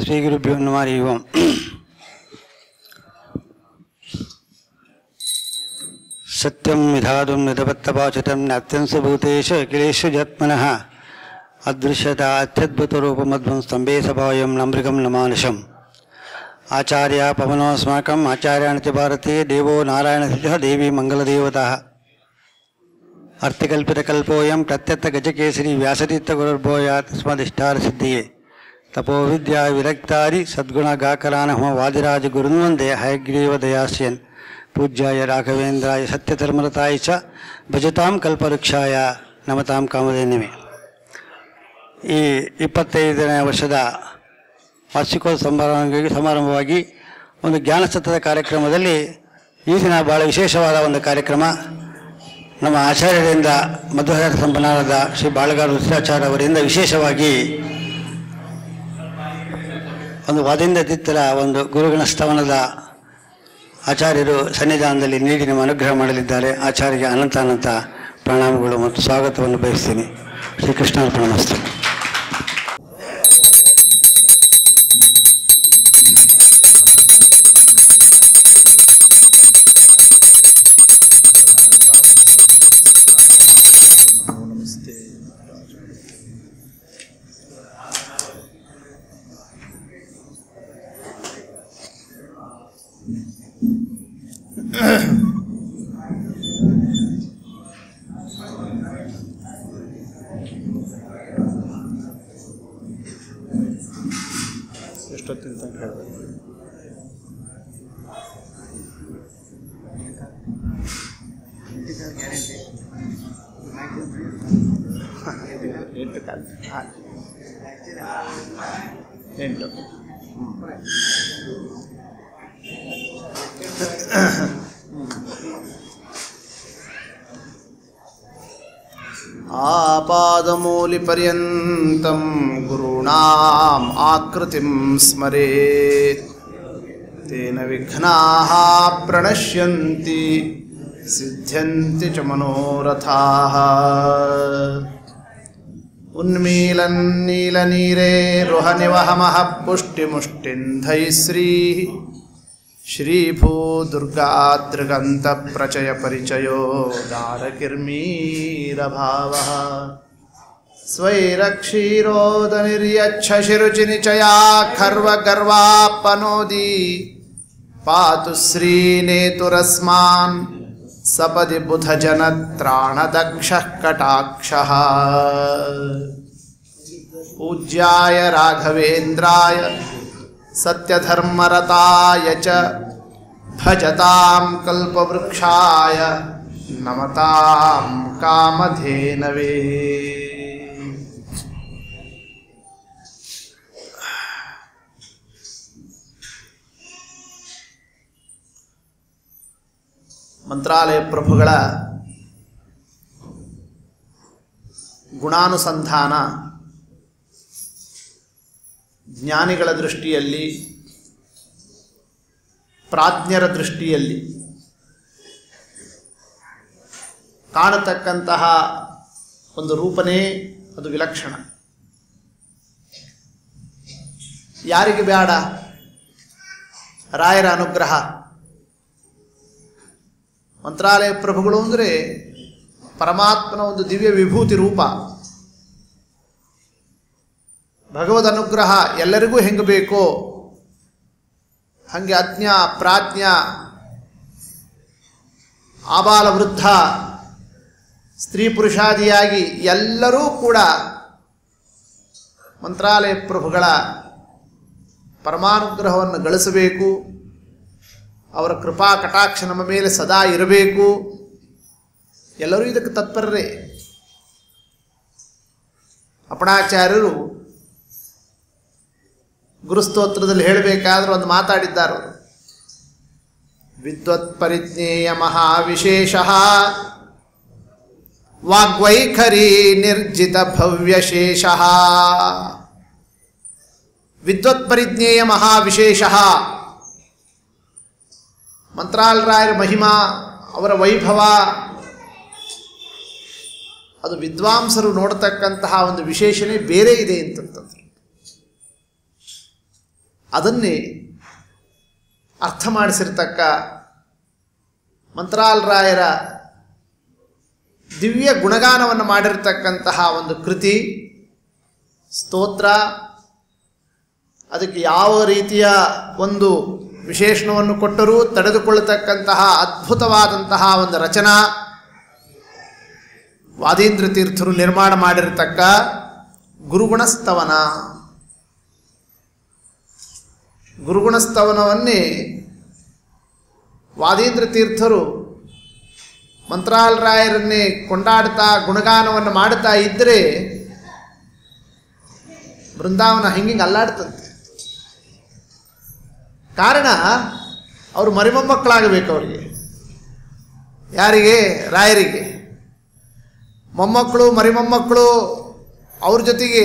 श्रीगुरुभ्यो नमः हरि ओम्। सत्यं विधातुं निधत्तवाचितं नात्यंसु भूतेषु अखिलेषु जत्मनः अदृश्यता अत्यद्भुतरूपमद्भुतं स्तम्भे सभायं नमृगं नमानुषम्। आचार्य पवनोऽस्माकम् आचार्याणि भारते देवो नारायणः देवी मङ्गलदेवताः। अर्थिकल्पितकल्पोऽयं प्रत्यर्थगजकेसरी व्यासतीर्थगुरुर्भूयात् तस्मादिष्टार्थसिद्धिये तपो विद्या विरक्तारि सद्गुणगाकरानः वादिराजगुरुन्वन्दे हयग्रीवदयास्यन् पूज्याय राघवेन्द्राय सत्यधर्मरताय च भजतां कल्पवृक्षाय नमतां कामधेनवे। ಈ 25ನೇ ವರ್ಷದ ವಾರ್ಷಿಕೋತ್ಸವ ಸಮಾರಂಭವಾಗಿ ಒಂದು ಜ್ಞಾನಸತ್ರದ ಕಾರ್ಯಕ್ರಮದಲ್ಲಿ ಈ ದಿನ ಭಾಳ ವಿಶೇಷವಾದ ಒಂದು ಕಾರ್ಯಕ್ರಮ. ನಮ್ಮ ಆಚಾರ್ಯರಿಂದ ಮಧ್ವಹಾರ ಸಂಪನ್ನರಾದ ಶ್ರೀ ಬಾಳಗಾರ ರುದ್ರಾಚಾರ್ಯ ಅವರಿಂದ ವಿಶೇಷವಾಗಿ ಒಂದು ವಾದಿಂದ ದಿತ್ತಲ ಒಂದು ಗುರುಗಣ ಸ್ತವನದ ಆಚಾರ್ಯರು ಸನ್ನಿಧಾನದಲ್ಲಿ ನೀಡಿ ನಮ್ಮ ಅನುಗ್ರಹ ಮಾಡಲಿದ್ದಾರೆ. ಆಚಾರ್ಯಗೆ ಅನಂತ ಪ್ರಣಾಮಗಳು ಮತ್ತು ಸ್ವಾಗತವನ್ನು ಬಯಸ್ತೀನಿ. ಶ್ರೀಕೃಷ್ಣಾರ್ಪಣಮಸ್ತು. आपादमूलिपर्यन्तं गुरूणाम् आकृतिं स्मरेत् तेन विघ्नाः प्रणश्यन्ति सिद्ध्यन्ति च मनोरथाः। उन्मीलन्नीलनीरे रुहनिवहमः पुष्टिमुष्टिन्धैश्रीः श्रीभूदुर्गादृगन्तप्रचयपरिचयो दारकिर्मीरभावः स्वैरक्षीरोदनिर्यच्छशिरुचिनिचया खर्वगर्वापनोदी पातु श्रीनेतुरस्मान् सपदि बुधजनत्राणदक्षः कटाक्षः। पूज्याय राघवेन्द्राय सत्यधर्मरताय च भजतां कल्पवृक्षाय नमतां कामधेनवे। ಮಂತ್ರಾಲಯ ಪ್ರಭುಗಳ ಗುಣಾನುಸಂಧಾನ ಜ್ಞಾನಿಗಳ ದೃಷ್ಟಿಯಲ್ಲಿ, ಪ್ರಾಜ್ಞರ ದೃಷ್ಟಿಯಲ್ಲಿ ಕಾಣತಕ್ಕಂತಹ ಒಂದು ರೂಪನೇ ಅದು ವಿಲಕ್ಷಣ. ಯಾರಿಗೆ ಬೇಡ ರಾಯರ ಅನುಗ್ರಹ? ಮಂತ್ರಾಲಯ ಪ್ರಭುಗಳು ಅಂದರೆ ಪರಮಾತ್ಮನ ಒಂದು ದಿವ್ಯ ವಿಭೂತಿ ರೂಪ. ಭಗವದ್ ಅನುಗ್ರಹ ಎಲ್ಲರಿಗೂ ಹೆಂಗೆ ಬೇಕೋ ಹಾಗೆ ಅಜ್ಞ ಪ್ರಾಜ್ಞ ಆಬಾಲ ವೃದ್ಧ ಸ್ತ್ರೀ ಪುರುಷಾದಿಯಾಗಿ ಎಲ್ಲರೂ ಕೂಡ ಮಂತ್ರಾಲಯ ಪ್ರಭುಗಳ ಪರಮಾನುಗ್ರಹವನ್ನು ಗಳಿಸಬೇಕು. ಅವರ ಕೃಪಾ ಕಟಾಕ್ಷ ನಮ್ಮ ಮೇಲೆ ಸದಾ ಇರಬೇಕು. ಎಲ್ಲರೂ ಇದಕ್ಕೆ ತತ್ಪರರೇ. ಅಪಣಾಚಾರ್ಯರು ಗುರುಸ್ತೋತ್ರದಲ್ಲಿ ಹೇಳಬೇಕಾದ್ರೆ ಒಂದು ಮಾತಾಡಿದ್ದಾರೆ. ವಿದ್ವತ್ ಪರಿಜ್ಞೇಯ ಮಹಾವಿಶೇಷಃ ವಾಗ್ವೈಖರಿ ನಿರ್ಜಿತ ಭವ್ಯಶೇಷಃ. ವಿದ್ವತ್ ಪರಿಜ್ಞೇಯ ಮಹಾವಿಶೇಷಃ. ಮಂತ್ರಾಲರಾಯರ ಮಹಿಮಾ, ಅವರ ವೈಭವ, ಅದು ವಿದ್ವಾಂಸರು ನೋಡತಕ್ಕಂತಹ ಒಂದು ವಿಶೇಷಣೆ ಬೇರೆ ಇದೆ ಅಂತಂತಂದ್ರೆ ಅದನ್ನೇ ಅರ್ಥ ಮಾಡಿಸಿರ್ತಕ್ಕ ಮಂತ್ರಾಲರಾಯರ ದಿವ್ಯ ಗುಣಗಾನವನ್ನು ಮಾಡಿರ್ತಕ್ಕಂತಹ ಒಂದು ಕೃತಿ ಸ್ತೋತ್ರ. ಅದಕ್ಕೆ ಯಾವ ರೀತಿಯ ಒಂದು ವಿಶೇಷಣವನ್ನು ಕೊಟ್ಟರೂ ತಡೆದುಕೊಳ್ಳತಕ್ಕಂತಹ ಅದ್ಭುತವಾದಂತಹ ಒಂದು ರಚನಾ ವಾದೀಂದ್ರ ತೀರ್ಥರು ನಿರ್ಮಾಣ ಮಾಡಿರತಕ್ಕ ಗುರುಗುಣಸ್ತವನ. ಗುರುಗುಣಸ್ತವನವನ್ನೇ ವಾದೀಂದ್ರ ತೀರ್ಥರು ಮಂತ್ರಾಲರಾಯರನ್ನೇ ಕೊಂಡಾಡ್ತಾ ಗುಣಗಾನವನ್ನು ಮಾಡುತ್ತಾ ಇದ್ದರೆ ಬೃಂದಾವನ ಹಿಂಗಿಂಗೆ ಅಲ್ಲಾಡ್ತಂತೆ. ಕಾರಣ ಅವರು ಮರಿಮೊಮ್ಮಕ್ಕಳಾಗಬೇಕು. ಅವರಿಗೆ ಯಾರಿಗೆ? ರಾಯರಿಗೆ. ಮೊಮ್ಮಕ್ಕಳು ಮರಿಮೊಮ್ಮಕ್ಕಳು ಅವ್ರ ಜೊತೆಗೆ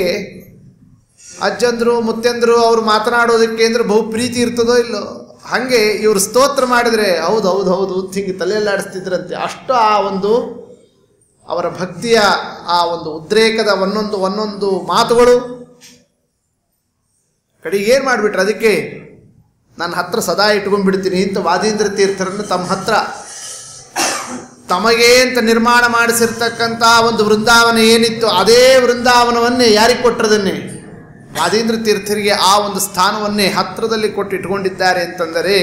ಅಜ್ಜಂದರು ಮುತ್ತೆಂದರು ಅವರು ಮಾತನಾಡೋದಕ್ಕೆ ಅಂದರೆ ಬಹು ಪ್ರೀತಿ ಇರ್ತದೋ ಇಲ್ಲೋ. ಹಾಗೆ ಇವರು ಸ್ತೋತ್ರ ಮಾಡಿದರೆ ಹೌದು ಹೌದು ಹೌದು ಹಿಂಗೆ ತಲೆಯಲ್ಲಾಡಿಸ್ತಿದ್ರಂತೆ. ಅಷ್ಟು ಆ ಒಂದು ಅವರ ಭಕ್ತಿಯ ಆ ಒಂದು ಉದ್ರೇಕದ ಒಂದೊಂದು ಮಾತುಗಳು. ಕಡೆಗೆ ಏನು ಮಾಡಿಬಿಟ್ರೆ ಅದಕ್ಕೆ ನನ್ನ ಹತ್ರ ಸದಾ ಇಟ್ಕೊಂಡ್ಬಿಡ್ತೀನಿ ಅಂತ ವಾದೀಂದ್ರ ತೀರ್ಥರನ್ನು ತಮ್ಮ ಹತ್ರ ತಮಗೆ ಅಂತ ನಿರ್ಮಾಣ ಮಾಡಿಸಿರ್ತಕ್ಕಂಥ ಒಂದು ವೃಂದಾವನ ಏನಿತ್ತು ಅದೇ ವೃಂದಾವನವನ್ನೇ ಯಾರಿಗೆ ಕೊಟ್ಟರದನ್ನೇ ವಾದೀಂದ್ರ ತೀರ್ಥರಿಗೆ ಆ ಒಂದು ಸ್ಥಾನವನ್ನೇ ಹತ್ತಿರದಲ್ಲಿ ಕೊಟ್ಟು ಇಟ್ಕೊಂಡಿದ್ದಾರೆ ಅಂತಂದರೆ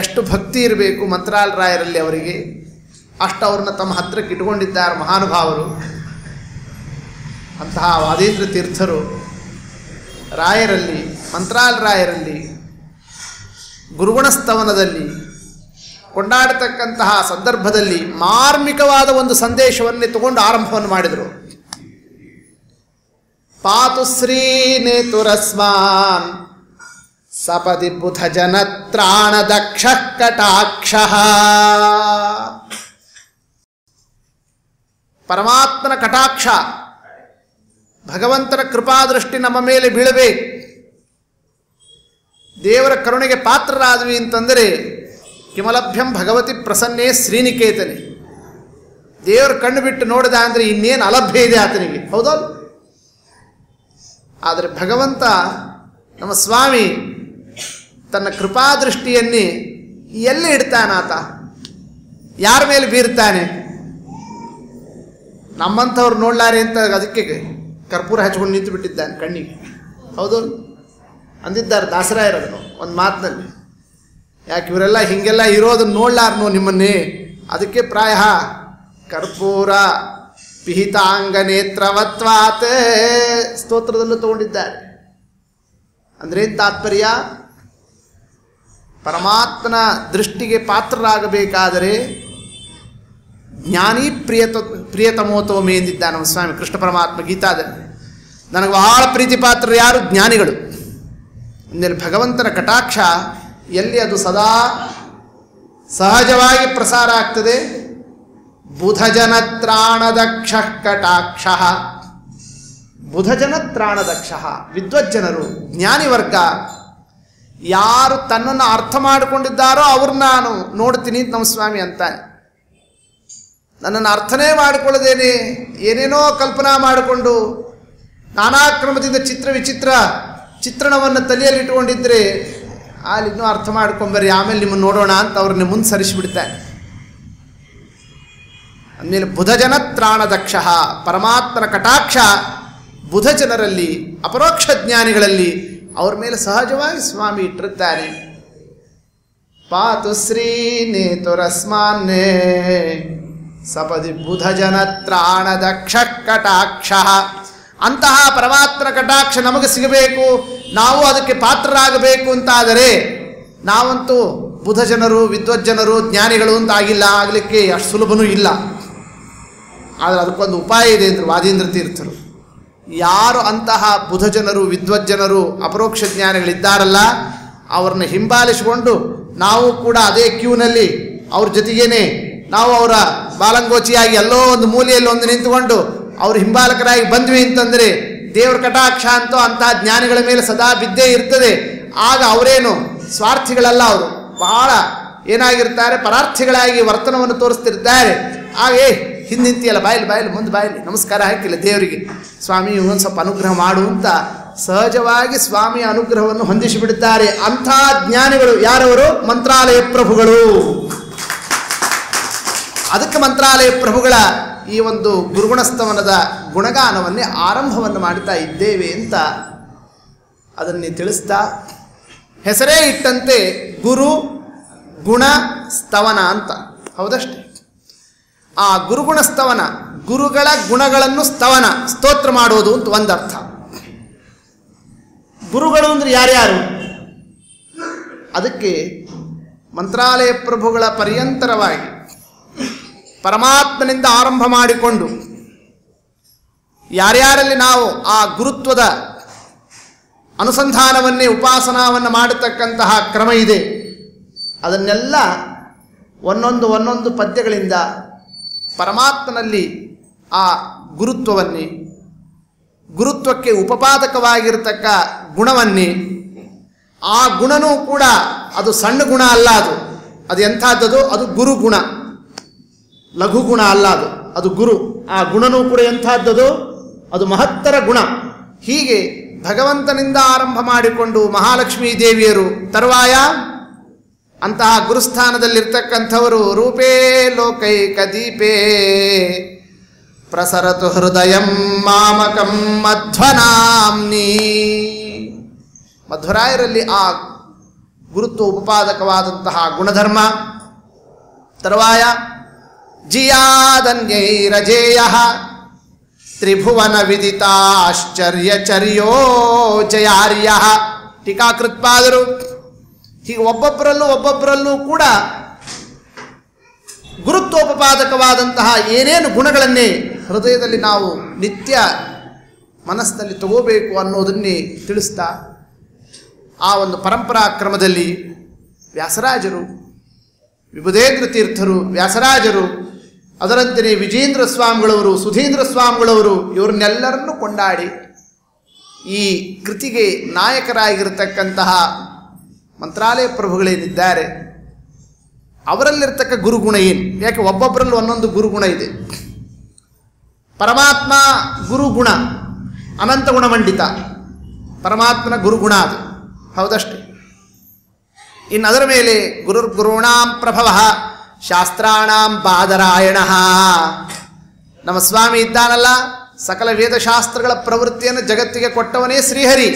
ಎಷ್ಟು ಭಕ್ತಿ ಇರಬೇಕು ಮಂತ್ರಾಲರಾಯರಲ್ಲಿ ಅವರಿಗೆ. ಅಷ್ಟು ಅವ್ರನ್ನ ತಮ್ಮ ಹತ್ತಿರಕ್ಕೆ ಇಟ್ಕೊಂಡಿದ್ದಾರೆ ಮಹಾನುಭಾವರು. ಅಂತಹ ವಾದೀಂದ್ರ ತೀರ್ಥರು ರಾಯರಲ್ಲಿ ಮಂತ್ರಾಲರಾಯರಲ್ಲಿ ಗುರುಗುಣಸ್ತವನದಲ್ಲಿ ಕೊಂಡಾಡತಕ್ಕಂತಹ ಸಂದರ್ಭದಲ್ಲಿ ಮಾರ್ಮಿಕವಾದ ಒಂದು ಸಂದೇಶವನ್ನೇ ತಗೊಂಡು ಆರಂಭವನ್ನು ಮಾಡಿದರು. ಪಾತು ಶ್ರೀ ನೇತುರಸ್ಮಾನ್ ಸಪದಿ ಬುಧ ಜನತ್ರಾಣ ದಕ್ಷ ಕಟಾಕ್ಷ. ಪರಮಾತ್ಮನ ಕಟಾಕ್ಷ ಭಗವಂತನ ಕೃಪಾದೃಷ್ಟಿ ನಮ್ಮ ಮೇಲೆ ಬೀಳಬೇಕು. ದೇವರ ಕರುಣೆಗೆ ಪಾತ್ರರಾದ್ವಿ ಅಂತಂದರೆ ಕಿಮಲಭ್ಯಂ ಭಗವತಿ ಪ್ರಸನ್ನೇ ಶ್ರೀನಿಕೇತನೆ. ದೇವರ ಕಣ್ಣು ಬಿಟ್ಟು ನೋಡಿದ ಅಂದರೆ ಇನ್ನೇನು ಅಲಭ್ಯ ಇದೆ ಆತನಿಗೆ, ಹೌದಲ್ಲ? ಆದರೆ ಭಗವಂತ ನಮ್ಮ ಸ್ವಾಮಿ ತನ್ನ ಕೃಪಾದೃಷ್ಟಿಯನ್ನೇ ಎಲ್ಲಿ ಇಡ್ತಾನಾತ? ಯಾರ ಮೇಲೆ ಬೀರ್ತಾನೆ? ನಮ್ಮಂಥವ್ರು ನೋಡ್ಲಾರೆ ಅಂತ ಅದಕ್ಕೆ ಕರ್ಪೂರ ಹಚ್ಕೊಂಡು ನಿಂತು ಬಿಟ್ಟಿದ್ದಾನೆ ಕಣ್ಣಿಗೆ, ಹೌದು ಅಂದಿದ್ದಾರೆ ದಾಸರಾಯರನ್ನು ಒಂದು ಮಾತಿನಲ್ಲಿ. ಯಾಕೆ ಇವರೆಲ್ಲ ಹೀಗೆಲ್ಲ ಇರೋದನ್ನು ನೋಡ್ಲಾರ್ನೋ ನಿಮ್ಮನ್ನೇ, ಅದಕ್ಕೆ ಪ್ರಾಯ ಕರ್ಪೂರ ಪಿಹಿತಾಂಗ ನೇತ್ರವತ್ವಾತ್ ಸ್ತೋತ್ರದಲ್ಲೂ ತಗೊಂಡಿದ್ದಾರೆ. ಅಂದ್ರೇನು ತಾತ್ಪರ್ಯ? ಪರಮಾತ್ಮನ ದೃಷ್ಟಿಗೆ ಪಾತ್ರರಾಗಬೇಕಾದರೆ ಜ್ಞಾನಿ ಪ್ರಿಯತಮೋತೋಮೆ ಎಂದಿದ್ದ ನಮ್ಮ ಸ್ವಾಮಿ ಕೃಷ್ಣ ಪರಮಾತ್ಮ ಗೀತಾದಲ್ಲಿ. ನನಗೆ ಬಹಳ ಪ್ರೀತಿ ಪಾತ್ರರು ಯಾರು? ಜ್ಞಾನಿಗಳು. ಅಂದಮೇಲೆ ಭಗವಂತನ ಕಟಾಕ್ಷ ಎಲ್ಲಿ ಅದು ಸದಾ ಸಹಜವಾಗಿ ಪ್ರಸಾರ ಆಗ್ತದೆ. ಬುಧಜನತ್ರಾಣದಕ್ಷ ಕಟಾಕ್ಷ. ಬುಧಜನತ್ರಾಣದಕ್ಷ ವಿದ್ವಜ್ಜನರು, ಜ್ಞಾನಿ ವರ್ಗ ಯಾರು ತನ್ನನ್ನು ಅರ್ಥ ಮಾಡಿಕೊಂಡಿದ್ದಾರೋ ಅವ್ರನ್ನ ನಾನು ನೋಡ್ತೀನಿ ಅಂತ ನಮ್ಮ ಸ್ವಾಮಿ ಅಂತಾನೆ. ನನ್ನನ್ನು ಅರ್ಥನೇ ಮಾಡಿಕೊಳ್ಳದೇನೆ ಏನೇನೋ ಕಲ್ಪನಾ ಮಾಡಿಕೊಂಡು ನಾನಾ ಕ್ರಮದಿಂದ ಚಿತ್ರ ಚಿತ್ರಣವನ್ನು ತಲೆಯಲ್ಲಿ ಇಟ್ಕೊಂಡಿದ್ರೆ ಅಲ್ಲಿ ಇನ್ನೂ ಅರ್ಥ ಮಾಡ್ಕೊಂಬರ್ರಿ, ಆಮೇಲೆ ನಿಮ್ಮನ್ನು ನೋಡೋಣ ಅಂತ ಅವ್ರನ್ನ ಮುಂದೆ ಸರಿಸಿಬಿಡ್ತಾನೆ. ಅಂದಮೇಲೆ ಬುಧಜನತ್ರಾಣದಕ್ಷ ಪರಮಾತ್ಮನ ಕಟಾಕ್ಷ ಬುಧಜನರಲ್ಲಿ, ಅಪರೋಕ್ಷ ಜ್ಞಾನಿಗಳಲ್ಲಿ ಅವ್ರ ಮೇಲೆ ಸಹಜವಾಗಿ ಸ್ವಾಮಿ ಇಟ್ಟಿರ್ತಾರೆ. ಪಾತು ಶ್ರೀ ನೇತುರಸ್ಮಾನ್ನೇ ಸಪದಿ ಬುಧಜನತ್ರಾಣದಕ್ಷ ಕಟಾಕ್ಷ. ಅಂತಹ ಪರಮಾತ್ಮನ ಕಟಾಕ್ಷ ನಮಗೆ ಸಿಗಬೇಕು, ನಾವು ಅದಕ್ಕೆ ಪಾತ್ರರಾಗಬೇಕು ಅಂತಾದರೆ ನಾವಂತೂ ಬುಧಜನರು ವಿದ್ವಜ್ಜನರು ಜ್ಞಾನಿಗಳು ಅಂತ ಆಗಲಿಕ್ಕೆ ಅಷ್ಟು ಸುಲಭನೂ ಇಲ್ಲ. ಆದರೆ ಅದಕ್ಕೊಂದು ಉಪಾಯ ಇದೆ ಅಂದರು ವಾದೀಂದ್ರ ತೀರ್ಥರು. ಯಾರು ಅಂತಹ ಬುಧಜನರು ವಿದ್ವಜ್ಜನರು ಅಪರೋಕ್ಷ ಜ್ಞಾನಿಗಳಿದ್ದಾರಲ್ಲ ಅವ್ರನ್ನ ಹಿಂಬಾಲಿಸಿಕೊಂಡು ನಾವು ಕೂಡ ಅದೇ ಕ್ಯೂನಲ್ಲಿ ಅವ್ರ ಜೊತೆಗೇನೆ ನಾವು ಅವರ ಬಾಲಂಗೋಚಿಯಾಗಿ ಎಲ್ಲೋ ಒಂದು ಮೂಲೆಯಲ್ಲಿ ಒಂದು ನಿಂತುಕೊಂಡು ಅವ್ರ ಹಿಂಬಾಲಕರಾಗಿ ಬಂದ್ವಿ ಅಂತಂದರೆ ದೇವರ ಕಟಾಕ್ಷ ಅಂತೂ ಅಂತಹ ಜ್ಞಾನಿಗಳ ಮೇಲೆ ಸದಾ ಬಿದ್ದೇ ಇರ್ತದೆ. ಆಗ ಅವರೇನು ಸ್ವಾರ್ಥಿಗಳಲ್ಲ, ಅವರು ಬಹಳ ಏನಾಗಿರ್ತಾರೆ, ಪರಾರ್ಥಿಗಳಾಗಿ ವರ್ತನವನ್ನು ತೋರಿಸ್ತಿರ್ತಾರೆ. ಹಾಗೆ ಹಿಂದಿಂತಿಯಲ್ಲ, ಬಾಯಲ್ಲಿ ಮುಂದೆ ಬಾಯಲ್ಲಿ ನಮಸ್ಕಾರ ಹಾಕಿಲ್ಲ ದೇವರಿಗೆ, ಸ್ವಾಮಿ ಒಂದು ಸ್ವಲ್ಪ ಅನುಗ್ರಹ ಮಾಡು ಅಂತ ಸಹಜವಾಗಿ ಸ್ವಾಮಿಯ ಅನುಗ್ರಹವನ್ನು ಹೊಂದಿಸಿಬಿಡುತ್ತಾರೆ. ಅಂಥ ಜ್ಞಾನಿಗಳು ಯಾರವರು? ಮಂತ್ರಾಲಯ ಪ್ರಭುಗಳು. ಅದಕ್ಕೆ ಮಂತ್ರಾಲಯ ಪ್ರಭುಗಳ ಈ ಒಂದು ಗುರುಗುಣಸ್ತವನದ ಗುಣಗಾನವನ್ನೇ ಆರಂಭವನ್ನು ಮಾಡ್ತಾ ಇದ್ದೇವೆ ಅಂತ ಅದನ್ನೇ ತಿಳಿಸ್ತಾ, ಹೆಸರೇ ಇಟ್ಟಂತೆ ಗುರು ಗುಣ ಸ್ತವನ ಅಂತ. ಹೌದಷ್ಟೇ, ಆ ಗುರುಗುಣ ಸ್ತವನ, ಗುರುಗಳ ಗುಣಗಳನ್ನು ಸ್ತೋತ್ರ ಮಾಡೋದು ಅಂತ ಒಂದರ್ಥ. ಗುರುಗಳು ಅಂದರೆ ಯಾರ್ಯಾರು? ಅದಕ್ಕೆ ಮಂತ್ರಾಲಯ ಪ್ರಭುಗಳ ಪರ್ಯಂತರವಾಗಿ ಪರಮಾತ್ಮನಿಂದ ಆರಂಭ ಮಾಡಿಕೊಂಡು ಯಾರ್ಯಾರಲ್ಲಿ ನಾವು ಆ ಗುರುತ್ವದ ಅನುಸಂಧಾನವನ್ನೇ ಉಪಾಸನಾವನ್ನು ಮಾಡತಕ್ಕಂತಹ ಕ್ರಮ ಇದೆ, ಅದನ್ನೆಲ್ಲ ಒಂದೊಂದು ಪದ್ಯಗಳಿಂದ ಪರಮಾತ್ಮನಲ್ಲಿ ಆ ಗುರುತ್ವವನ್ನೇ, ಗುರುತ್ವಕ್ಕೆ ಉಪಪಾದಕವಾಗಿರತಕ್ಕ ಗುಣವನ್ನೇ, ಆ ಗುಣನೂ ಕೂಡ ಅದು ಸಣ್ಣ ಗುಣ ಅಲ್ಲ, ಅದು ಎಂಥದ್ದು? ಅದು ಗುರುಗುಣ, ಲಘು ಗುಣ ಅಲ್ಲ, ಅದು ಗುರು. ಆ ಗುಣನೂ ಕೂಡ ಎಂಥದ್ದು? ಅದು ಮಹತ್ತರ ಗುಣ. ಹೀಗೆ ಭಗವಂತನಿಂದ ಆರಂಭ ಮಾಡಿಕೊಂಡು ಮಹಾಲಕ್ಷ್ಮೀ ದೇವಿಯರು, ತರುವಾಯ ಅಂತಹ ಗುರುಸ್ಥಾನದಲ್ಲಿರ್ತಕ್ಕಂಥವರು ರೂಪೇ ಲೋಕೈಕ ದೀಪೇ ಪ್ರಸರತು ಹೃದಯಂ ಮಾಮಕಂ ಮಧ್ವನಾಮ್ನಿ. ಮಧ್ವರಾಯರಲ್ಲಿ ಆ ಗುರುತ್ವ ಉಪಪಾದಕವಾದಂತಹ ಗುಣಧರ್ಮ. ತರುವಾಯ ಜಿಯಾದನ್ಯೈರಜೇಯ ತ್ರಿಭುವನ ವಿದಿತಾಶ್ಚರ್ಯಚರ್ಯೋ ಜಯಾರ್ಯ. ಟೀಕಾಕೃತ್ಪಾದರು ಹೀಗೆ ಒಬ್ಬೊಬ್ಬರಲ್ಲೂ ಕೂಡ ಗುರುತ್ವೋಪಪಾದಕವಾದಂತಹ ಏನೇನು ಗುಣಗಳನ್ನೇ ಹೃದಯದಲ್ಲಿ ನಾವು ನಿತ್ಯ ಮನಸ್ಸಿನಲ್ಲಿ ತಗೋಬೇಕು ಅನ್ನೋದನ್ನೇ ತಿಳಿಸ್ತಾ, ಆ ಒಂದು ಪರಂಪರಾ ಕ್ರಮದಲ್ಲಿ ವ್ಯಾಸರಾಜರು, ವಿಭುದೇಂದ್ರ ತೀರ್ಥರು, ವ್ಯಾಸರಾಜರು, ಅದರಂತೆಯೇ ವಿಜೇಂದ್ರ ಸ್ವಾಮಿಗಳವರು, ಸುಧೀಂದ್ರ ಸ್ವಾಮಿಗಳವರು, ಇವರನ್ನೆಲ್ಲರನ್ನೂ ಕೊಂಡಾಡಿ ಈ ಕೃತಿಗೆ ನಾಯಕರಾಗಿರತಕ್ಕಂತಹ ಮಂತ್ರಾಲಯ ಪ್ರಭುಗಳೇನಿದ್ದಾರೆ ಅವರಲ್ಲಿರ್ತಕ್ಕ ಗುರುಗುಣ ಏನು? ಯಾಕೆ ಒಬ್ಬೊಬ್ಬರಲ್ಲಿ ಒಂದೊಂದು ಗುರುಗುಣ ಇದೆ. ಪರಮಾತ್ಮ ಗುರುಗುಣ ಅನಂತ ಗುಣಮಂಡಿತ, ಪರಮಾತ್ಮನ ಗುರುಗುಣ ಅದು. ಹೌದಷ್ಟೇ. ಇನ್ನು ಅದರ ಮೇಲೆ ಗುರುರ್ಗುರುಣಾಂ ಪ್ರಭವ ಶಾಸ್ತ್ರಾಣಾಂ ಬಾದರಾಯಣ. ನಮ್ಮ ಸ್ವಾಮಿ ಇದ್ದಾನಲ್ಲ, ಸಕಲ ವೇದಶಾಸ್ತ್ರಗಳ ಪ್ರವೃತ್ತಿಯನ್ನು ಜಗತ್ತಿಗೆ ಕೊಟ್ಟವನೇ ಶ್ರೀಹರಿ.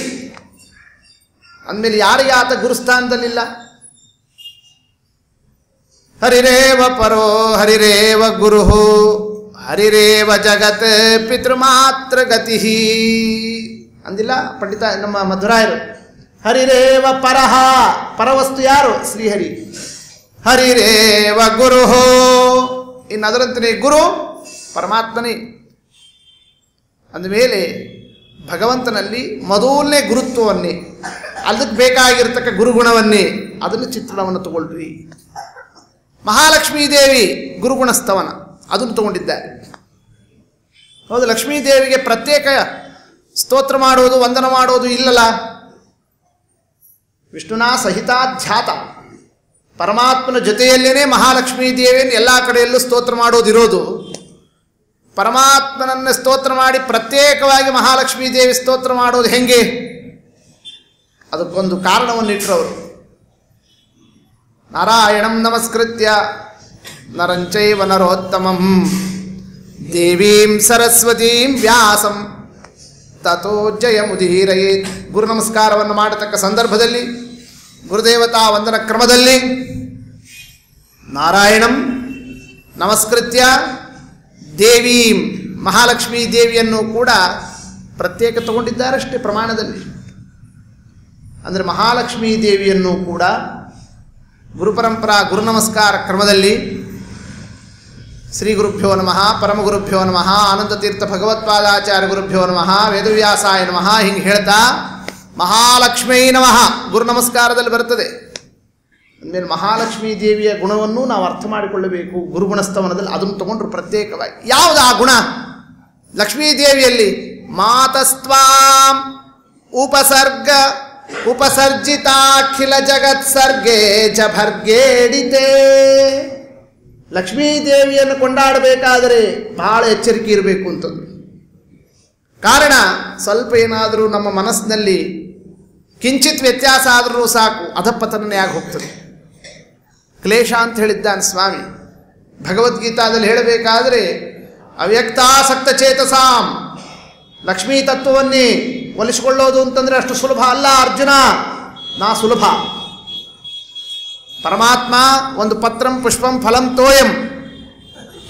ಅಂದಮೇಲೆ ಯಾರಿಗೆ ಆತ ಗುರುಸ್ಥಾನದಲ್ಲಿಲ್ಲ? ಹರಿರೇವ ಪರೋ ಹರಿರೇವ ಗುರು ಹರಿರೇವ ಜಗತ್ ಪಿತೃಮಾತ್ರ ಗತಿ ಅಂದಿಲ್ಲ ಪಂಡಿತ ನಮ್ಮ ಮಧ್ವರಾಯರು. ಹರಿರೇವ ಪರಹ, ಪರವಸ್ತು ಯಾರು? ಶ್ರೀಹರಿ. ಹರಿರೇವ ಗುರು, ಇನ್ನು ಅದರಂತೆ ಗುರು ಪರಮಾತ್ಮನೇ. ಅಂದಮೇಲೆ ಭಗವಂತನಲ್ಲಿ ಮೊದಲನೇ ಗುರುತ್ವವನ್ನೇ, ಅದಕ್ಕೆ ಬೇಕಾಗಿರ್ತಕ್ಕ ಗುರುಗುಣವನ್ನೇ, ಅದನ್ನು ಚಿತ್ರಣವನ್ನು ತಗೊಳ್ರಿ. ಮಹಾಲಕ್ಷ್ಮೀ ದೇವಿ ಗುರುಗುಣಸ್ತವನ ಅದನ್ನು ತಗೊಂಡಿದ್ದಾರೆ. ಹೌದು, ಲಕ್ಷ್ಮೀ ದೇವಿಗೆ ಪ್ರತ್ಯೇಕ ಸ್ತೋತ್ರ ಮಾಡೋದು, ವಂದನ ಮಾಡೋದು ಇಲ್ಲಲ್ಲ. ವಿಷ್ಣುನಾ ಸಹಿತಾಧ್ಯಾತ, ಪರಮಾತ್ಮನ ಜೊತೆಯಲ್ಲೇನೆ ಮಹಾಲಕ್ಷ್ಮೀ ದೇವಿಯನ್ನು ಎಲ್ಲ ಕಡೆಯಲ್ಲೂ ಸ್ತೋತ್ರ ಮಾಡೋದಿರೋದು. ಪರಮಾತ್ಮನನ್ನು ಸ್ತೋತ್ರ ಮಾಡಿ ಪ್ರತ್ಯೇಕವಾಗಿ ಮಹಾಲಕ್ಷ್ಮೀ ದೇವಿ ಸ್ತೋತ್ರ ಮಾಡೋದು ಹೆಂಗೆ? ಅದಕ್ಕೊಂದು ಕಾರಣವನ್ನು ಇಟ್ಟರವರು. ನಾರಾಯಣಂ ನಮಸ್ಕೃತ್ಯ ನರಂಚೈವ ನರೋತ್ತಮಂ ದೇವೀಂ ಸರಸ್ವತೀಂ ವ್ಯಾಸಂ ತಥೋ ಜಯಮುದೀರಯೇತ್. ಗುರು ನಮಸ್ಕಾರವನ್ನು ಮಾಡತಕ್ಕ ಸಂದರ್ಭದಲ್ಲಿ, ಗುರುದೇವತಾ ವಂದನ ಕ್ರಮದಲ್ಲಿ ನಾರಾಯಣಂ ನಮಸ್ಕೃತ್ಯ ದೇವೀಂ, ಮಹಾಲಕ್ಷ್ಮೀ ದೇವಿಯನ್ನು ಕೂಡ ಪ್ರತ್ಯೇಕ ತಗೊಂಡಿದ್ದಾರಷ್ಟೇ ಪ್ರಮಾಣದಲ್ಲಿ. ಅಂದರೆ ಮಹಾಲಕ್ಷ್ಮೀ ದೇವಿಯನ್ನು ಕೂಡ ಗುರುಪರಂಪರಾ ಗುರು ನಮಸ್ಕಾರ ಕ್ರಮದಲ್ಲಿ ಶ್ರೀ ಗುರುಭ್ಯೋ ನಮಃ, ಪರಮಗುರುಭ್ಯೋ ನಮಃ, ಆನಂದತೀರ್ಥ ಭಗವತ್ಪಾದಾಚಾರ್ಯ ಗುರುಭ್ಯೋ ನಮಃ, ವೇದವ್ಯಾಸಾಯ ನಮಃ ಹಿಂಗೆ ಹೇಳ್ತಾ ಮಹಾಲಕ್ಷ್ಮೀ ನಮಃ ಗುರು ನಮಸ್ಕಾರದಲ್ಲಿ ಬರ್ತದೆ. ಅಂದಮೇಲೆ ಮಹಾಲಕ್ಷ್ಮೀ ದೇವಿಯ ಗುಣವನ್ನು ನಾವು ಅರ್ಥ ಮಾಡಿಕೊಳ್ಳಬೇಕು. ಗುರುಗುಣಸ್ತವನದಲ್ಲಿ ಅದನ್ನು ತಗೊಂಡ್ರು ಪ್ರತ್ಯೇಕವಾಗಿ. ಯಾವುದು ಆ ಗುಣ? ಲಕ್ಷ್ಮೀ ದೇವಿಯಲ್ಲಿ ಮಾತಸ್ತ್ವಾಂ ಉಪಸರ್ಗ ಉಪಸರ್ಜಿತಾಖಿಲ ಜಗತ್ಸರ್ಗೇ ಚ ಭರ್ಗೇಡಿತೆ. ಲಕ್ಷ್ಮೀದೇವಿಯನ್ನು ಕೊಂಡಾಡಬೇಕಾದರೆ ಬಹಳ ಎಚ್ಚರಿಕೆ ಇರಬೇಕು ಅಂತಂದು. ಕಾರಣ ಸ್ವಲ್ಪ ಏನಾದರೂ ನಮ್ಮ ಮನಸ್ಸಿನಲ್ಲಿ ಕಿಂಚಿತ್ ವ್ಯತ್ಯಾಸ ಆದರೂ ಸಾಕು ಅಧಪತನನೇ ಆಗಿ ಹೋಗ್ತದೆ. ಕ್ಲೇಶ ಅಂತ ಹೇಳಿದ್ದಾನೆ ಸ್ವಾಮಿ ಭಗವದ್ಗೀತಾದಲ್ಲಿ. ಹೇಳಬೇಕಾದರೆ ಅವ್ಯಕ್ತಾಸಕ್ತ ಚೇತಸಾಂ, ಲಕ್ಷ್ಮೀ ತತ್ವವನ್ನೇ ಒಲಿಸಿಕೊಳ್ಳೋದು ಅಂತಂದರೆ ಅಷ್ಟು ಸುಲಭ ಅಲ್ಲ ಅರ್ಜುನ, ನಾ ಸುಲಭ. ಪರಮಾತ್ಮ ಒಂದು ಪತ್ರಂ ಪುಷ್ಪಂ ಫಲಂ ತೋಯಂ,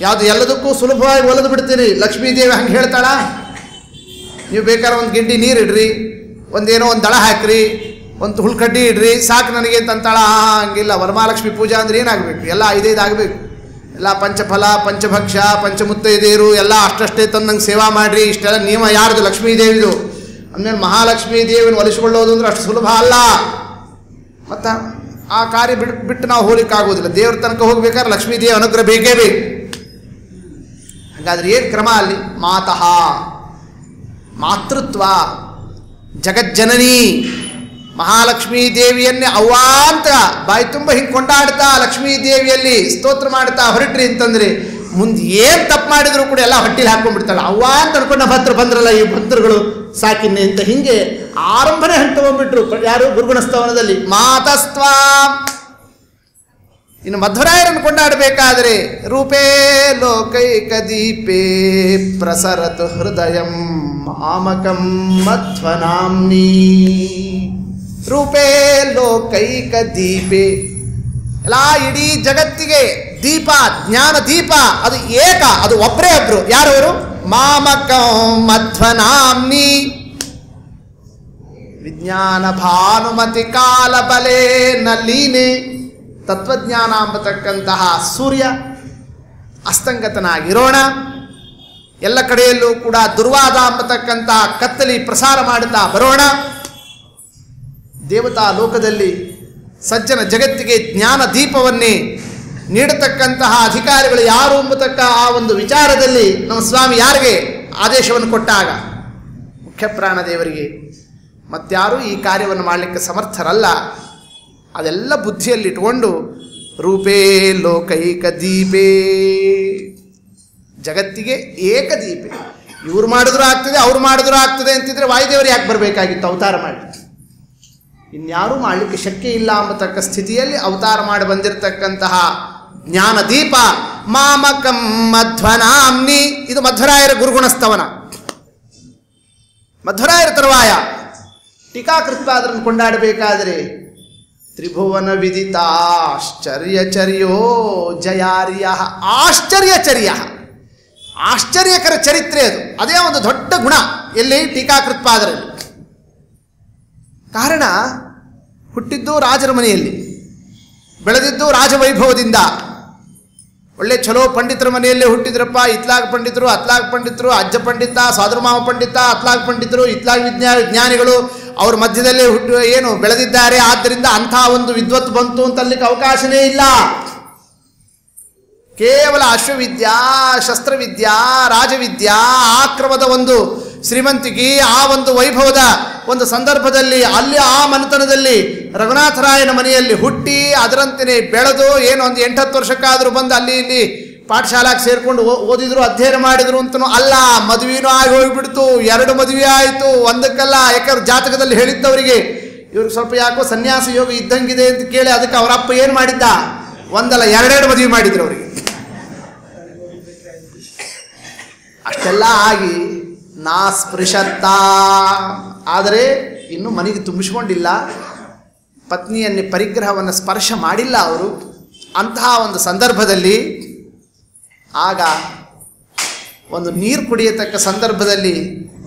ಯಾವುದು ಎಲ್ಲದಕ್ಕೂ ಸುಲಭವಾಗಿ ಒಲಿದು ಬಿಡ್ತೀರಿ. ಲಕ್ಷ್ಮೀದೇವಿ ಹಂಗೆ ಹೇಳ್ತಾಳ? ನೀವು ಬೇಕಾದ್ರೆ ಒಂದು ಗಿಂಡಿ ನೀರು ಇಡ್ರಿ, ಒಂದೇನೋ ಒಂದು ದಳ ಹಾಕ್ರಿ, ಒಂದು ಹುಳ್ಕಡ್ಡಿ ಇಡ್ರಿ, ಸಾಕು ನನಗೆ ಅಂತಂತಾಳ. ಹಂಗಿಲ್ಲ. ವರಮಹಾಲಕ್ಷ್ಮಿ ಪೂಜಾ ಅಂದ್ರೆ ಏನಾಗಬೇಕು? ಎಲ್ಲ 5 ಆಗಬೇಕು. ಎಲ್ಲ ಪಂಚಫಲ, ಪಂಚಭಕ್ಷ, ಪಂಚಮುತ್ತೈದೇರು ಎಲ್ಲ ಅಷ್ಟಷ್ಟೇ ತಂದಂಗೆ ಸೇವಾ ಮಾಡಿರಿ. ಇಷ್ಟೆಲ್ಲ ನಿಯಮ ಯಾರ್ದು? ಲಕ್ಷ್ಮೀದೇವಿದು. ಅಂದಮೇಲೆ ಮಹಾಲಕ್ಷ್ಮೀ ದೇವಿನ ಒಲಿಸಿಕೊಳ್ಳೋದು ಅಂದ್ರೆ ಅಷ್ಟು ಸುಲಭ ಅಲ್ಲ. ಮತ್ತು ಆ ಕಾರ್ಯ ಬಿಟ್ಟು ನಾವು ಹೋಗ್ಲಿಕ್ಕಾಗೋದಿಲ್ಲ. ದೇವ್ರ ತನಕ ಹೋಗ್ಬೇಕಾದ್ರೆ ಲಕ್ಷ್ಮೀದೇವಿ ಅನುಗ್ರಹ ಬೇಕೇ ಬೇಕು. ಹಾಗಾದ್ರೆ ಏನು ಕ್ರಮ ಅಲ್ಲಿ? ಮಾತಃ, ಮಾತೃತ್ವ, ಜಗಜ್ಜನನಿ ಮಹಾಲಕ್ಷ್ಮೀ ದೇವಿಯನ್ನೇ ಅವ್ವಾ ಅಂತ ಬಾಯಿ ತುಂಬ ಹಿಂಗೆ ಕೊಂಡಾಡ್ತಾ ಲಕ್ಷ್ಮೀ ದೇವಿಯಲ್ಲಿ ಸ್ತೋತ್ರ ಮಾಡ್ತಾ ಹೊರಟ್ರಿ ಅಂತಂದ್ರೆ ಮುಂದೆ ಏನು ತಪ್ಪು ಮಾಡಿದ್ರು ಕೂಡ ಎಲ್ಲ ಹೊಟ್ಟಿಲಿ ಹಾಕೊಂಡ್ಬಿಡ್ತಾಳೆ. ಅವ್ವಾ ಅಂತ ಅನ್ಕೊಂಡ ಭದ್ರ ಬಂದ್ರಲ್ಲ ಈ ಭದ್ರಗಳು ಸಾಕಿನ್ನೆ ಅಂತ ಹಿಂಗೆ ಆರಂಭನೆ ಹಂತಗೊಂಡ್ಬಿಟ್ರು. ಯಾರು? ಗುರುಗುಣಸ್ತವನದಲ್ಲಿ ಮಾತಸ್ತ್ವ. ಇನ್ನು ಮಧ್ವರಾಯರನ್ನು ಕೊಂಡಾಡಬೇಕಾದ್ರೆ ರೂಪೇ ಲೋಕೈಕ ದೀಪೇ ಪ್ರಸರತು ಹೃದಯಂ ಮಾಮಕಂ ಮಧ್ವನಾಮ್ನಿ. ರೂಪೇ ಲೋಕೈಕ ದೀಪೆ, ಎಲ್ಲ ಇಡೀ ಜಗತ್ತಿಗೆ ದೀಪ, ಜ್ಞಾನ ದೀಪ, ಅದು ಏಕ, ಅದು ಒಬ್ಬರೇ ಒಬ್ರು. ಯಾರವರು? ಮಾಮಕಂ ಮಧ್ವನಾಮ್ನಿ. ವಿಜ್ಞಾನ ಭಾನುಮತಿ ಕಾಲ ಬಲೆ ನಲೀನೆ. ತತ್ವಜ್ಞಾನ ಎಂಬತಕ್ಕಂತಹ ಸೂರ್ಯ ಅಸ್ತಂಗತನಾಗಿರೋಣ. ಎಲ್ಲ ಕಡೆಯಲ್ಲೂ ಕೂಡ ದುರ್ವಾದ ಎಂಬತಕ್ಕಂತಹ ಕತ್ತಲಿ ಪ್ರಸಾರ ಮಾಡುತ್ತಾ ಬರೋಣ. ದೇವತಾ ಲೋಕದಲ್ಲಿ ಸಜ್ಜನ ಜಗತ್ತಿಗೆ ಜ್ಞಾನ ದೀಪವನ್ನೇ ನೀಡತಕ್ಕಂತಹ ಅಧಿಕಾರಿಗಳು ಯಾರು ಎಂಬತಕ್ಕ ಆ ಒಂದು ವಿಚಾರದಲ್ಲಿ ನಮ್ಮ ಸ್ವಾಮಿ ಯಾರಿಗೆ ಆದೇಶವನ್ನು ಕೊಟ್ಟಾಗ ಮುಖ್ಯ ಪ್ರಾಣದೇವರಿಗೆ, ಮತ್ತಾರೂ ಈ ಕಾರ್ಯವನ್ನು ಮಾಡಲಿಕ್ಕೆ ಸಮರ್ಥರಲ್ಲ. ಅದೆಲ್ಲ ಬುದ್ಧಿಯಲ್ಲಿಟ್ಟುಕೊಂಡು ರೂಪೇ ಲೋಕೈಕ ದೀಪೇ, ಜಗತ್ತಿಗೆ ಏಕದೀಪೆ. ಇವ್ರು ಮಾಡಿದ್ರು ಆಗ್ತದೆ, ಅವ್ರು ಮಾಡಿದ್ರು ಆಗ್ತದೆ ಅಂತಿದ್ರೆ ವಾಯುದೇವರು ಯಾಕೆ ಬರಬೇಕಾಗಿತ್ತು ಅವತಾರ ಮಾಡಿ? ಇನ್ಯಾರೂ ಮಾಡಲಿಕ್ಕೆ ಶಕ್ಯ ಇಲ್ಲ ಎಂಬತಕ್ಕ ಸ್ಥಿತಿಯಲ್ಲಿ ಅವತಾರ ಮಾಡಿ ಬಂದಿರತಕ್ಕಂತಹ ಜ್ಞಾನ ದೀಪ ಮಾಮಕಂ ಮಧ್ವನಾಮ್ನಿ. ಇದು ಮಧ್ವರಾಯರ ಗುರುಗುಣಸ್ತವನ, ಮಧ್ವರಾಯರ ತರುವಾಯ. ಟೀಕಾಕೃತ್ಪಾದರನ್ನು ಕೊಂಡಾಡಬೇಕಾದರೆ ತ್ರಿಭುವನ ವಿದಿತಾಶ್ಚರ್ಯಚರ್ಯೋ ಜಯಾರ್ಯ. ಆಶ್ಚರ್ಯಚರ್ಯ, ಆಶ್ಚರ್ಯಕರ ಚರಿತ್ರೆ ಅದು. ಅದೇ ಒಂದು ದೊಡ್ಡ ಗುಣ ಎಲ್ಲಿ? ಟೀಕಾಕೃತ್ಪಾದರಲ್ಲಿ. ಕಾರಣ ಹುಟ್ಟಿದ್ದು ರಾಜರ ಮನೆಯಲ್ಲಿ, ಬೆಳೆದಿದ್ದು ರಾಜವೈಭವದಿಂದ. ಒಳ್ಳೆ ಚಲೋ ಪಂಡಿತರ ಮನೆಯಲ್ಲೇ ಹುಟ್ಟಿದ್ರಪ್ಪ. ಇತ್ಲಾಗ್ ಪಂಡಿತರು, ಅತ್ಲಾಗ್ ಪಂಡಿತರು, ಅಜ್ಜ ಪಂಡಿತ, ಸಾಧುಮಾವ ಪಂಡಿತ, ಅತ್ಲಾಗ್ ಪಂಡಿತರು, ಇತ್ಲಾಗ್ ವಿಜ್ಞಾನಿಗಳು ಅವ್ರ ಮಧ್ಯದಲ್ಲೇ ಬೆಳೆದಿದ್ದಾರೆ. ಆದ್ದರಿಂದ ಅಂಥ ಒಂದು ವಿದ್ವತ್ ಬಂತು ಅಂತ ಅಲ್ಲಿಕ್ಕೆ ಅವಕಾಶನೇ ಇಲ್ಲ. ಕೇವಲ ಅಶ್ವವಿದ್ಯಾ, ಶಸ್ತ್ರವಿದ್ಯಾ, ರಾಜವಿದ್ಯಾ, ಆಕ್ರಮದ ಒಂದು ಶ್ರೀಮಂತಿಕೆ, ಆ ಒಂದು ವೈಭವದ ಒಂದು ಸಂದರ್ಭದಲ್ಲಿ ಅಲ್ಲಿ ಆ ಮನೆತನದಲ್ಲಿ ರಘುನಾಥರಾಯನ ಮನೆಯಲ್ಲಿ ಹುಟ್ಟಿ ಅದರಂತೆಯೇ ಬೆಳೆದು ಒಂದು 8-10 ವರ್ಷಕ್ಕಾದರೂ ಬಂದು ಅಲ್ಲಿ ಇಲ್ಲಿ ಪಾಠಶಾಲಾಗೆ ಸೇರಿಕೊಂಡು ಓದಿದ್ರು, ಅಧ್ಯಯನ ಮಾಡಿದ್ರು ಅಂತನೂ ಅಲ್ಲ. ಮದುವೆನೂ ಆಗಿ ಹೋಗಿಬಿಡ್ತು. 2 ಮದುವೆ ಆಯಿತು, ಒಂದಕ್ಕಲ್ಲ. ಯಾಕಂದ್ರೆ ಜಾತಕದಲ್ಲಿ ಹೇಳಿದ್ದವರಿಗೆ ಇವ್ರಿಗೆ ಸ್ವಲ್ಪ ಯಾಕೋ ಸನ್ಯಾಸ ಯೋಗ ಇದ್ದಂಗಿದೆ ಅಂತ ಕೇಳಿ ಅದಕ್ಕೆ ಅವರಪ್ಪ ಏನು ಮಾಡಿದ್ದ? ಒಂದಲ್ಲ 2 ಮದುವೆ ಮಾಡಿದ್ರು ಅವರಿಗೆ. ಅಷ್ಟೆಲ್ಲ ಆಗಿ ನಾ ಸ್ಪೃಶತ್ತ, ಆದರೆ ಇನ್ನೂ ಮನೆಗೆ ತುಂಬಿಸ್ಕೊಂಡಿಲ್ಲ, ಪತ್ನಿಯನ್ನೇ ಪರಿಗ್ರಹವನ್ನು ಸ್ಪರ್ಶ ಮಾಡಿಲ್ಲ ಅವರು. ಅಂತಹ ಒಂದು ಸಂದರ್ಭದಲ್ಲಿ ಆಗ ಒಂದು ನೀರು ಕುಡಿಯತಕ್ಕ ಸಂದರ್ಭದಲ್ಲಿ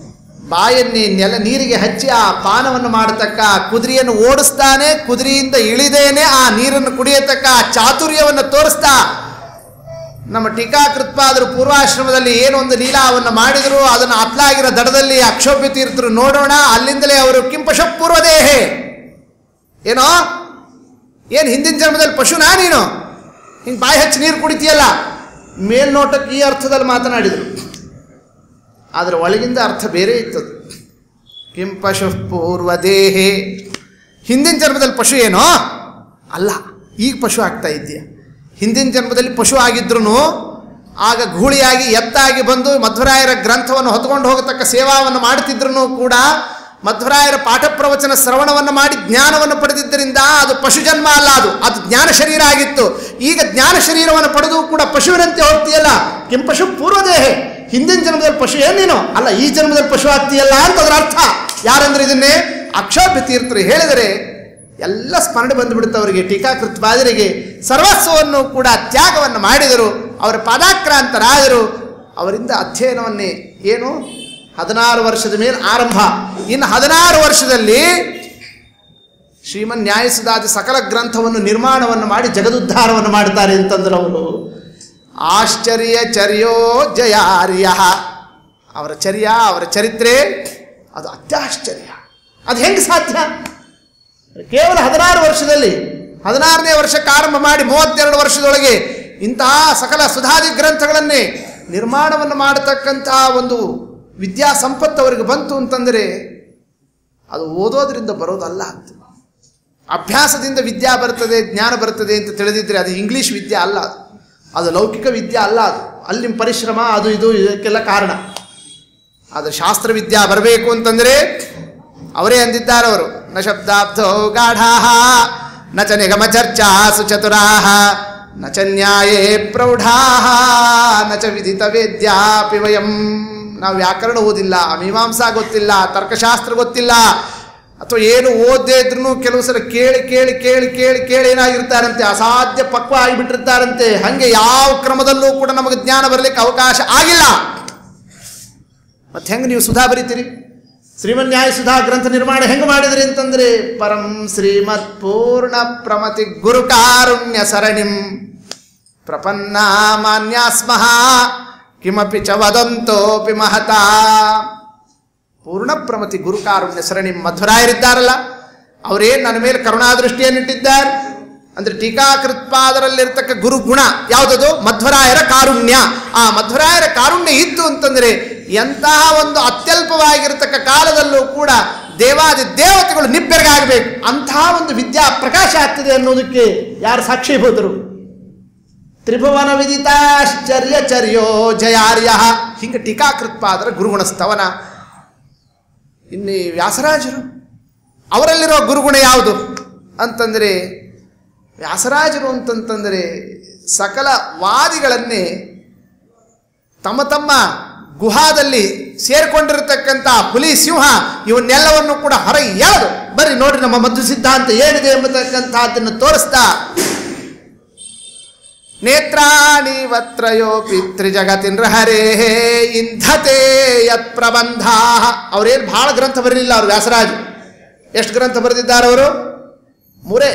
ಬಾಯನ್ನೇ ನೀರಿಗೆ ಹಚ್ಚಿ ಆ ಪಾನವನ್ನು ಮಾಡತಕ್ಕ ಕುದುರೆಯನ್ನು ಓಡಿಸ್ತಾನೆ. ಕುದುರೆಯಿಂದ ಇಳಿದೇನೆ ಆ ನೀರನ್ನು ಕುಡಿಯತಕ್ಕ ಚಾತುರ್ಯವನ್ನು ತೋರಿಸ್ತಾ ನಮ್ಮ ಟೀಕಾಕೃತ್ಪಾದರು ಪೂರ್ವಾಶ್ರಮದಲ್ಲಿ ಏನೊಂದು ಲೀಲಾವನ್ನು ಮಾಡಿದರು ಅದನ್ನು ಅತ್ಲಾಗಿರೋ ದಡದಲ್ಲಿ ಅಕ್ಷೋಭ್ಯ ತೀರ್ಥರು ನೋಡೋಣ. ಅಲ್ಲಿಂದಲೇ ಅವರು ಕಿಂಪಶ ಪೂರ್ವದೇಹೆ, ಏನೋ ಏನು ಹಿಂದಿನ ಜನ್ಮದಲ್ಲಿ ಪಶುನಾ ನೀನು? ಹಿಂಗೆ ಬಾಯಿ ಹಚ್ಚಿ ನೀರು ಕುಡಿತೀಯಲ್ಲ. ಮೇಲ್ನೋಟಕ್ಕೆ ಈ ಅರ್ಥದಲ್ಲಿ ಮಾತನಾಡಿದರು, ಆದರೆ ಒಳಗಿಂದ ಅರ್ಥ ಬೇರೆ ಇತ್ತದು. ಕಿಂ ಪಶು ಪೂರ್ವದೇಹೆ, ಹಿಂದಿನ ಜನ್ಮದಲ್ಲಿ ಪಶು ಏನೋ ಅಲ್ಲ, ಈಗ ಪಶು ಆಗ್ತಾ ಇದೆಯಾ? ಹಿಂದಿನ ಜನ್ಮದಲ್ಲಿ ಪಶು ಆಗಿದ್ರೂ ಆಗ ಗೂಳಿಯಾಗಿ ಎತ್ತಾಗಿ ಬಂದು ಮಧ್ವರಾಯರ ಗ್ರಂಥವನ್ನು ಹೊತ್ಕೊಂಡು ಹೋಗತಕ್ಕ ಸೇವಾವನ್ನು ಮಾಡುತ್ತಿದ್ರೂ ಕೂಡ ಮಧ್ವರಾಯರ ಪಾಠ ಪ್ರವಚನ ಶ್ರವಣವನ್ನು ಮಾಡಿ ಜ್ಞಾನವನ್ನು ಪಡೆದಿದ್ದರಿಂದ ಅದು ಪಶು ಜನ್ಮ ಅಲ್ಲ, ಅದು ಜ್ಞಾನ ಶರೀರ ಆಗಿತ್ತು. ಈಗ ಜ್ಞಾನ ಶರೀರವನ್ನು ಪಡೆದು ಕೂಡ ಪಶುವಿನಂತೆ ಹೋಗ್ತೀಯಲ್ಲ, ಕೆಂ ಪಶು ಪೂರ್ವದೇಹ, ಹಿಂದಿನ ಜನ್ಮದಲ್ಲಿ ಪಶು ಏನೇನೋ ಅಲ್ಲ, ಈ ಜನ್ಮದಲ್ಲಿ ಪಶು ಆಗ್ತೀಯಲ್ಲ ಅಂತ ಅದರ ಅರ್ಥ. ಯಾರಂದ್ರೆ ಇದನ್ನೇ ಅಕ್ಷೋಭ್ಯ ತೀರ್ಥರು ಹೇಳಿದರೆ ಎಲ್ಲ ಸ್ಮರಣೆ ಬಂದುಬಿಡುತ್ತೆ ಅವರಿಗೆ. ಟೀಕಾಕೃತ್ಪಾದರಿಗೆ ಸರ್ವಸ್ವವನ್ನು ಕೂಡ ತ್ಯಾಗವನ್ನು ಮಾಡಿದರು, ಅವರ ಪಾದಾಕ್ರಾಂತರಾದರು. ಅವರಿಂದ ಅಧ್ಯಯನವನ್ನೇ ಏನು 16 ವರ್ಷದ ಮೇಲೆ ಆರಂಭ. ಇನ್ನು 16 ವರ್ಷದಲ್ಲಿ ಶ್ರೀಮನ್ ನ್ಯಾಯಸುಧಾದಿ ಸಕಲ ಗ್ರಂಥವನ್ನು ನಿರ್ಮಾಣವನ್ನು ಮಾಡಿ ಜಗದುದ್ಧಾರವನ್ನು ಮಾಡ್ತಾರೆ ಅಂತಂದ್ರೆ ಅವರು ಆಶ್ಚರ್ಯ ಚರ್ಯೋ ಜಯಾರ್ಯ. ಅವರ ಚರ್ಯ, ಅವರ ಚರಿತ್ರೆ ಅದು ಅತ್ಯಾಶ್ಚರ್ಯ. ಅದು ಹೆಂಗೆ ಸಾಧ್ಯ? ಕೇವಲ 16 ವರ್ಷದಲ್ಲಿ 16ನೇ ವರ್ಷಕ್ಕೆ ಆರಂಭ ಮಾಡಿ 32 ವರ್ಷದೊಳಗೆ ಇಂತಹ ಸಕಲ ಸುಧಾದಿ ಗ್ರಂಥಗಳನ್ನೇ ನಿರ್ಮಾಣವನ್ನು ಮಾಡತಕ್ಕಂತಹ ಒಂದು ವಿದ್ಯಾ ಸಂಪತ್ತು ಅವರಿಗೆ ಬಂತು ಅಂತಂದರೆ ಅದು ಓದೋದ್ರಿಂದ ಬರೋದಲ್ಲ. ಅಭ್ಯಾಸದಿಂದ ವಿದ್ಯಾ ಬರ್ತದೆ, ಜ್ಞಾನ ಬರ್ತದೆ ಅಂತ ತಿಳಿದಿದ್ರೆ ಅದು ಇಂಗ್ಲೀಷ್ ವಿದ್ಯೆ ಅಲ್ಲ, ಅದು ಲೌಕಿಕ ವಿದ್ಯೆ ಅಲ್ಲ. ಅದು ಅಲ್ಲಿ ಪರಿಶ್ರಮ ಅದು ಇದು ಇದಕ್ಕೆಲ್ಲ ಕಾರಣ. ಅದು ಶಾಸ್ತ್ರ ವಿದ್ಯಾ ಬರಬೇಕು ಅಂತಂದರೆ ಅವರೇ ಅಂದಿದ್ದಾರೆ. ಅವರು ನ ಶಬ್ದಾಬ್ಧೋ ಗಾಢಾಃ ನ ಚ ನಿಗಮ ಚರ್ಚಾಸು ಚತುರಾಃ ನ ಚ ನ್ಯಾಯೇ ಪ್ರೌಢಾಃ ನ ಚ ವಿದಿತ ವೇದ್ಯಾಪಿ ವಯಂ. ನಾವು ವ್ಯಾಕರಣ ಓದಿಲ್ಲ, ಮೀಮಾಂಸಾ ಗೊತ್ತಿಲ್ಲ, ತರ್ಕಶಾಸ್ತ್ರ ಗೊತ್ತಿಲ್ಲ, ಅಥವಾ ಏನು ಓದದೇ ಇದ್ರೂ ಕೆಲವು ಸಲ ಕೇಳಿ ಕೇಳಿ ಕೇಳಿ ಕೇಳಿ ಕೇಳಿ ಏನಾಗಿರ್ತಾರಂತೆ, ಅಸಾಧ್ಯ ಪಕ್ವ ಆಗಿಬಿಟ್ಟಿರ್ತಾರಂತೆ. ಹಾಗೆ ಯಾವ ಕ್ರಮದಲ್ಲೂ ಕೂಡ ನಮಗೆ ಜ್ಞಾನ ಬರಲಿಕ್ಕೆ ಅವಕಾಶ ಆಗಿಲ್ಲ. ಮತ್ತೆ ಹೆಂಗೆ ನೀವು ಸುಧಾ ಬರೀತೀರಿ? ಶ್ರೀಮನ್ ನ್ಯಾಯ ಸುಧಾ ಗ್ರಂಥ ನಿರ್ಮಾಣ ಹೆಂಗೆ ಮಾಡಿದ್ರಿ ಅಂತಂದ್ರೆ ಪರಂ ಶ್ರೀಮತ್ ಪೂರ್ಣ ಪ್ರಮತಿ ಗುರು ಕಾರುಣ್ಯ ಸರಣಿಂ ಪ್ರಪನ್ನ ಮಾನ್ಯಾಸ್ಮಃ ಕಿಮಪಿ ಚ ವದಂತೋಪಿ ಮಹತಾ. ಪೂರ್ಣ ಪ್ರಮತಿ ಗುರು ಕಾರುಣ್ಯ ಸರಣಿ ಮಧ್ವರಾಯರಿದ್ದಾರಲ್ಲ, ಅವರೇನು ನನ್ನ ಮೇಲೆ ಕರುಣಾದೃಷ್ಟಿಯನ್ನಿಟ್ಟಿದ್ದಾರೆ ಅಂದರೆ ಟೀಕಾಕೃತ್ಪಾದರಲ್ಲಿರ್ತಕ್ಕ ಗುರುಗುಣ ಯಾವುದದು? ಮಧ್ವರಾಯರ ಕಾರುಣ್ಯ. ಆ ಮಧ್ವರಾಯರ ಕಾರುಣ್ಯ ಇತ್ತು ಅಂತಂದರೆ ಎಂತಹ ಒಂದು ಅತ್ಯಲ್ಪವಾಗಿರತಕ್ಕ ಕಾಲದಲ್ಲೂ ಕೂಡ ದೇವಾದಿ ದೇವತೆಗಳು ನಿಬ್ಬೆರಗಾಗಬೇಕು, ಅಂತಹ ಒಂದು ವಿದ್ಯಾ ಪ್ರಕಾಶ ಆಗ್ತದೆ ಅನ್ನೋದಕ್ಕೆ ಯಾರು ಸಾಕ್ಷೀಭೂತರು? ತ್ರಿಭುವನ ವಿದಿತಾಶ್ಚರ್ಯ ಚರ್ಯೋ ಜಯಾರ್ಯ. ಹಿಂಗೆ ಟೀಕಾಕೃತ್ಪಾದರ ಗುರುಗುಣ ಸ್ತವನ. ಇನ್ನು ವ್ಯಾಸರಾಜರು ಅವರಲ್ಲಿರೋ ಗುರುಗುಣ ಯಾವುದು ಅಂತಂದರೆ, ವ್ಯಾಸರಾಜರು ಅಂತಂತಂದರೆ ಸಕಲ ವಾದಿಗಳನ್ನೇ ತಮ್ಮ ತಮ್ಮ ಗುಹಾದಲ್ಲಿ ಸೇರಿಕೊಂಡಿರತಕ್ಕಂಥ ಹುಲಿ ಸಿಂಹ ಇವನ್ನೆಲ್ಲವನ್ನು ಕೂಡ ಹೊರ ಎಳೆದು ಬರ್ರಿ ನೋಡ್ರಿ ನಮ್ಮ ಮಧ್ವ ಸಿದ್ಧಾಂತ ಏನಿದೆ ಎಂಬತಕ್ಕಂಥದ್ದನ್ನು ತೋರಿಸ್ತಾ ನೇತ್ರಾಣಿ ವತ್ರಯೋಪಿ ತ್ರಿಜಗತಿನ್ ಹರೇ ಇಂಧತೆ ಯತ್ ಪ್ರಬಂಧ. ಅವರೇನು ಭಾಳ ಗ್ರಂಥ ಬರಲಿಲ್ಲ ಅವರು ವ್ಯಾಸರಾಜ. ಎಷ್ಟು ಗ್ರಂಥ ಬರೆದಿದ್ದಾರೆ ಅವರು? 3.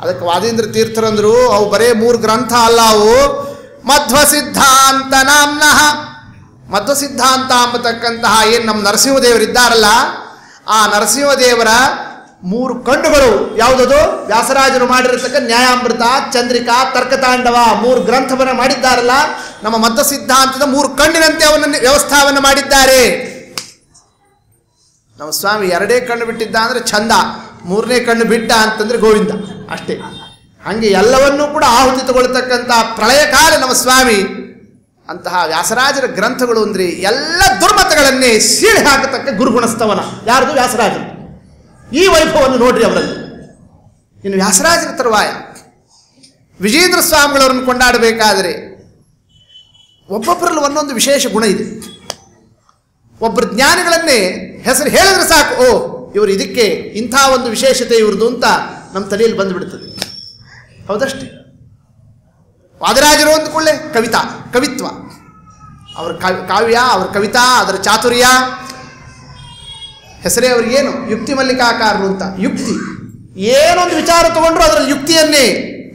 ಅದಕ್ಕೆ ವಾದೀಂದ್ರ ತೀರ್ಥರಂದರು ಅವು ಬರೇ 3 ಗ್ರಂಥ ಅಲ್ಲ, ಅವು ಮಧ್ವ ಸಿದ್ಧಾಂತ ನಾಮ್ನಃ. ಮಧ್ವ ಸಿದ್ಧಾಂತ ಅಂಬತಕ್ಕಂತಹ ಏನು ನಮ್ಮ ನರಸಿಂಹದೇವರಿದ್ದಾರಲ್ಲ, ಆ ನರಸಿಂಹದೇವರ 3 ಕಣ್ಣುಗಳು ಯಾವುದದು? ವ್ಯಾಸರಾಜರು ಮಾಡಿರತಕ್ಕ ನ್ಯಾಯಾಮೃತ, ಚಂದ್ರಿಕಾ, ತರ್ಕತಾಂಡವ 3 ಗ್ರಂಥವನ್ನು ಮಾಡಿದ್ದಾರಲ್ಲ, ನಮ್ಮ ಮಧ್ವ ಸಿದ್ಧಾಂತದ 3 ಕಣ್ಣಿನಂತೆ ಅವನನ್ನು ವ್ಯವಸ್ಥಾವನ್ನು ಮಾಡಿದ್ದಾರೆ. ನಮ್ಮ ಸ್ವಾಮಿ 2 ಕಣ್ಣು ಬಿಟ್ಟಿದ್ದ ಅಂದರೆ ಚಂದ, 3ನೇ ಕಣ್ಣು ಬಿಟ್ಟ ಅಂತಂದ್ರೆ ಗೋವಿಂದ ಅಷ್ಟೇ. ಹಾಗೆ ಎಲ್ಲವನ್ನೂ ಕೂಡ ಆಹುತಿ ತಗೊಳ್ತಕ್ಕಂಥ ಪ್ರಳಯ ಕಾಲ ನಮ್ಮ ಸ್ವಾಮಿ. ಅಂತಹ ವ್ಯಾಸರಾಜರ ಗ್ರಂಥಗಳು ಅಂದರೆ ಎಲ್ಲ ದುರ್ಮತಗಳನ್ನೇ ಸೀಳಿ ಹಾಕತಕ್ಕ ಗುರುಗುಣಸ್ತವನ. ಯಾರ್ದು? ವ್ಯಾಸರಾಜರು. ಈ ವೈಭವವನ್ನು ನೋಡ್ರಿ ಅವರಲ್ಲಿ. ಇನ್ನು ವ್ಯಾಸರಾಜರ ತರುವಾಯ ವಿಜೇಂದ್ರ ಸ್ವಾಮಿಗಳವರನ್ನು ಕೊಂಡಾಡಬೇಕಾದರೆ ಒಬ್ಬೊಬ್ಬರಲ್ಲಿ ಒಂದೊಂದು ವಿಶೇಷ ಗುಣ ಇದೆ. ಒಬ್ಬರು ಜ್ಞಾನಿಗಳನ್ನೇ ಹೆಸರು ಹೇಳಿದ್ರೆ ಸಾಕು, ಓ ಇವರು ಇದಕ್ಕೆ ಇಂಥ ಒಂದು ವಿಶೇಷತೆ ಇವ್ರದ್ದು ಅಂತ ನಮ್ಮ ತಲೆಯಲ್ಲಿ ಬಂದುಬಿಡ್ತದೆ. ಹೌದಷ್ಟೇ. ವಾದರಾಜರು ಅಂದ್ಕೊಳ್ಳೆ ಕವಿತ್ವ, ಅವ್ರ ಕಾವ್ಯ, ಅವ್ರ ಕವಿತಾ, ಅದರ ಚಾತುರ್ಯ, ಹೆಸರೇ ಅವ್ರಿಗೇನು ಯುಕ್ತಿ ಮಲ್ಲಿಕಾಕಾರರು ಅಂತ. ಯುಕ್ತಿ ಏನೊಂದು ವಿಚಾರ ತಗೊಂಡ್ರು ಅದರಲ್ಲಿ ಯುಕ್ತಿಯನ್ನೇ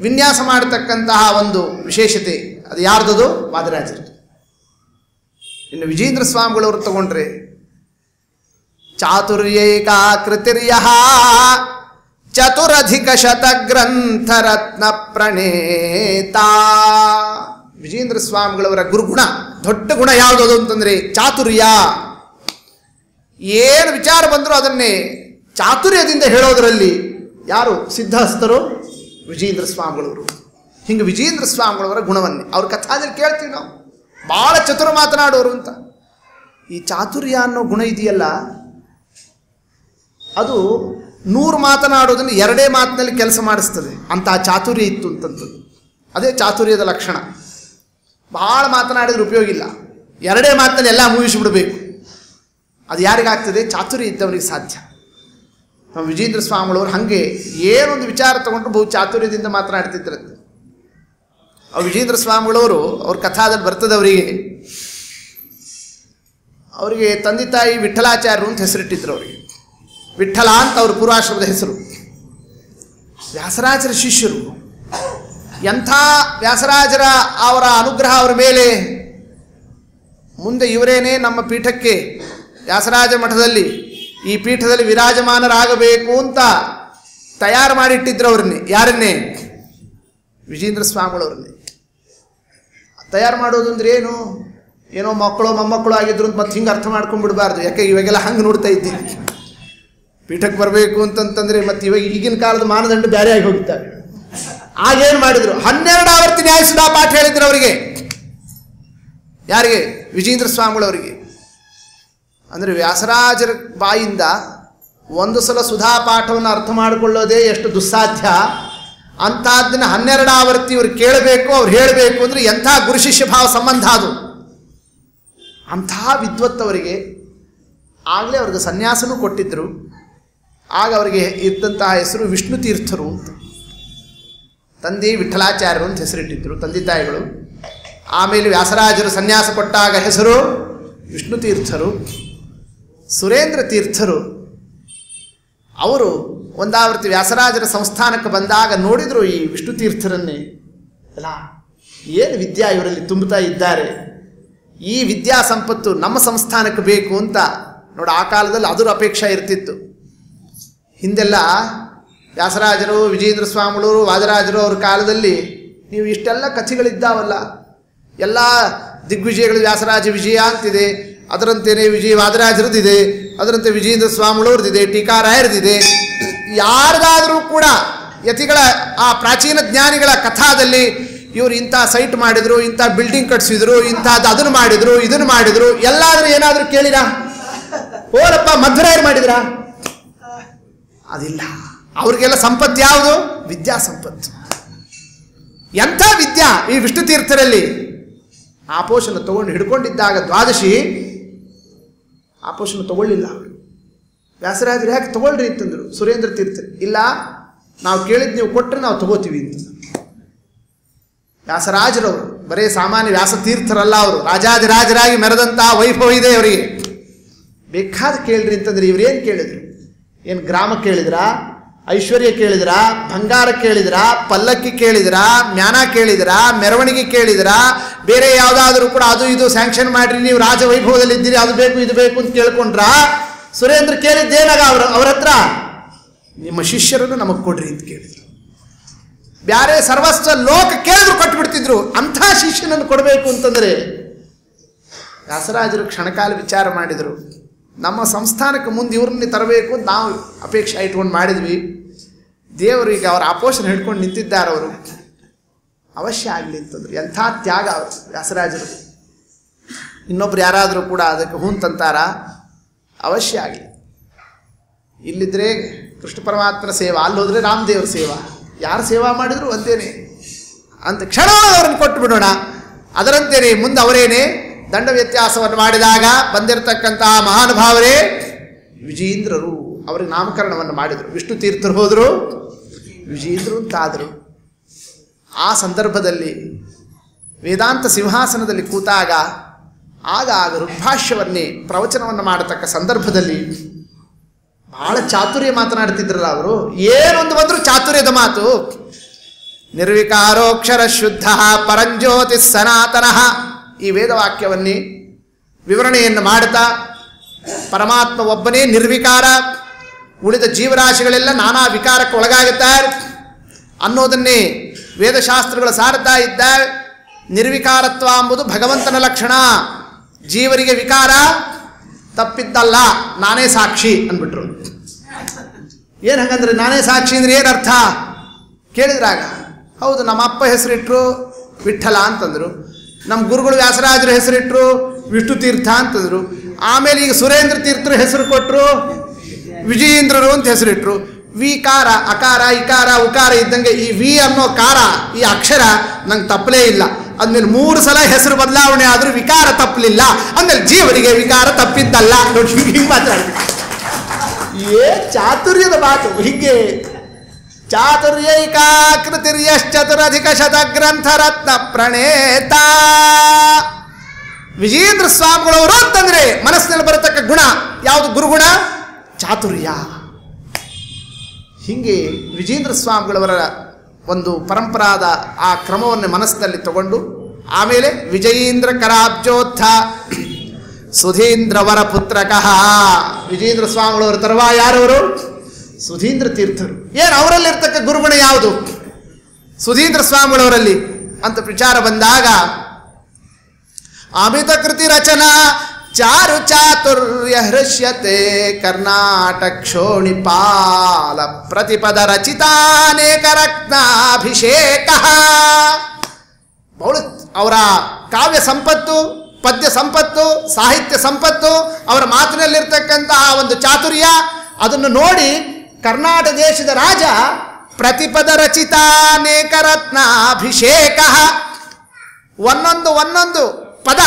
ವಿನ್ಯಾಸ ಮಾಡತಕ್ಕಂತಹ ಒಂದು ವಿಶೇಷತೆ ಅದು ಯಾರ್ದದು? ವಾದರಾಜರು. ಇನ್ನು ವಿಜೇಂದ್ರ ಸ್ವಾಮಿಗಳವರು ತಗೊಂಡ್ರೆ ಚಾತುರ್ಯೈಕಾ ಕೃತಿರ್ಯಃ ಚತುರಧಿಕ ಶತಗ್ರಂಥ ರತ್ನ ಪ್ರಣೇತ. ವಿಜೇಂದ್ರ ಸ್ವಾಮಿಗಳವರ ಗುರುಗುಣ, ದೊಡ್ಡ ಗುಣ ಯಾವುದದು ಅಂತಂದರೆ ಚಾತುರ್ಯ. ಏನು ವಿಚಾರ ಬಂದರೂ ಅದನ್ನೇ ಚಾತುರ್ಯದಿಂದ ಹೇಳೋದರಲ್ಲಿ ಯಾರು ಸಿದ್ಧಹಸ್ತರು? ವಿಜೇಂದ್ರ ಸ್ವಾಮಿಗಳವರು. ಹಿಂಗೆ ವಿಜೇಂದ್ರ ಸ್ವಾಮಿಗಳವರ ಗುಣವನ್ನೇ ಅವ್ರ ಕಥಾದಲ್ಲಿ ಕೇಳ್ತೀವಿ ನಾವು. ಭಾಳ ಚತುರ ಮಾತನಾಡೋರು ಅಂತ. ಈ ಚಾತುರ್ಯ ಅನ್ನೋ ಗುಣ ಇದೆಯಲ್ಲ, ಅದು 100 ಮಾತನಾಡೋದನ್ನು 2 ಮಾತಿನಲ್ಲಿ ಕೆಲಸ ಮಾಡಿಸ್ತದೆ. ಅಂತಹ ಚಾತುರ್ಯ ಇತ್ತು ಅಂತಂಥದ್ದು. ಅದೇ ಚಾತುರ್ಯದ ಲಕ್ಷಣ. ಭಾಳ ಮಾತನಾಡಿದ್ರೆ ಉಪಯೋಗ ಇಲ್ಲ, 2 ಮಾತಿನಲ್ಲಿ ಎಲ್ಲ ಮುಗಿಸಿಬಿಡಬೇಕು. ಅದು ಯಾರಿಗಾಗ್ತದೆ? ಚಾತುರ್ಯ ಇದ್ದವನಿಗೆ ಸಾಧ್ಯ. ನಮ್ಮ ವಿಜೇಂದ್ರ ಸ್ವಾಮಿಗಳವರು ಹಾಗೆ ಏನೊಂದು ವಿಚಾರ ತಗೊಂಡ್ರು ಬಹು ಚಾತುರ್ಯದಿಂದ ಮಾತನಾಡ್ತಿದ್ರಂತೆ. ಆ ವಿಜೇಂದ್ರ ಸ್ವಾಮಿಗಳವರು ಅವ್ರ ಕಥಾದಲ್ಲಿ ಬರ್ತದೆ. ಅವರಿಗೆ ತಂದೆ ತಾಯಿ ವಿಠಲಾಚಾರ್ಯರು ಅಂತ ಹೆಸರಿಟ್ಟಿದ್ರು. ಅವರಿಗೆ ವಿಠಲ ಅಂತ ಅವ್ರ ಪೂರ್ವಾಶ್ರಮದ ಹೆಸರು. ವ್ಯಾಸರಾಜರ ಶಿಷ್ಯರು. ಎಂಥ ವ್ಯಾಸರಾಜರ ಅವರ ಅನುಗ್ರಹ ಅವರ ಮೇಲೆ. ಮುಂದೆ ಇವರೇನೇ ನಮ್ಮ ಪೀಠಕ್ಕೆ ವ್ಯಾಸರಾಜ ಮಠದಲ್ಲಿ ಈ ಪೀಠದಲ್ಲಿ ವಿರಾಜಮಾನರಾಗಬೇಕು ಅಂತ ತಯಾರು ಮಾಡಿಟ್ಟಿದ್ರು ಅವ್ರನ್ನೇ. ಯಾರನ್ನೇ? ವಿಜೇಂದ್ರ ಸ್ವಾಮಿಗಳವ್ರನ್ನೇ. ತಯಾರು ಮಾಡೋದು ಅಂದ್ರೆ ಏನೋ ಮಕ್ಕಳು ಮೊಮ್ಮಕ್ಕಳು ಆಗಿದ್ರು ಅಂತ ಮತ್ತೆ ಹಿಂಗೆ ಅರ್ಥ ಮಾಡ್ಕೊಂಡ್ಬಿಡ್ಬಾರ್ದು. ಯಾಕೆ ಇವಾಗೆಲ್ಲ ಹಂಗೆ ನೋಡ್ತಾ ಇದ್ದೀನಿ. ಪೀಠಕ್ಕೆ ಬರಬೇಕು ಅಂತಂತಂದರೆ ಮತ್ತೆ ಇವಾಗ ಈಗಿನ ಕಾಲದ ಮಾನದಂಡ ಬೇರೆ ಆಗಿ ಹೋಗಿದ್ದಾರೆ. ಆಗೇನು ಮಾಡಿದ್ರು? 12 ಆವರ್ತಿ ನ್ಯಾಯಸುಧಾ ಪಾಠ ಹೇಳಿದ್ರು ಅವರಿಗೆ. ಯಾರಿಗೆ? ವಿಜೇಂದ್ರ ಸ್ವಾಮಿಗಳವರಿಗೆ. ಅಂದರೆ ವ್ಯಾಸರಾಜರ ಬಾಯಿಂದ ಒಂದು ಸಲ ಸುಧಾ ಪಾಠವನ್ನು ಅರ್ಥ ಮಾಡಿಕೊಳ್ಳೋದೇ ಎಷ್ಟು ದುಸ್ಸಾಧ್ಯ. ಅಂಥದ್ದನ್ನು 12 ಆವರ್ತಿ ಇವರು ಕೇಳಬೇಕು, ಅವ್ರು ಹೇಳಬೇಕು ಅಂದರೆ ಎಂಥ ಗುರು ಶಿಷ್ಯ ಭಾವ ಸಂಬಂಧ ಅದು. ಅಂಥ ವಿದ್ವತ್ತವರಿಗೆ ಆಗಲೇ ಅವ್ರಿಗೆ ಸನ್ಯಾಸನೂ ಕೊಟ್ಟಿದ್ದರು. ಆಗ ಅವರಿಗೆ ಇದ್ದಂತಹ ಹೆಸರು ವಿಷ್ಣು ತೀರ್ಥರು ಅಂತ. ತಂದೆ ವಿಠಲಾಚಾರ್ಯರು ಅಂತ ಹೆಸರಿಟ್ಟಿದ್ದರು ತಂದೆ ತಾಯಿಗಳು. ಆಮೇಲೆ ವ್ಯಾಸರಾಜರು ಸನ್ಯಾಸ ಕೊಟ್ಟಾಗ ಹೆಸರು ವಿಷ್ಣು ತೀರ್ಥರು. ಸುರೇಂದ್ರ ತೀರ್ಥರು ಅವರು ಒಂದಾವರ್ತಿ ವ್ಯಾಸರಾಜರ ಸಂಸ್ಥಾನಕ್ಕೆ ಬಂದಾಗ ನೋಡಿದರು ಈ ವಿಷ್ಣು ತೀರ್ಥರನ್ನೇ. ಅಲ್ಲ, ಏನು ವಿದ್ಯಾ ಇವರಲ್ಲಿ ತುಂಬುತ್ತಾ ಇದ್ದಾರೆ, ಈ ವಿದ್ಯಾ ಸಂಪತ್ತು ನಮ್ಮ ಸಂಸ್ಥಾನಕ್ಕೆ ಬೇಕು ಅಂತ ನೋಡಿ. ಆ ಕಾಲದಲ್ಲಿ ಅದರ ಅಪೇಕ್ಷೆ ಇರ್ತಿತ್ತು. ಹಿಂದೆಲ್ಲ ವ್ಯಾಸರಾಜರು, ವಿಜೇಂದ್ರ ಸ್ವಾಮಿಗಳು, ವಾದರಾಜರು ಅವ್ರ ಕಾಲದಲ್ಲಿ ನೀವು ಇಷ್ಟೆಲ್ಲ ಕಥೆಗಳಿದ್ದಾವಲ್ಲ, ಎಲ್ಲ ದಿಗ್ವಿಜಯಗಳು ವ್ಯಾಸರಾಜ ವಿಜಯ ಅಂತಿದೆ, ಅದರಂತೆಯೇ ವಿಜಯ ವಾದರಾಜರದಿದೆ, ಅದರಂತೆ ವಿಜೇಂದ್ರ ಸ್ವಾಮಿಗಳವ್ರದ್ದಿದೆ, ಟೀಕಾರಾಯರದಿದೆ. ಯಾರಿಗಾದರೂ ಕೂಡ ಯತಿಗಳ ಆ ಪ್ರಾಚೀನ ಜ್ಞಾನಿಗಳ ಕಥಾದಲ್ಲಿ ಇವರು ಇಂಥ ಸೈಟ್ ಮಾಡಿದರು, ಇಂಥ ಬಿಲ್ಡಿಂಗ್ ಕಟ್ಸಿದ್ರು, ಇಂಥದ್ದು ಅದನ್ನು ಮಾಡಿದರು, ಇದನ್ನು ಮಾಡಿದರು, ಎಲ್ಲಾದರೂ ಏನಾದರೂ ಕೇಳಿರಾ? ಓರಪ್ಪ ಮಧ್ವರಾಯರು ಮಾಡಿದ್ರಾ? ಅದಿಲ್ಲ. ಅವ್ರಿಗೆಲ್ಲ ಸಂಪತ್ತು ಯಾವುದು? ವಿದ್ಯಾ ಸಂಪತ್ತು. ಎಂಥ ವಿದ್ಯಾ ಈ ವಿಷ್ಣು ತೀರ್ಥರಲ್ಲಿ. ಆಪೋಷಣ ತಗೊಂಡು ಹಿಡ್ಕೊಂಡಿದ್ದಾಗ ದ್ವಾದಶಿ ಆಪೋಷಣ ತಗೊಳ್ಳಿಲ್ಲ ಅವರು. ವ್ಯಾಸರಾಜರು ಯಾಕೆ ತಗೊಳ್ರಿ ಅಂತಂದರು. ಸುರೇಂದ್ರ ತೀರ್ಥ ಇಲ್ಲ, ನಾವು ಕೇಳಿದ್ದು ನೀವು ಕೊಟ್ಟರೆ ನಾವು ತಗೋತೀವಿ ಅಂತ. ವ್ಯಾಸರಾಜರವರು ಬರೇ ಸಾಮಾನ್ಯ ವ್ಯಾಸತೀರ್ಥರಲ್ಲ, ಅವರು ರಾಜಾದಿರಾಜರಾಗಿ ಮೆರೆದಂತಹ ವೈಭವ ಇದೆ ಅವರಿಗೆ. ಬೇಕಾದ ಕೇಳ್ರಿ ಅಂತಂದ್ರೆ ಇವ್ರೇನು ಕೇಳಿದ್ರು? ಏನು ಗ್ರಾಮ ಕೇಳಿದ್ರಾ, ಐಶ್ವರ್ಯ ಕೇಳಿದ್ರಾ, ಬಂಗಾರ ಕೇಳಿದ್ರಾ, ಪಲ್ಲಕ್ಕಿ ಕೇಳಿದ್ರಾ, ಜ್ಞಾನ ಕೇಳಿದ್ರಾ, ಮೆರವಣಿಗೆ ಕೇಳಿದ್ರಾ, ಬೇರೆ ಯಾವುದಾದ್ರೂ ಕೂಡ ಅದು ಇದು ಸ್ಯಾಂಕ್ಷನ್ ಮಾಡಿರಿ, ನೀವು ರಾಜವೈಭವದಲ್ಲಿ ಇದ್ದೀರಿ, ಅದು ಬೇಕು ಇದು ಬೇಕು ಅಂತ ಕೇಳ್ಕೊಂಡ್ರಾ? ಸುರೇಂದ್ರ ಕೇಳಿದ್ದೇನಾಗ ಅವ್ರ ಹತ್ರ? ನಿಮ್ಮ ಶಿಷ್ಯರನ್ನು ನಮಗೆ ಕೊಡ್ರಿ ಅಂತ ಕೇಳಿದ್ರು. ಬ್ಯಾರೆ ಸರ್ವಸ್ವ ಲೋಕ ಕೇಳಿದ್ರು ಕೊಟ್ಬಿಡ್ತಿದ್ರು. ಅಂಥ ಶಿಷ್ಯನನ್ನು ಕೊಡಬೇಕು ಅಂತಂದರೆ ವ್ಯಾಸರಾಜರು ಕ್ಷಣಕಾಲ ವಿಚಾರ ಮಾಡಿದರು. ನಮ್ಮ ಸಂಸ್ಥಾನಕ್ಕೆ ಮುಂದೆ ಇವ್ರನ್ನೇ ತರಬೇಕು ಅಂತ ನಾವು ಅಪೇಕ್ಷೆ ಇಟ್ಕೊಂಡು ಮಾಡಿದ್ವಿ. ದೇವರು ಈಗ ಅವರ ಆಪೋಷಣ ಹಿಡ್ಕೊಂಡು ನಿಂತಿದ್ದಾರೆ. ಅವರು ಅವಶ್ಯ ಆಗಲಿ ಅಂತಂದ್ರು. ಎಂಥ ತ್ಯಾಗ ಅವರು ವ್ಯಾಸರಾಜರು. ಇನ್ನೊಬ್ರು ಯಾರಾದರೂ ಕೂಡ ಅದಕ್ಕೆ ಹೂಂತಂತಾರ? ಅವಶ್ಯ ಆಗಲಿ. ಇಲ್ಲಿದ್ದರೆ ಕೃಷ್ಣ ಪರಮಾತ್ಮನ ಸೇವಾ, ಅಲ್ಲಿ ಹೋದರೆ ರಾಮದೇವ್ರ ಸೇವಾ. ಯಾರು ಸೇವಾ ಮಾಡಿದ್ರು ಒಂದೇನೆ ಅಂತ ಕ್ಷಣ ಅವರನ್ನು ಕೊಟ್ಟು ಬಿಡೋಣ. ಅದರಂತೆಯೇ ಮುಂದೆ ಅವರೇನೆ ದಂಡ ವ್ಯತ್ಯಾಸವನ್ನು ಮಾಡಿದಾಗ ಬಂದಿರತಕ್ಕಂತಹ ಮಹಾನುಭಾವರೇ ವಿಜೇಂದ್ರರು. ಅವರಿಗೆ ನಾಮಕರಣವನ್ನು ಮಾಡಿದರು. ವಿಷ್ಣು ತೀರ್ಥರು ಹೋದರು, ವಿಜೇಂದ್ರರು ಅಂತಾದರು. ಆ ಸಂದರ್ಭದಲ್ಲಿ ವೇದಾಂತ ಸಿಂಹಾಸನದಲ್ಲಿ ಕೂತಾಗ ಆಗ ಋಗ್ಭಾಷ್ಯವನ್ನೇ ಪ್ರವಚನವನ್ನು ಮಾಡತಕ್ಕ ಸಂದರ್ಭದಲ್ಲಿ ಬಹಳ ಚಾತುರ್ಯ ಮಾತನಾಡ್ತಿದ್ರಲ್ಲ ಅವರು. ಏನೊಂದು ಬಂದರೂ ಚಾತುರ್ಯದ ಮಾತು. ನಿರ್ವಿಕಾರೋಕ್ಷರ ಶುದ್ಧ ಪರಂಜ್ಯೋತಿ ಸನಾತನಃ, ಈ ವೇದವಾಕ್ಯವನ್ನೇ ವಿವರಣೆಯನ್ನು ಮಾಡ್ತಾ ಪರಮಾತ್ಮ ಒಬ್ಬನೇ ನಿರ್ವಿಕಾರ, ಉಳಿದ ಜೀವರಾಶಿಗಳೆಲ್ಲ ನಾನಾ ವಿಕಾರಕ್ಕೆ ಒಳಗಾಗುತ್ತಾರೆ ಅನ್ನೋದನ್ನೇ ವೇದಶಾಸ್ತ್ರಗಳು ಸಾರ್ತಾ ಇದ್ದಾರೆ. ನಿರ್ವಿಕಾರತ್ವ ಎಂಬುದು ಭಗವಂತನ ಲಕ್ಷಣ. ಜೀವರಿಗೆ ವಿಕಾರ ತಪ್ಪಿದ್ದಲ್ಲ, ನಾನೇ ಸಾಕ್ಷಿ ಅಂದ್ಬಿಟ್ರು. ಏನು ಹಾಗಂದ್ರೆ ನಾನೇ ಸಾಕ್ಷಿ ಅಂದ್ರೆ ಏನರ್ಥ ಕೇಳಿದ್ರಾಗ? ಹೌದು, ನಮ್ಮ ಅಪ್ಪ ಹೆಸರಿಟ್ಟರು ವಿಠ್ಠಲ ಅಂತಂದರು, ನಮ್ಮ ಗುರುಗಳು ವ್ಯಾಸರಾಜರ ಹೆಸರಿಟ್ಟರು ವಿಷ್ಣು ತೀರ್ಥ ಅಂತಂದರು, ಆಮೇಲೆ ಈಗ ಸುರೇಂದ್ರ ತೀರ್ಥರು ಹೆಸರು ಕೊಟ್ಟರು ವಿಜಯೇಂದ್ರರು ಅಂತ ಹೆಸರಿಟ್ರು. ವಿಕಾರ, ಅಕಾರ, ಇಕಾರ, ಉಕಾರ ಇದ್ದಂಗೆ ಈ ವಿ ಅನ್ನೋ ಕಾರ, ಈ ಅಕ್ಷರ ನಂಗೆ ತಪ್ಪಲೇ ಇಲ್ಲ. ಅಂದಮೇಲೆ 3 ಸಲ ಹೆಸರು ಬದಲಾವಣೆ ಆದರೂ ವಿಕಾರ ತಪ್ಪಲಿಲ್ಲ, ಅಂದಮೇಲೆ ಜೀವನಿಗೆ ವಿಕಾರ ತಪ್ಪಿದ್ದಲ್ಲ. ನೋಡಿ ಹಿಂಗೆ ಮಾತಾಡ್ತೀನಿ. ಚಾತುರ್ಯದ ಮಾತು ಹೀಗೆ. ಚಾತುರ್ಯೈಕಾಕೃತಿರ್ಯಶ್ಚತುರಧಿಕ ಶತಗ್ರಂಥ ರತ್ನ ಪ್ರಣೇತ. ವಿಜಯೇಂದ್ರ ಸ್ವಾಮಿಗಳವರು ಅಂತಂದ್ರೆ ಮನಸ್ಸಿನಲ್ಲಿ ಬರತಕ್ಕ ಗುಣ ಯಾವುದು? ಗುರುಗುಣ, ಚಾತುರ್ಯ. ಹೀಗೆ ವಿಜೇಂದ್ರ ಸ್ವಾಮಿಗಳವರ ಒಂದು ಪರಂಪರಾದ ಆ ಕ್ರಮವನ್ನು ಮನಸ್ಸಿನಲ್ಲಿ ತಗೊಂಡು ಆಮೇಲೆ ವಿಜಯೇಂದ್ರ ಕರಾಬ್ಜೋತ್ಥ ಸುಧೀಂದ್ರವರ ಪುತ್ರಕಃ. ವಿಜೇಂದ್ರ ಸ್ವಾಮಿಗಳವರ ತರುವಾಯ ಯಾರವರು? ಸುಧೀಂದ್ರ ತೀರ್ಥರು. ಏನು ಅವರಲ್ಲಿರ್ತಕ್ಕ ಗುರುಗುಣ ಯಾವುದು ಸುಧೀಂದ್ರ ಸ್ವಾಮಿಗಳವರಲ್ಲಿ ಅಂತ ವಿಚಾರ ಬಂದಾಗ, ಅಮಿತ ಕೃತಿ ರಚನಾ ಚಾರು ಚಾತುರ್ಯ ಹೃಷ್ಯತೆ ಕರ್ನಾಟಕ ಕ್ಷೋಣಿಪಾಲ ಪ್ರತಿಪದ ರಚಿತಾನೇಕ ರತ್ನಾಭಿಷೇಕ. ಬಹಳ ಅವರ ಕಾವ್ಯ ಸಂಪತ್ತು, ಪದ್ಯ ಸಂಪತ್ತು, ಸಾಹಿತ್ಯ ಸಂಪತ್ತು, ಅವರ ಮಾತಿನಲ್ಲಿರ್ತಕ್ಕಂತಹ ಒಂದು ಚಾತುರ್ಯ, ಅದನ್ನು ನೋಡಿ ಕರ್ನಾಟಕ ದೇಶದ ರಾಜ ಪ್ರತಿಪದ ರಚಿತಾನೇಕ ರತ್ನಾಭಿಷೇಕ. ಒಂದೊಂದು ಪದ,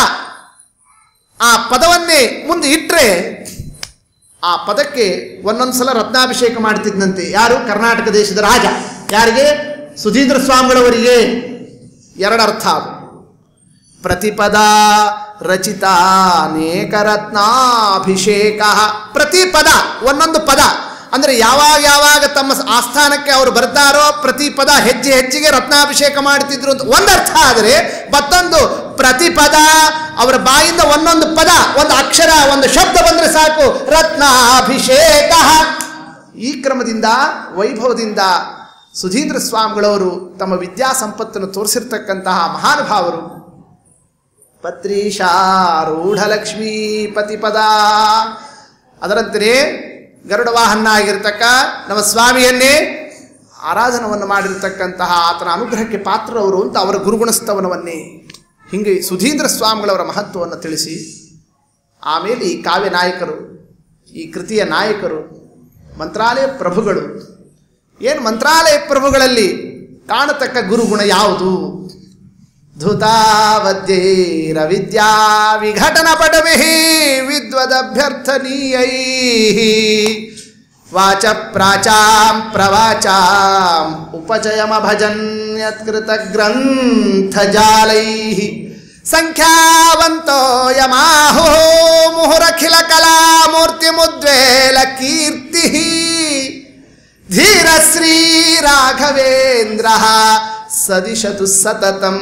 ಆ ಪದವನ್ನೇ ಮುಂದೆ ಇಟ್ಟರೆ ಆ ಪದಕ್ಕೆ ಒಂದೊಂದು ಸಲ ರತ್ನಾಭಿಷೇಕ ಮಾಡ್ತಿದ್ದಂತೆ. ಯಾರು? ಕರ್ನಾಟಕ ದೇಶದ ರಾಜ. ಯಾರಿಗೆ? ಸುಧೀಂದ್ರ ಸ್ವಾಮಿಗಳವರಿಗೆ. ಎರಡರ್ಥ ಅದು. ಪ್ರತಿಪದ ರಚಿತ ಅನೇಕ ರತ್ನಾಭಿಷೇಕ. ಪ್ರತಿ ಪದ, ಒಂದೊಂದು ಪದ ಅಂದರೆ ಯಾವಾಗ ತಮ್ಮ ಆಸ್ಥಾನಕ್ಕೆ ಅವರು ಬರ್ತಾರೋ ಪ್ರತಿ ಪದ ಹೆಜ್ಜೆ ಹೆಜ್ಜೆಗೆ ರತ್ನಾಭಿಷೇಕ ಮಾಡ್ತಿದ್ರು ಅಂತ ಒಂದರ್ಥ. ಆದರೆ ಮತ್ತೊಂದು ಪ್ರತಿಪದ, ಅವರ ಬಾಯಿಂದ ಒಂದೊಂದು ಪದ, ಒಂದು ಅಕ್ಷರ, ಒಂದು ಶಬ್ದ ಬಂದರೆ ಸಾಕು ರತ್ನಾಭಿಷೇಕ. ಈ ಕ್ರಮದಿಂದ, ವೈಭವದಿಂದ ಸುಧೀಂದ್ರ ಸ್ವಾಮಿಗಳವರು ತಮ್ಮ ವಿದ್ಯಾ ಸಂಪತ್ತನ್ನು ತೋರಿಸಿರ್ತಕ್ಕಂತಹ ಮಹಾನುಭಾವರು. ಪತ್ರೀಶಾರೂಢ ಲಕ್ಷ್ಮೀ ಪತಿಪದ. ಅದರಂತೆಯೇ ಗರುಡ ವಾಹನ ಆಗಿರ್ತಕ್ಕ ನಮ್ಮ ಸ್ವಾಮಿಯನ್ನೇ ಆರಾಧನವನ್ನು ಮಾಡಿರ್ತಕ್ಕಂತಹ ಆತನ ಅನುಗ್ರಹಕ್ಕೆ ಪಾತ್ರರವರು ಅಂತ ಅವರ ಗುರುಗುಣಸ್ತವನವನ್ನೇ ಹೀಗೆ ಸುಧೀಂದ್ರ ಸ್ವಾಮಿಗಳವರ ಮಹತ್ವವನ್ನು ತಿಳಿಸಿ, ಆಮೇಲೆ ಈ ಕಾವ್ಯ ನಾಯಕರು, ಈ ಕೃತಿಯ ನಾಯಕರು, ಮಂತ್ರಾಲಯ ಪ್ರಭುಗಳು. ಏನು ಮಂತ್ರಾಲಯ ಪ್ರಭುಗಳಲ್ಲಿ ಕಾಣತಕ್ಕ ಗುರುಗುಣ ಯಾವುದು? ಧೂತಾವಧ್ಯೈರ ವಿದ್ಯಾ ವಿಘಟನ ಪಟವಿಃ ವಿದ್ವದಭ್ಯರ್ಥನೀಯೈ ವಾಚ ಪ್ರಾಚಾಂ ಪ್ರವಾಚಾಂ ಉಪಚಯಮಭಜನ್ಯತ್ಕೃತ ಗ್ರಂಥಜಾಲೈ ಸಂಖ್ಯಾವಂತೋ ಯಮಾಹೋ ಮುಹುರಖಿಲ ಕಲಾಮೂರ್ತಿ ಮುದ್ವೇಲ ಕೀರ್ತಿ ಧೀರ ಶ್ರೀ ರಾಘವೇಂದ್ರ ಸದಿಶತು ಸತತಂ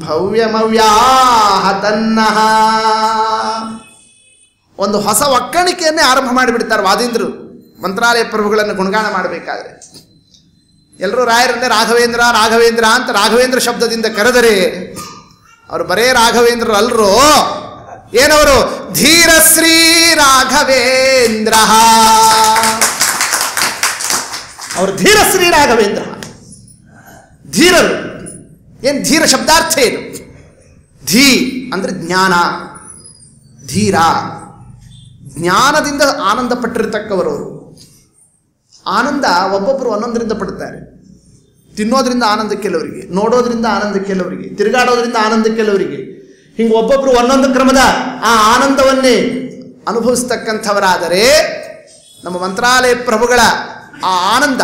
ಭವ್ಯಮವ್ಯಾಹತನ್ನಃ. ಒಂದು ಹೊಸ ಒಕ್ಕಣಿಕೆಯನ್ನೇ ಆರಂಭ ಮಾಡಿಬಿಡ್ತಾರೆ ವಾದೀಂದ್ರರು ಮಂತ್ರಾಲಯ ಪ್ರಭುಗಳನ್ನು ಗುಣಗಾನ ಮಾಡಬೇಕಾದ್ರೆ. ಎಲ್ಲರೂ ರಾಯರನ್ನೇ ರಾಘವೇಂದ್ರ ರಾಘವೇಂದ್ರ ಅಂತ ರಾಘವೇಂದ್ರ ಶಬ್ದದಿಂದ ಕರೆದರೆ ಅವರು ಬರೇ ರಾಘವೇಂದ್ರರು ಅಲ್ಲರು, ಏನವರು? ಧೀರ ಶ್ರೀ ರಾಘವೇಂದ್ರ. ಅವರು ಧೀರ ಶ್ರೀ ರಾಘವೇಂದ್ರ. ಧೀರರು. ಏನು ಧೀರ ಶಬ್ದಾರ್ಥ ಏನು? ಧೀ ಅಂದರೆ ಜ್ಞಾನ, ಧೀರ, ಜ್ಞಾನದಿಂದ ಆನಂದ ಪಟ್ಟಿರ್ತಕ್ಕವರು. ಆನಂದ ಒಬ್ಬೊಬ್ಬರು ಒಂದೊಂದರಿಂದ ಪಡ್ತಾರೆ. ತಿನ್ನೋದ್ರಿಂದ ಆನಂದ ಕೆಲವರಿಗೆ, ನೋಡೋದ್ರಿಂದ ಆನಂದ ಕೆಲವರಿಗೆ, ತಿರುಗಾಡೋದ್ರಿಂದ ಆನಂದ ಕೆಲವರಿಗೆ. ಹಿಂಗೆ ಒಬ್ಬೊಬ್ಬರು ಒಂದೊಂದು ಕ್ರಮದ ಆ ಆನಂದವನ್ನೇ ಅನುಭವಿಸ್ತಕ್ಕಂಥವರಾದರೆ ನಮ್ಮ ಮಂತ್ರಾಲಯ ಪ್ರಭುಗಳ ಆ ಆನಂದ,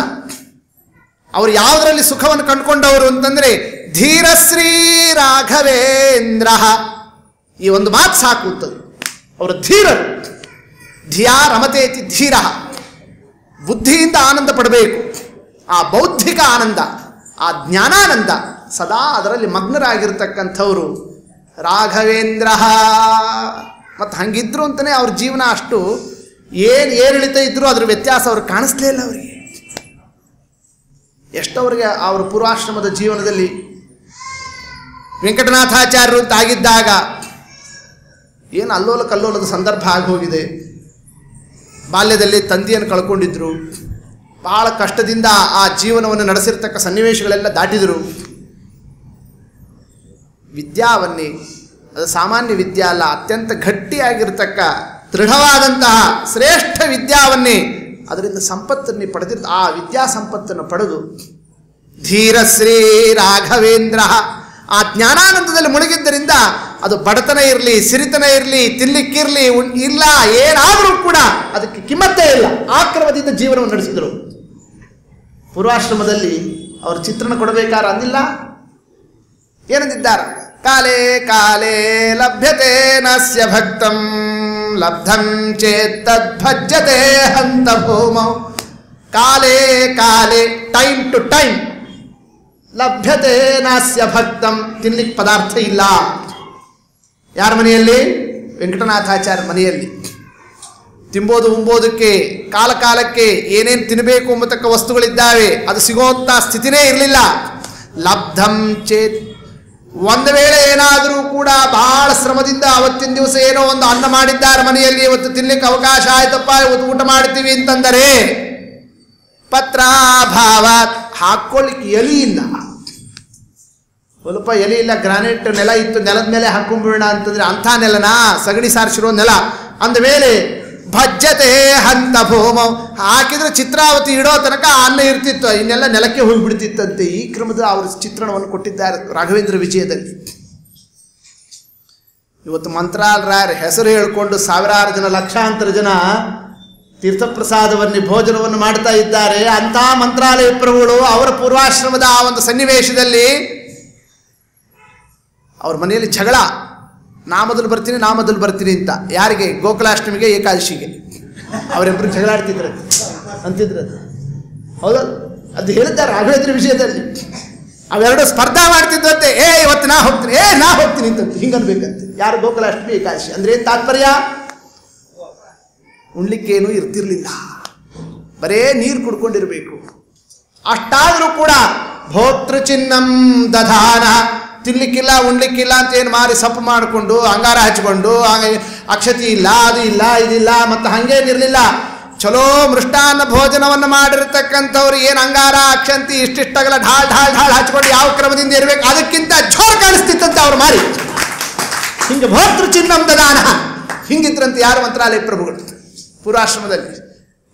ಅವರು ಯಾವುದರಲ್ಲಿ ಸುಖವನ್ನು ಕಂಡುಕೊಂಡವರು ಅಂತಂದರೆ ಧೀರ ಶ್ರೀ ರಾಘವೇಂದ್ರ. ಈ ಒಂದು ಮಾತು ಸಾಕು ಅಂತದ್ದು. ಅವರು ಧೀರರು. ಧಿಯಾ ರಮತೇತಿ ಧೀರ. ಬುದ್ಧಿಯಿಂದ ಆನಂದ ಪಡಬೇಕು. ಆ ಬೌದ್ಧಿಕ ಆನಂದ, ಆ ಜ್ಞಾನಾನಂದ ಸದಾ ಅದರಲ್ಲಿ ಮಗ್ನರಾಗಿರ್ತಕ್ಕಂಥವರು ರಾಘವೇಂದ್ರ. ಮತ್ತು ಹಂಗಿದ್ರು ಅಂತಲೇ ಅವ್ರ ಜೀವನ ಅಷ್ಟು ಏನು ಏರಿಳಿತ ಇದ್ದರೂ ಅದ್ರ ವ್ಯತ್ಯಾಸ ಅವ್ರಿಗೆ ಕಾಣಿಸ್ಲೇ ಇಲ್ಲ. ಅವರಿಗೆ ಎಷ್ಟವರಿಗೆ ಅವರ ಪೂರ್ವಾಶ್ರಮದ ಜೀವನದಲ್ಲಿ ವೆಂಕಟನಾಥಾಚಾರ್ಯರು ಅಂತ ಆಗಿದ್ದಾಗ ಏನು ಅಲ್ಲೋಲ ಕಲ್ಲೋಲದ ಸಂದರ್ಭ ಆಗೋಗಿದೆ. ಬಾಲ್ಯದಲ್ಲಿ ತಂದೆಯನ್ನು ಕಳ್ಕೊಂಡಿದ್ರು. ಬಹಳ ಕಷ್ಟದಿಂದ ಆ ಜೀವನವನ್ನು ನಡೆಸಿರ್ತಕ್ಕ ಸನ್ನಿವೇಶಗಳೆಲ್ಲ ದಾಟಿದರು. ವಿದ್ಯಾವನ್ನಿ, ಅದು ಸಾಮಾನ್ಯ ವಿದ್ಯಾ ಅಲ್ಲ, ಅತ್ಯಂತ ಗಟ್ಟಿಯಾಗಿರ್ತಕ್ಕ ದೃಢವಾದಂತಹ ಶ್ರೇಷ್ಠ ವಿದ್ಯಾವನ್ನೇ ಅದರಿಂದ ಸಂಪತ್ತನ್ನು ಪಡೆದಿರ್ತ ಆ ವಿದ್ಯಾ ಸಂಪತ್ತನ್ನು ಪಡೆದು ಧೀರಶ್ರೀ ರಾಘವೇಂದ್ರ ಆ ಜ್ಞಾನಾನಂದದಲ್ಲಿ ಮುಳುಗಿದ್ದರಿಂದ ಅದು ಬಡತನ ಇರಲಿ, ಸಿರಿತನ ಇರಲಿ, ತಿನ್ಲಿಕ್ಕಿರಲಿ ಇಲ್ಲ, ಏನಾದರೂ ಕೂಡ ಅದಕ್ಕೆ ಕಿಮ್ಮತ್ತೇ ಇಲ್ಲ. ಆಕ್ರಮದಿಂದ ಜೀವನವನ್ನು ನಡೆಸಿದರು. ಪೂರ್ವಾಶ್ರಮದಲ್ಲಿ ಅವರು ಚಿತ್ರಣ ಕೊಡಬೇಕಾದ್ರೆ ಅಂದಿಲ್ಲ, ಏನಂದಿದ್ದಾರೆ? ಕಾಲೇ ಕಾಲೇ ಲಭ್ಯತೆ ನಸ್ಯ ಭಕ್ತಂ ಲಬ್ಧಂ ಚೇತ್ ತದ್ಭಜ್ಯತೆ ಹಂತ ಭೂಮೌ. ಕಾಲೇ ಕಾಲೇ, ಟೈಮ್ ಟು ಟೈಮ್, ಲಭ್ಯತೆ ನಾಸ್ಯ ಭಕ್ತಂ, ತಿನ್ಲಿಕ್ಕೆ ಪದಾರ್ಥ ಇಲ್ಲ. ಯಾರ ಮನೆಯಲ್ಲಿ? ವೆಂಕಟನಾಥಾಚಾರ್ಯ ಮನೆಯಲ್ಲಿ. ತಿಂಬೋದು ಉಂಬೋದಕ್ಕೆ ಕಾಲ ಕಾಲಕ್ಕೆ ಏನೇನು ತಿನ್ನಬೇಕು ಎಂಬತಕ್ಕ ವಸ್ತುಗಳಿದ್ದಾವೆ, ಅದು ಸಿಗೋಂಥ ಸ್ಥಿತಿನೇ ಇರಲಿಲ್ಲ. ಲಬ್ಧಂ ಚೇತ್, ಒಂದು ವೇಳೆ ಏನಾದರೂ ಕೂಡ ಬಹಳ ಶ್ರಮದಿಂದ ಅವತ್ತಿನ ದಿವಸ ಏನೋ ಒಂದು ಅನ್ನ ಮಾಡಿದ್ದಾರೆ ಮನೆಯಲ್ಲಿ, ಇವತ್ತು ತಿನ್ಲಿಕ್ಕೆ ಅವಕಾಶ ಆಯ್ತಪ್ಪ, ಇವತ್ತು ಊಟ ಮಾಡ್ತೀವಿ ಅಂತಂದರೆ ಪತ್ರಾಭಾವ, ಹಾಕ್ಕೊಳ್ಳಿಕ್ಕೆ ಎಲಿ ಇಲ್ಲ, ಸ್ವಲ್ಪ ಎಲಿ ಇಲ್ಲ, ಗ್ರಾನೈಟ್ ನೆಲ ಇತ್ತು, ನೆಲದ ಮೇಲೆ ಹಾಕೊಂಡ್ಬಿಡೋಣ ಅಂತಂದ್ರೆ ಅಂಥ ನೆಲನ, ಸಗಣಿ ಸಾರಿಸಿರೋ ನೆಲ. ಅಂದಮೇಲೆ ಭಜ್ಯತೆ ಹಂತ ಭೂಮ, ಹಾಕಿದ್ರೆ ಚಿತ್ರಾವತಿ ಇಡೋ ತನಕ ಅನ್ನ ಇರ್ತಿತ್ತು, ಇನ್ನೆಲ್ಲ ನೆಲಕ್ಕೆ ಹೋಗಿಬಿಡ್ತಿತ್ತಂತೆ. ಈ ಕ್ರಮದ ಅವರು ಚಿತ್ರಣವನ್ನು ಕೊಟ್ಟಿದ್ದಾರೆ ರಾಘವೇಂದ್ರ ವಿಜಯದಲ್ಲಿ. ಇವತ್ತು ಮಂತ್ರಾಲಯರ ಹೆಸರು ಹೇಳಿಕೊಂಡು ಸಾವಿರಾರು ಜನ, ಲಕ್ಷಾಂತರ ಜನ ತೀರ್ಥಪ್ರಸಾದವನ್ನೇ ಭೋಜನವನ್ನು ಮಾಡ್ತಾ ಇದ್ದಾರೆ. ಅಂಥ ಮಂತ್ರಾಲಯ ಪ್ರಭುಗಳು ಅವರ ಪೂರ್ವಾಶ್ರಮದ ಆ ಒಂದು ಸನ್ನಿವೇಶದಲ್ಲಿ ಅವ್ರ ಮನೆಯಲ್ಲಿ ಜಗಳ, ನಾ ಮೊದಲು ಬರ್ತೀನಿ ಅಂತ. ಯಾರಿಗೆ? ಗೋಕುಲಾಷ್ಟಮಿಗೆ, ಏಕಾದಶಿಗೆ. ಅವರಿಬ್ಬರು ಜಗಳಾಡ್ತಿದ್ರು ಅಂತಿದ್ರು. ಹೌದಾ? ಅದು ಹೇಳಿದ್ದಾರೆ ರಾಘವೇಂದ್ರ ವಿಷಯದಲ್ಲಿ. ಅವೆರಡು ಸ್ಪರ್ಧಾ ಮಾಡ್ತಿದ್ವಂತೆ. ಇವತ್ತು ನಾ ಹೋಗ್ತೀನಿ ಅಂತಂತೆ, ಹಿಂಗನ್ಬೇಕಂತೆ. ಯಾರು? ಗೋಕುಲಾಷ್ಟಮಿ, ಏಕಾದಶಿ. ಅಂದ್ರೆ ಏನು ತಾತ್ಪರ್ಯ? ಉಣ್ಲಿಕ್ಕೇನು ಇರ್ತಿರ್ಲಿಲ್ಲ, ಬರೇ ನೀರು ಕುಡ್ಕೊಂಡಿರ್ಬೇಕು. ಅಷ್ಟಾದರೂ ಕೂಡ ಭೋಕ್ತೃ ಚಿನ್ನಂ ದಧಾನ, ತಿನ್ಲಿಕ್ಕಿಲ್ಲ ಉಣ್ಲಿಕ್ಕಿಲ್ಲ ಅಂತ ಏನು ಮಾರಿ ಸಪ್ಪು ಮಾಡಿಕೊಂಡು ಅಂಗಾರ ಹಚ್ಕೊಂಡು ಅಕ್ಷತಿ ಇಲ್ಲ, ಅದು ಇಲ್ಲ, ಇದಿಲ್ಲ, ಮತ್ತು ಹಂಗೇನಿರಲಿಲ್ಲ. ಚಲೋ ಮೃಷ್ಟಾನ್ನ ಭೋಜನವನ್ನು ಮಾಡಿರ್ತಕ್ಕಂಥವ್ರು ಏನು ಅಂಗಾರ ಅಕ್ಷಂತಿ ಇಷ್ಟಿಷ್ಟಗಲ ಢಾಳ್ ಢಾಳ್ ಢಾಳ್ ಹಚ್ಕೊಂಡು ಯಾವ ಕ್ರಮದಿಂದ ಇರಬೇಕು ಅದಕ್ಕಿಂತ ಜೋರು ಕಾಣಿಸ್ತಿತ್ತಂತೆ ಅವ್ರು ಮಾರಿ. ಹಿಂಗೆ ಭೋಕ್ತೃ ಚಿನ್ನಂ ದದಾನ ಹಿಂಗಿದ್ರಂತೆ ಯಾರು? ಮಂತ್ರಾಲಯ ಪ್ರಭುಗಳು ಪೂರ್ವಾಶ್ರಮದಲ್ಲಿ.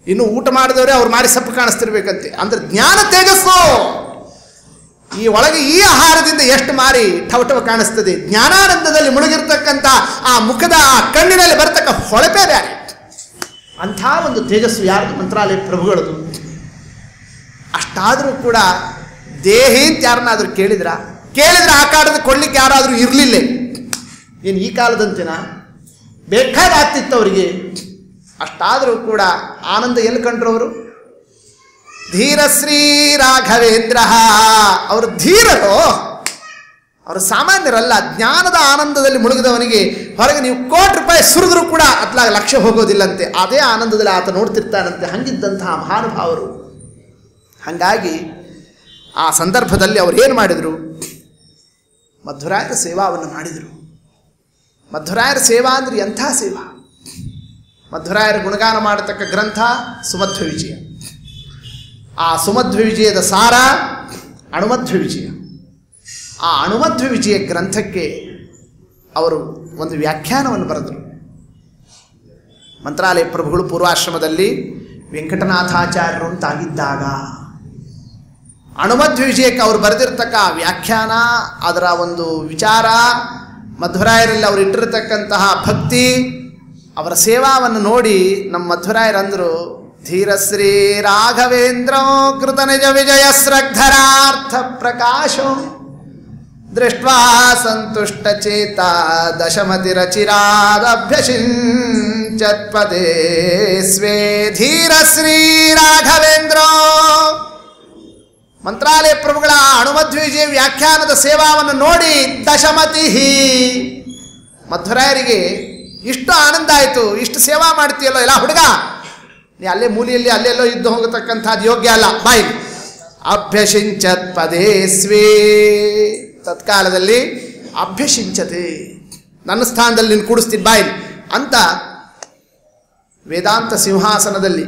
ಇನ್ನು ಊಟ ಮಾಡಿದವರೇ ಅವ್ರು ಮಾರಿ ಸಪ್ಪು ಕಾಣಿಸ್ತಿರ್ಬೇಕಂತೆ. ಅಂದ್ರೆ ಜ್ಞಾನ ತೇಜಸ್ಸು ಈ ಒಳಗೆ ಈ ಆಹಾರದಿಂದ ಎಷ್ಟು ಮಾರಿ ಟವಟವ ಕಾಣಿಸ್ತದೆ. ಜ್ಞಾನಾನಂದದಲ್ಲಿ ಮುಳುಗಿರ್ತಕ್ಕಂಥ ಆ ಮುಖದ ಆ ಕಣ್ಣಿನಲ್ಲಿ ಬರ್ತಕ್ಕ ಹೊಳಪೇ ಬೇರೆ. ಅಂಥ ಒಂದು ತೇಜಸ್ಸು ಯಾರ್ದು? ಮಂತ್ರಾಲಯ ಪ್ರಭುಗಳದು. ಅಷ್ಟಾದರೂ ಕೂಡ ದೇಹಿ ಅಂತ ಯಾರನ್ನಾದರೂ ಕೇಳಿದ್ರೆ ಆ ಕಾಲದ ಕೊಡ್ಲಿಕ್ಕೆ ಯಾರಾದರೂ ಇರಲಿಲ್ಲ. ಏನು ಈ ಕಾಲದಂತೆನಾ? ಬೇಕಾದಾಗ್ತಿತ್ತು ಅವರಿಗೆ. ಅಷ್ಟಾದರೂ ಕೂಡ ಆನಂದ ಎಲ್ಲಿ ಕಂಡ್ರು ಅವರು? ಧೀರಶ್ರೀ ರಾಘವೇಂದ್ರ, ಅವರು ಧೀರರು, ಅವರು ಸಾಮಾನ್ಯರಲ್ಲ. ಜ್ಞಾನದ ಆನಂದದಲ್ಲಿ ಮುಳುಗಿದವನಿಗೆ ಹೊರಗೆ ನೀವು ₹1,00,00,000 ಸುರಿದ್ರೂ ಕೂಡ ಅತ್ಲಾಗ ಲಕ್ಷ್ಯ ಹೋಗೋದಿಲ್ಲಂತೆ. ಅದೇ ಆನಂದದಲ್ಲಿ ಆತ ನೋಡ್ತಿರ್ತಾನಂತೆ. ಹಂಗಿದ್ದಂತಹ ಮಹಾನುಭಾವರು. ಹಾಗಾಗಿ ಆ ಸಂದರ್ಭದಲ್ಲಿ ಅವರು ಏನು ಮಾಡಿದರು? ಮಧ್ವರಾಯರ ಸೇವಾವನ್ನು ಮಾಡಿದರು. ಮಧ್ವರಾಯರ ಸೇವಾ ಅಂದರೆ ಎಂಥ ಸೇವಾ! ಮಧ್ವರಾಯರ ಗುಣಗಾನ ಮಾಡತಕ್ಕ ಗ್ರಂಥ ಸುಮಧ್ವ ವಿಜಯ. ಆ ಸುಮಧ್ವ ವಿಜಯದ ಸಾರ ಅಣುಮಧ್ವ ವಿಜಯ. ಆ ಅಣುಮಧ್ವ ವಿಜಯ ಗ್ರಂಥಕ್ಕೆ ಅವರು ಒಂದು ವ್ಯಾಖ್ಯಾನವನ್ನು ಬರೆದರು. ಮಂತ್ರಾಲಯ ಪ್ರಭುಗಳು ಪೂರ್ವಾಶ್ರಮದಲ್ಲಿ ವೆಂಕಟನಾಥಾಚಾರ್ಯರು ಅಂತಾಗಿದ್ದಾಗ ಅಣುಮಧ್ವ ವಿಜಯಕ್ಕೆ ಅವರು ಬರೆದಿರ್ತಕ್ಕ ವ್ಯಾಖ್ಯಾನ, ಅದರ ಒಂದು ವಿಚಾರ, ಮಧ್ವರಾಯರಲ್ಲಿ ಅವರು ಇಟ್ಟಿರತಕ್ಕಂತಹ ಭಕ್ತಿ, ಅವರ ಸೇವಾವನ್ನು ನೋಡಿ ನಮ್ಮ ಮಧ್ವರಾಯರಂದರು, ಧೀರಶ್ರೀ ರಾಘವೇಂದ್ರ ಕೃತ ನಿಜ ವಿಜಯ ಸ್ರಗ್ಧರಾರ್ಥ ಪ್ರಕಾಶೋ ದೃಷ್ಟ್ವಾ ಸಂತುಷ್ಟ ಚೇತ ದಶಮತಿರಚಿರಾದಭ್ಯಸಿಂಚತ್ಪದೇ ಸ್ವೇ. ಧೀರಶ್ರೀ ರಾಘವೇಂದ್ರ ಮಂತ್ರಾಲಯ ಪ್ರಭುಗಳ ಅಣುಮಧ್ವ ವಿಜಯ ವ್ಯಾಖ್ಯಾನದ ಸೇವಾವನ್ನು ನೋಡಿ ದಶಮತಿ, ಮಧ್ವರಾಯರಿಗೆ ಇಷ್ಟು ಆನಂದ ಆಯಿತು. ಇಷ್ಟು ಸೇವಾ ಮಾಡ್ತೀಯಲ್ಲೋ ಎಲ್ಲ ಹುಡುಗ, ನೀ ಅಲ್ಲೇ ಮೂಲೆಯಲ್ಲಿ ಅಲ್ಲೆಲ್ಲೋ ಇದ್ದು ಹೋಗತಕ್ಕಂಥದ್ದು ಯೋಗ್ಯ ಅಲ್ಲ, ಬಾಯಿ. ಅಭ್ಯಸಿಂಚತ್ ಪದೇ ಸ್ವೇ, ತತ್ಕಾಲದಲ್ಲಿ ಅಭ್ಯಸಿಂಚತೆ, ನನ್ನ ಸ್ಥಾನದಲ್ಲಿ ನೀನು ಕೂಡಿಸ್ತೀನಿ ಬಾಯಿ ಅಂತ ವೇದಾಂತ ಸಿಂಹಾಸನದಲ್ಲಿ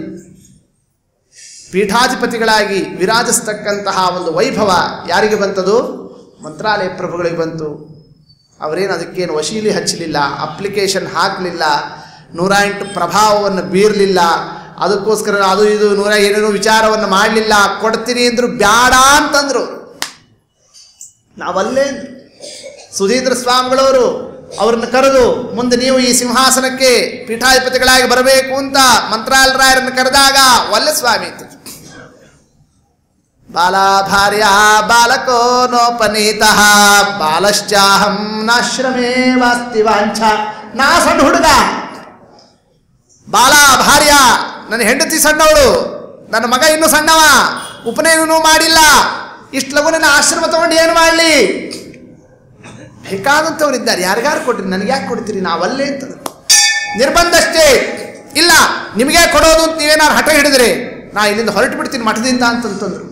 ಪೀಠಾಧಿಪತಿಗಳಾಗಿ ವಿರಾಜಿಸ್ತಕ್ಕಂತಹ ಒಂದು ವೈಭವ ಯಾರಿಗೆ ಬಂತದು? ಮಂತ್ರಾಲಯ ಪ್ರಭುಗಳಿಗೆ ಬಂತು. ಅವರೇನು ಅದಕ್ಕೇನು ವಶೀಲಿ ಹಚ್ಚಲಿಲ್ಲ, ಅಪ್ಲಿಕೇಶನ್ ಹಾಕಲಿಲ್ಲ, 108 ಪ್ರಭಾವವನ್ನು ಬೀರಲಿಲ್ಲ, ಅದಕ್ಕೋಸ್ಕರ ಅದು ಇದು 100 ಏನೇನೋ ವಿಚಾರವನ್ನು ಮಾಡಲಿಲ್ಲ. ಕೊಡ್ತೀನಿ ಅಂದರು, ಬ್ಯಾಡ ಅಂತಂದರು. ನಾವಲ್ಲೇ ಸುಧೀಂದ್ರ ಸ್ವಾಮಿಗಳವರು ಅವ್ರನ್ನ ಕರೆದು ಮುಂದೆ ನೀವು ಈ ಸಿಂಹಾಸನಕ್ಕೆ ಪೀಠಾಧಿಪತಿಗಳಾಗಿ ಬರಬೇಕು ಅಂತ ಮಂತ್ರಾಲರಾಯರನ್ನು ಕರೆದಾಗ ಒಲ್ಲೆ ಸ್ವಾಮಿ ಅಂತ. ಬಾಲಾಭಾರ್ಯ ಬಾಲಕೋ ನೋಪನೀತಃ ಬಾಲಶ್ಚಾಹಂ ನಾಶ್ರಮೇ ವಾಸ್ತಿ ವಾಂಛ. ನಾ ಸಣ್ಣ ಹುಡುಗ, ಬಾಲ ಭಾರ್ಯ, ನನ್ನ ಹೆಂಡತಿ ಸಣ್ಣವಳು, ನನ್ನ ಮಗ ಇನ್ನೂ ಸಣ್ಣವ, ಉಪನಯನೂ ಮಾಡಿಲ್ಲ, ಇಷ್ಟು ಲಗು ನನ್ನ ಆಶ್ರಮ ತಗೊಂಡು ಏನು ಮಾಡಲಿ? ಬೇಕಾದಂಥವ್ರಿದ್ದಾರೆ, ಯಾರಿಗಾರು ಕೊಟ್ರಿ, ನನಗೆ ಯಾಕೆ ಕೊಡ್ತೀರಿ? ನಾವಲ್ಲೇ ಅಂತ ನಿರ್ಬಂಧ ಅಷ್ಟೇ. ಇಲ್ಲ ನಿಮಗೆ ಕೊಡೋದು ಅಂತ ನೀವೇನಾರು ಹಠ ಹಿಡಿದ್ರೆ ನಾ ಇಲ್ಲಿಂದ ಹೊರಟು ಬಿಡ್ತೀನಿ ಮಠದಿಂದ ಅಂತಂತಂದ್ರು.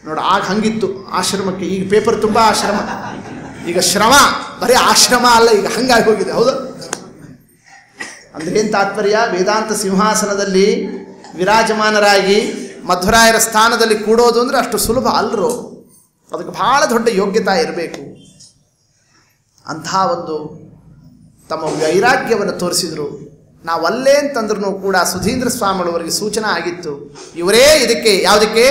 ನೋಡು, ಆಗ ಹಂಗಿತ್ತು ಆಶ್ರಮಕ್ಕೆ. ಈಗ ಪೇಪರ್ ತುಂಬ ಆಶ್ರಮ, ಈಗ ಶ್ರಮ, ಬರೀ ಆಶ್ರಮ ಅಲ್ಲ, ಈಗ ಹಂಗಾಗಿ ಹೋಗಿದೆ. ಹೌದು ಅಂದ್ರೆ ಏನು ತಾತ್ಪರ್ಯ? ವೇದಾಂತ ಸಿಂಹಾಸನದಲ್ಲಿ ವಿರಾಜಮಾನರಾಗಿ ಮಧ್ವರಾಯರ ಸ್ಥಾನದಲ್ಲಿ ಕೂಡೋದು ಅಂದರೆ ಅಷ್ಟು ಸುಲಭ ಅಲ್ಲರು. ಅದಕ್ಕೆ ಬಹಳ ದೊಡ್ಡ ಯೋಗ್ಯತಾ ಇರಬೇಕು. ಅಂತಹ ಒಂದು ತಮ್ಮ ವೈರಾಗ್ಯವನ್ನು ತೋರಿಸಿದರು. ನಾವಲ್ಲೇ ಅಂತಂದ್ರೂ ಕೂಡ ಸುಧೀಂದ್ರ ಸ್ವಾಮಿಗಳವರಿಗೆ ಸೂಚನೆ ಆಗಿತ್ತು, ಇವರೇ ಇದಕ್ಕೆ ಯಾವುದಕ್ಕೆ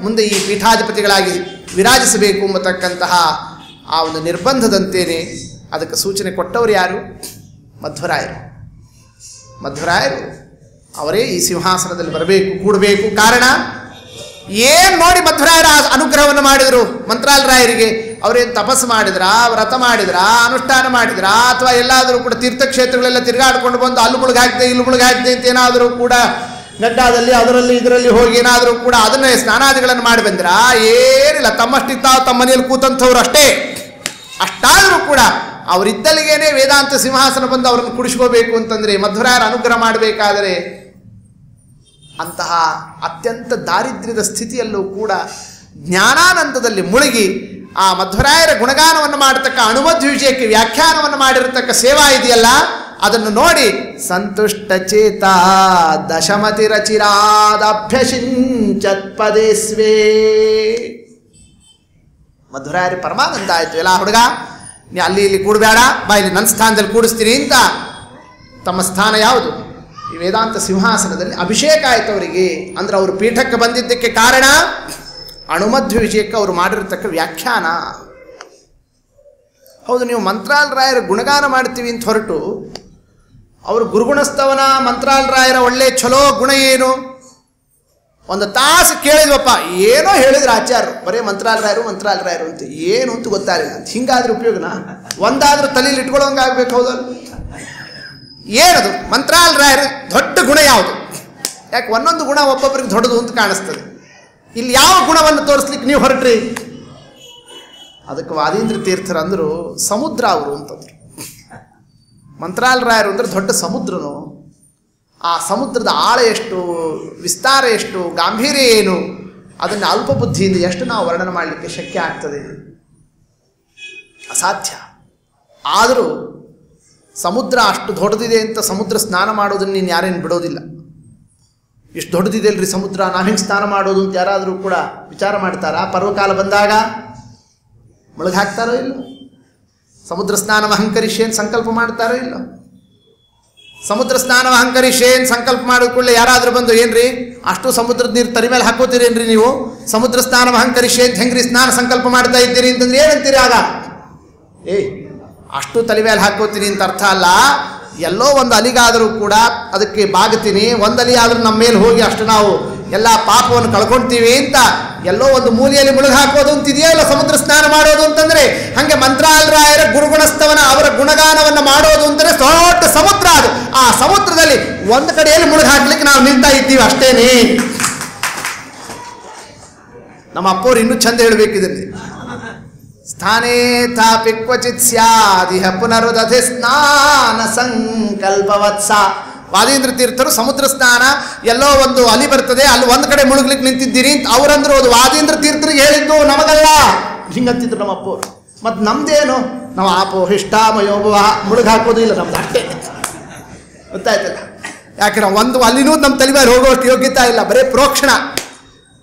ಮುಂದೆ ಈ ಪೀಠಾಧಿಪತಿಗಳಾಗಿ ವಿರಾಜಿಸಬೇಕು ಎಂಬತಕ್ಕಂತಹ ಆ ಒಂದು ನಿರ್ಬಂಧದಂತೇನೆ ಅದಕ್ಕೆ ಸೂಚನೆ ಕೊಟ್ಟವರು ಯಾರು? ಮಧ್ವರಾಯರು. ಮಧ್ವರಾಯರು ಅವರೇ ಈ ಸಿಂಹಾಸನದಲ್ಲಿ ಬರಬೇಕು, ಕೂಡಬೇಕು. ಕಾರಣ ಏನು ನೋಡಿ ಮಧ್ವರಾಯರ ಅನುಗ್ರಹವನ್ನು ಮಾಡಿದರು ಮಂತ್ರಾಲರಾಯರಿಗೆ? ಅವರೇನು ತಪಸ್ಸು ಮಾಡಿದ್ರಾ, ವ್ರತ ಮಾಡಿದ್ರಾ, ಅನುಷ್ಠಾನ ಮಾಡಿದ್ರಾ, ಅಥವಾ ಎಲ್ಲಾದರೂ ಕೂಡ ತೀರ್ಥಕ್ಷೇತ್ರಗಳೆಲ್ಲ ತಿರುಗಾಡ್ಕೊಂಡು ಬಂದು ಅಲ್ಲಿ ಮುಳುಗಾಗ್ದೆ ಇಲ್ಲಿ ಮುಳುಗಾಗ್ದೆ ಅಂತ ಏನಾದರೂ ಕೂಡ ಗಡ್ಡಾದಲ್ಲಿ ಅದರಲ್ಲಿ ಇದರಲ್ಲಿ ಹೋಗಿ ಏನಾದರೂ ಕೂಡ ಅದನ್ನೇ ಸ್ನಾನಾದಿಗಳನ್ನು ಮಾಡಿ ಬಂದ್ರಾ? ಏನಿಲ್ಲ, ತಮ್ಮಷ್ಟಿತ್ತಾವ ತಮ್ಮ ಮನೆಯಲ್ಲಿ ಕೂತಂಥವ್ರು ಅಷ್ಟೇ. ಅಷ್ಟಾದರೂ ಕೂಡ ಅವರಿದ್ದಲ್ಲಿಗೇನೆ ವೇದಾಂತ ಸಿಂಹಾಸನ ಬಂದು ಅವರನ್ನು ಕುಡಿಸ್ಕೋಬೇಕು ಅಂತಂದರೆ, ಮಧ್ವರಾಯರ ಅನುಗ್ರಹ ಮಾಡಬೇಕಾದರೆ ಅಂತಹ ಅತ್ಯಂತ ದಾರಿದ್ರ್ಯದ ಸ್ಥಿತಿಯಲ್ಲೂ ಕೂಡ ಜ್ಞಾನಾನಂದದಲ್ಲಿ ಮುಳುಗಿ ಆ ಮಧ್ವರಾಯರ ಗುಣಗಾನವನ್ನು ಮಾಡತಕ್ಕ ಅನುಮಧ್ವ ವಿಜಯಕ್ಕೆ ವ್ಯಾಖ್ಯಾನವನ್ನು ಮಾಡಿರತಕ್ಕ ಸೇವಾ ಇದೆಯಲ್ಲ, ಅದನ್ನು ನೋಡಿ ಸಂತುಷ್ಟ ಚೇತ ದಶಮತಿರಚಿರಾದಭ್ಯಸಿಂಚತ್ಪದೇಸ್ವೇ. ಮಧ್ವರಾಯರ ಪರಮಾನಂದ ಆಯಿತು. ಎಲ್ಲ ಹುಡುಗ, ನೀ ಅಲ್ಲಿ ಇಲ್ಲಿ ಕೂಡಬೇಡ, ಬಾ ಇಲ್ಲಿ ನನ್ನ ಸ್ಥಾನದಲ್ಲಿ ಕೂಡಿಸ್ತೀನಿ ಅಂತ ತಮ್ಮ ಸ್ಥಾನ ಯಾವುದು? ಈ ವೇದಾಂತ ಸಿಂಹಾಸನದಲ್ಲಿ ಅಭಿಷೇಕ ಆಯಿತು ಅವರಿಗೆ. ಅಂದರೆ ಅವರು ಪೀಠಕ್ಕೆ ಬಂದಿದ್ದಕ್ಕೆ ಕಾರಣ ಅನುಮಧ್ವ ವಿಜಯಕ್ಕೆ ಅವರು ಮಾಡಿರತಕ್ಕ ವ್ಯಾಖ್ಯಾನ. ಹೌದು, ನೀವು ಮಂತ್ರಾಲರಾಯರ ಗುಣಗಾನ ಮಾಡ್ತೀವಿ ಅಂತ ಹೊರಟು ಅವರು ಗುರುಗುಣಸ್ತವನ ಮಂತ್ರಾಲರಾಯರ ಒಳ್ಳೆ ಚಲೋ ಗುಣ ಏನು ಒಂದು ತಾಸು ಕೇಳಿದ್ವಪ್ಪ, ಏನೋ ಹೇಳಿದ್ರು ಆಚಾರ್ಯರು, ಬರೀ ಮಂತ್ರಾಲರಾಯರು ಮಂತ್ರಾಲರಾಯರು ಅಂತ, ಏನು ಅಂತ ಗೊತ್ತಾಗಲಿಲ್ಲ ಅಂತ. ಹಿಂಗಾದ್ರೆ ಉಪಯೋಗನ? ಒಂದಾದ್ರೂ ತಲೆಯಲ್ಲಿ ಇಟ್ಕೊಳ್ಳೋಂಗೆ ಆಗ್ಬೇಕು. ಹೌದಲ್ಲ? ಏನದು ಮಂತ್ರಾಲರಾಯರು ದೊಡ್ಡ ಗುಣ ಯಾವುದು? ಯಾಕೆ ಒಂದೊಂದು ಗುಣ ಒಬ್ಬೊಬ್ಬರಿಗೆ ದೊಡ್ಡದು ಅಂತ ಕಾಣಿಸ್ತದೆ. ಇಲ್ಲಿ ಯಾವ ಗುಣವನ್ನು ತೋರಿಸ್ಲಿಕ್ಕೆ ನೀವು ಹೊರಟ್ರಿ? ಅದಕ್ಕೆ ವಾದೀಂದ್ರ ತೀರ್ಥರು ಅಂದರು ಸಮುದ್ರ ಅವರು ಅಂತಂದ್ರು. ಮಂತ್ರಾಲರಾಯರು ಅಂದರೆ ದೊಡ್ಡ ಸಮುದ್ರನು. ಆ ಸಮುದ್ರದ ಆಳ ಎಷ್ಟು, ವಿಸ್ತಾರ ಎಷ್ಟು, ಗಾಂಭೀರ್ಯ ಏನು, ಅದನ್ನು ಅಲ್ಪ ಬುದ್ಧಿಯಿಂದ ಎಷ್ಟು ನಾವು ವರ್ಣನೆ ಮಾಡಲಿಕ್ಕೆ ಶಕ್ಯ ಆಗ್ತದೆ? ಅಸಾಧ್ಯ. ಆದರೂ ಸಮುದ್ರ ಅಷ್ಟು ದೊಡ್ಡದಿದೆ ಅಂತ ಸಮುದ್ರ ಸ್ನಾನ ಮಾಡೋದನ್ನು ನೀನು ಯಾರೇನು ಬಿಡೋದಿಲ್ಲ. ಇಷ್ಟು ದೊಡ್ಡದಿದೆ ಅಲ್ರಿ ಸಮುದ್ರ, ನಾವು ಹೆಂಗೆ ಸ್ನಾನ ಮಾಡೋದು ಅಂತ ಯಾರಾದರೂ ಕೂಡ ವಿಚಾರ ಮಾಡ್ತಾರಾ? ಪರ್ವಕಾಲ ಬಂದಾಗ ಮುಳುಗಾಕ್ತಾರೋ ಇಲ್ಲ? ಸಮುದ್ರ ಸ್ನಾನವ ಅಹಂಕರಿಷೇನ್ ಸಂಕಲ್ಪ ಮಾಡ್ತಾರೋ ಇಲ್ಲ? ಸಮುದ್ರ ಸ್ನಾನವ ಅಹಂಕರಿಷೇನ್ ಸಂಕಲ್ಪ ಮಾಡಿದ ಕೂಡಲೇ ಯಾರಾದರೂ ಬಂದು ಏನ್ರಿ ಅಷ್ಟು ಸಮುದ್ರದ ನೀರು ತಲೆ ಮೇಲೆ ಹಾಕೋತೀರೇನ್ರಿ ನೀವು? ಸಮುದ್ರ ಸ್ನಾನವ ಅಹಂಕರಿಷೇನ್ ಹೆಂಗ್ರಿ ಸ್ನಾನ ಸಂಕಲ್ಪ ಮಾಡ್ತಾ ಇದ್ದೀರಿ ಅಂತಂದ್ರೆ ಏನಂತೀರಿ? ಆಗ ಅಷ್ಟು ತಲೆ ಮೇಲೆ ಹಾಕೋತೀನಿ ಅಂತ ಅರ್ಥ ಅಲ್ಲ. ಎಲ್ಲೋ ಒಂದು ಅಲಿಗಾದರೂ ಕೂಡ ಅದಕ್ಕೆ ಬಾಗುತ್ತೀನಿ, ಒಂದು ಅಲಿ ಆದರೂ ನಮ್ಮ ಮೇಲೆ ಹೋಗಿ ಅಷ್ಟು ನಾವು ಎಲ್ಲ ಪಾಪವನ್ನು ಕಳ್ಕೊಳ್ತೀವಿ ಅಂತ ಎಲ್ಲೋ ಒಂದು ಮೂಲೆಯಲ್ಲಿ ಮುಳುಗಿ ಹಾಕೋದು ಅಂತಿದೆಯಲ್ಲ ಸಮುದ್ರ ಸ್ನಾನ ಮಾಡೋದು ಅಂತಂದರೆ. ಹಾಗೆ ಮಂತ್ರಾಲರಾಯರ ಗುರುಗುಣಸ್ತವನ ಅವರ ಗುಣಗಾನವನ್ನು ಮಾಡೋದು ಅಂತಂದರೆ ದೊಡ್ಡ ಸಮುದ್ರ. ಅದು ಆ ಸಮುದ್ರದಲ್ಲಿ ಒಂದು ಕಡೆಯಲ್ಲಿ ಮುಳುಗಿ ಹಾಕ್ಲಿಕ್ಕೆ ನಾವು ನಿಲ್ತಾ ಇದ್ದೀವಿ ಅಷ್ಟೇನೆ. ನಮ್ಮ ಅಪ್ಪವ್ರು ಇನ್ನೂ ಚಂದ ಹೇಳಬೇಕಿದ್ರಲ್ಲಿ, ಸ್ಥಾನೇ ತಾಪಿ ಕ್ವಚಿತ್ ಸ್ಯಾದಿಹ ಪುನರುದಧಿ ಸ್ನಾನ ಸಂಕಲ್ಪವತ್ಸ. ವಾದೀಂದ್ರ ತೀರ್ಥರು ಸಮುದ್ರ ಸ್ನಾನ ಎಲ್ಲೋ ಒಂದು ಅಲಿ ಬರ್ತದೆ, ಅಲ್ಲಿ ಒಂದು ಕಡೆ ಮುಳುಗ್ಲಿಕ್ಕೆ ನಿಂತಿದ್ದೀರಿ ಅಂತ ಅವರಂದ್ರು. ಅದು ವಾದೀಂದ್ರ ತೀರ್ಥರಿಗೆ ಹೇಳಿದ್ದು, ನಮಗಲ್ಲ. ಹಿಂಗಂತಿದ್ರು ನಮ್ಮ ಅಪ್ಪವ್ರು. ಮತ್ತು ನಮ್ದೇನು, ನಾವು ಆಪೋ ಹಿಷ್ಟಾಮಯೋಭವ ಮುಳುಗಿ ಹಾಕೋದು ಇಲ್ಲ ನಮ್ದು, ಅಷ್ಟೇ. ಗೊತ್ತಾಯ್ತಲ್ಲ? ಯಾಕೆ ನಾವು ಒಂದು ಅಲ್ಲಿನೂ ನಮ್ಮ ತಲೆ ಮೇಲೆ ಹೋಗೋಷ್ಟು ಯೋಗ್ಯತೆ ಇಲ್ಲ, ಬರೀ ಪ್ರೋಕ್ಷಣ.